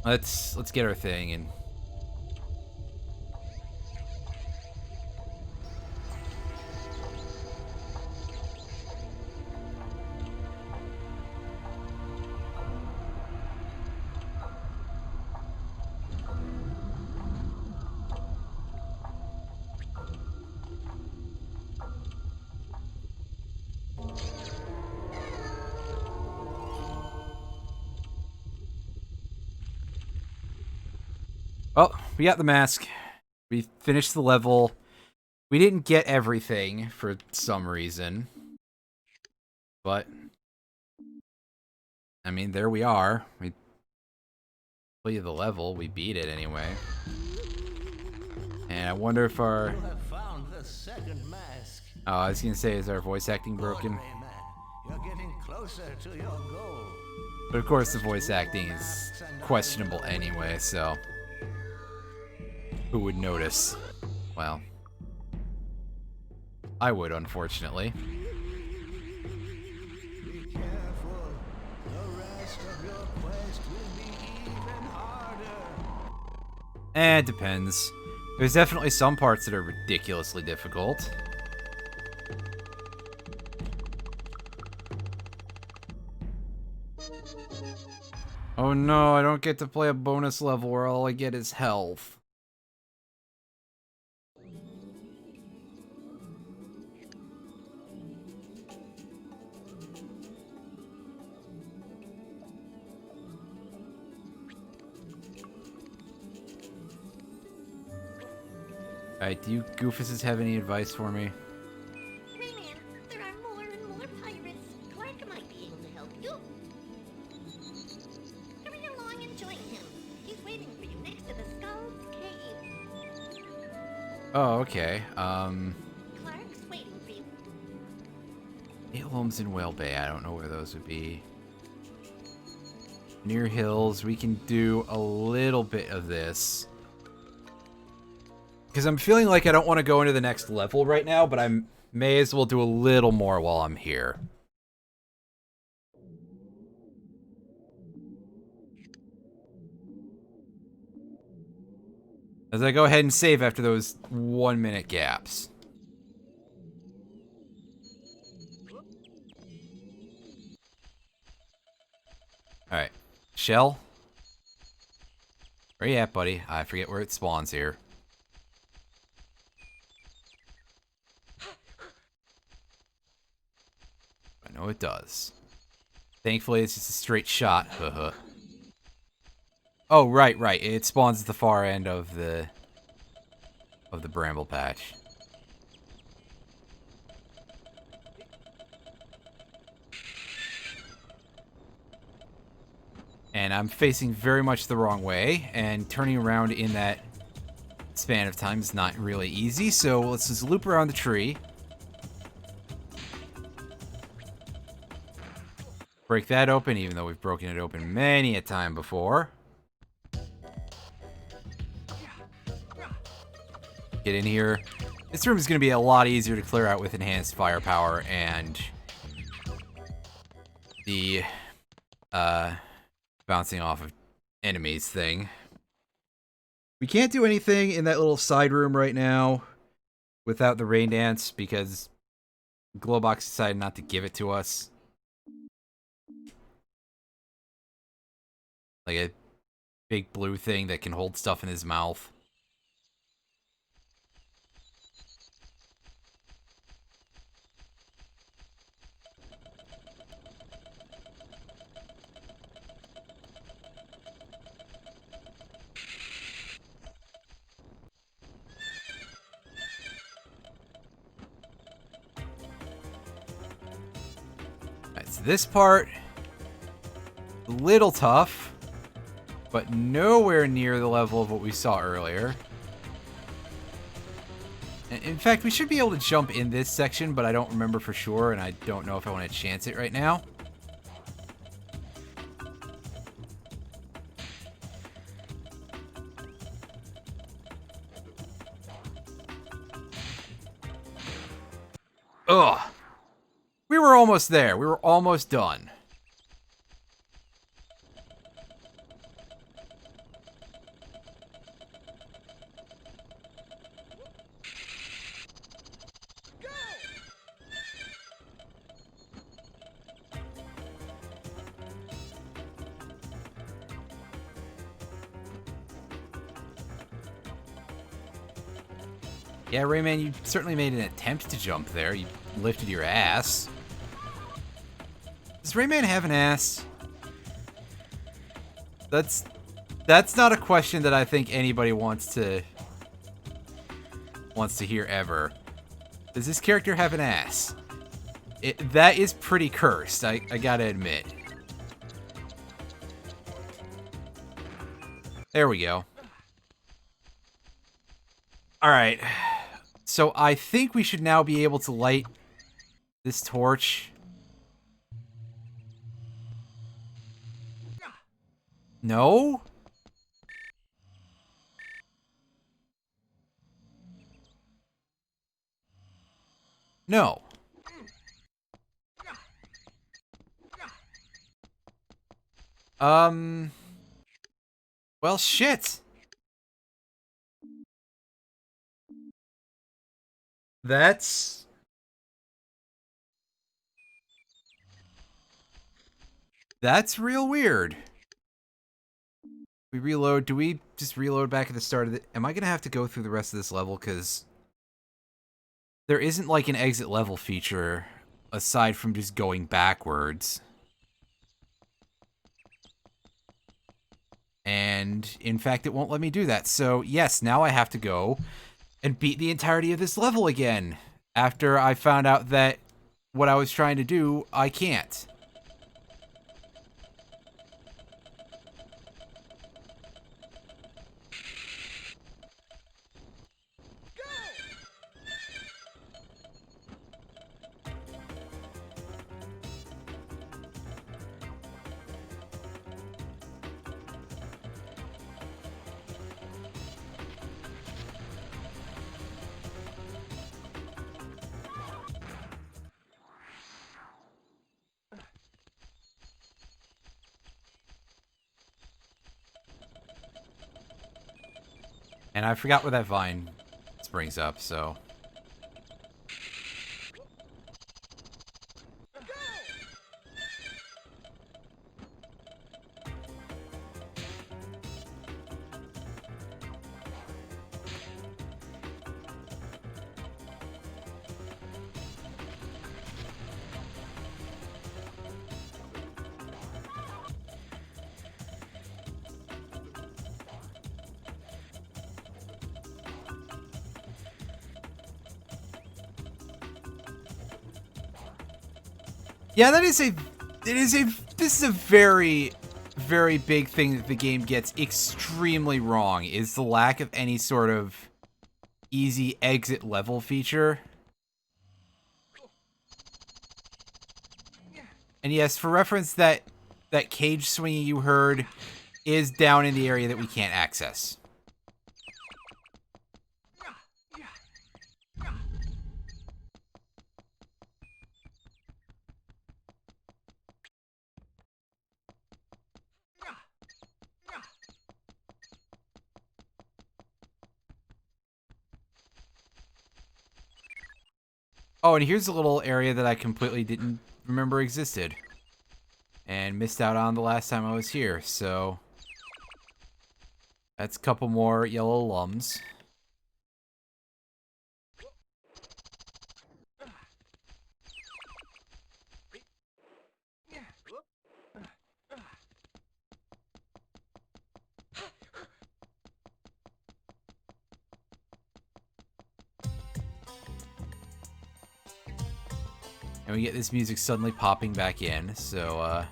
Let's get our thing and. Oh, we got the mask. We finished the level. We didn't get everything for some reason. But, I mean, there we are. We completed the level. We beat it anyway. And I wonder if our... You have found the second mask. Oh, I was going to say, is our voice acting Good, broken? Rayman. You're getting closer to your goal. But of course the voice acting is questionable anyway, so... Who would notice? Well... I would, unfortunately. Be careful. The rest of your quest will be even harder. It depends. There's definitely some parts that are ridiculously difficult. Oh no, I don't get to play a bonus level where all I get is health. Alright, do you goofuses have any advice for me? Rayman, there are more and more pirates. Clark might be able to help you. Hurry along and join him. He's waiting for you next to the Skull's Cave. Oh, okay. Clark's waiting for you. Ilums and Whale Bay, I don't know where those would be. Menhir Hills, we can do a little bit of this. Because I'm feeling like I don't want to go into the next level right now, but I may as well do a little more while I'm here. As I go ahead and save after those 1 minute gaps. Alright. Shell? Where you at, buddy? I forget where it spawns here. I know it does. Thankfully, it's just a straight shot. Oh, right. It spawns at the far end of the bramble patch. And I'm facing very much the wrong way, and turning around in that span of time is not really easy, so let's just loop around the tree. Break that open, even though we've broken it open many a time before. Get in here. This room is going to be a lot easier to clear out with enhanced firepower and the bouncing off of enemies thing. We can't do anything in that little side room right now without the rain dance because Glowbox decided not to give it to us. Like a big blue thing that can hold stuff in his mouth. Alright, so this part, a little tough, but nowhere near the level of what we saw earlier. In fact, we should be able to jump in this section, but I don't remember for sure, and I don't know if I want to chance it right now. Ugh. We were almost there. We were almost done. Yeah, Rayman, you certainly made an attempt to jump there. You lifted your ass. Does Rayman have an ass? That's not a question that I think anybody wants to hear ever. Does this character have an ass? That is pretty cursed, I gotta admit. There we go. Alright. So I think we should now be able to light this torch. No? No. Well, shit. That's real weird. We reload. Do we just reload back at the start of the... Am I going to have to go through the rest of this level? Because there isn't like an exit level feature aside from just going backwards. And in fact, it won't let me do that. So yes, now I have to go and beat the entirety of this level again. After I found out that what I was trying to do, I can't. And I forgot where that vine springs up, so... Yeah, this is a very, very big thing that the game gets extremely wrong, is the lack of any sort of easy exit level feature. And yes, for reference, that cage swinging you heard is down in the area that we can't access. Oh, and here's a little area that I completely didn't remember existed. And missed out on the last time I was here, so... That's a couple more yellow lums. And we get this music suddenly popping back in, so,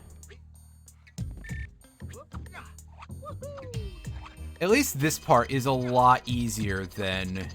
at least this part is a lot easier than...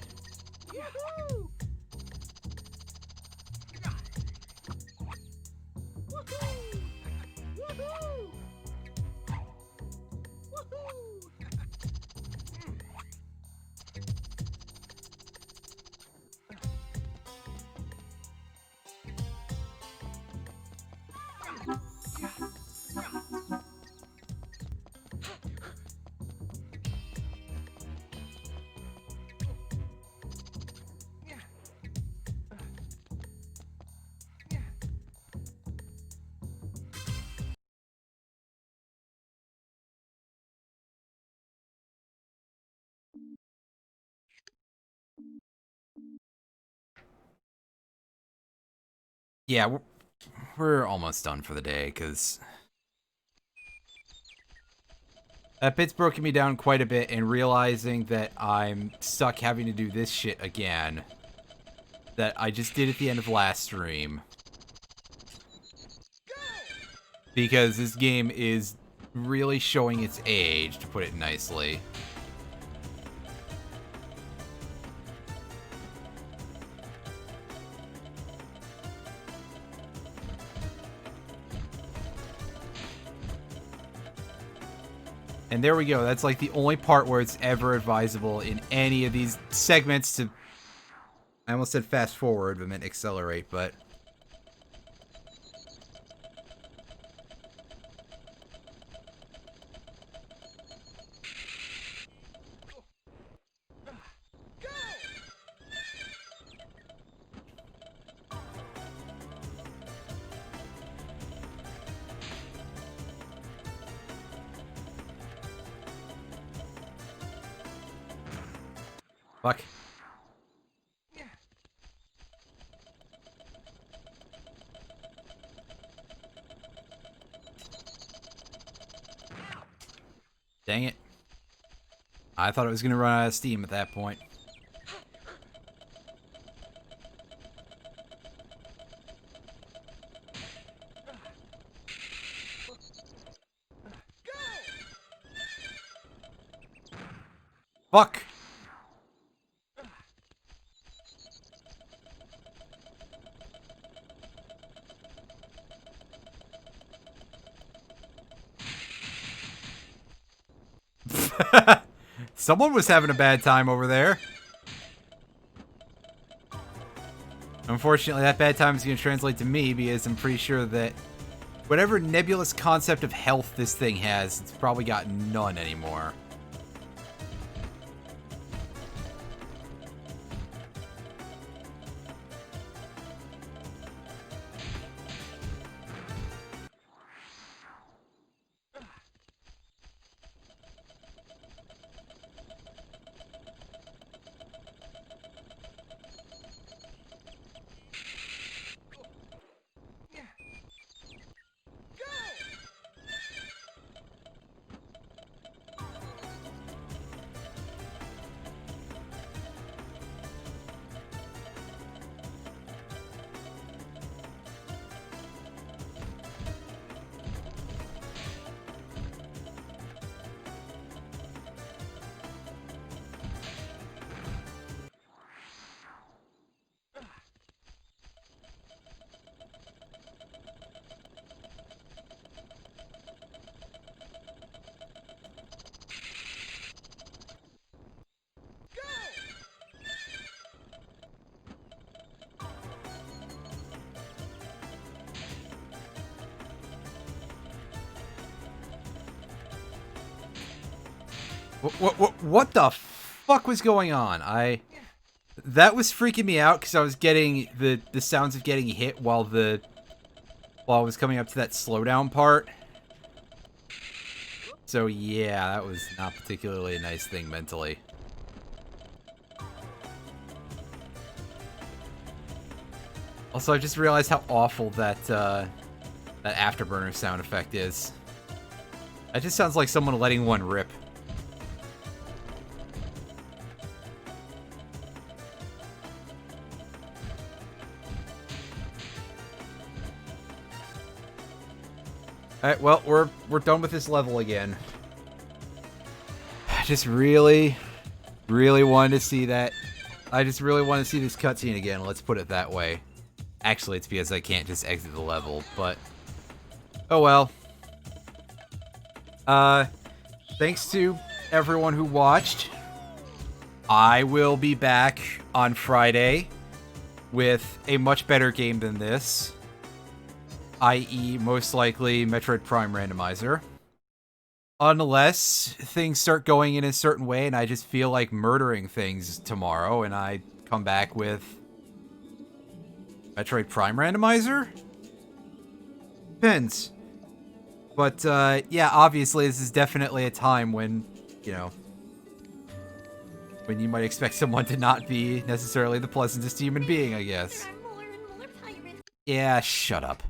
Yeah, we're almost done for the day, because that bit's broken me down quite a bit, and realizing that I'm stuck having to do this shit again that I just did at the end of last stream. Because this game is really showing its age, to put it nicely. And there we go. That's like the only part where it's ever advisable in any of these segments to... I almost said fast forward, but meant accelerate, but... Fuck. Dang it. I thought it was going to run out of steam at that point. Fuck! Someone was having a bad time over there. Unfortunately, that bad time is going to translate to me, because I'm pretty sure that whatever nebulous concept of health this thing has, it's probably got none anymore. What the fuck was going on? That was freaking me out, because I was getting the sounds of getting hit while I was coming up to that slowdown part. So yeah, that was not particularly a nice thing mentally. Also, I just realized how awful that afterburner sound effect is. That just sounds like someone letting one rip. Alright, well, we're done with this level again. I just really wanted to see that. I just really want to see this cutscene again, let's put it that way. Actually, it's because I can't just exit the level, but... oh well. Thanks to everyone who watched. I will be back on Friday with a much better game than this. I.e., most likely Metroid Prime Randomizer. Unless things start going in a certain way and I just feel like murdering things tomorrow and I come back with Metroid Prime Randomizer? Depends. But, yeah, obviously this is definitely a time when, you know, when you might expect someone to not be necessarily the pleasantest human being, I guess. Yeah, shut up.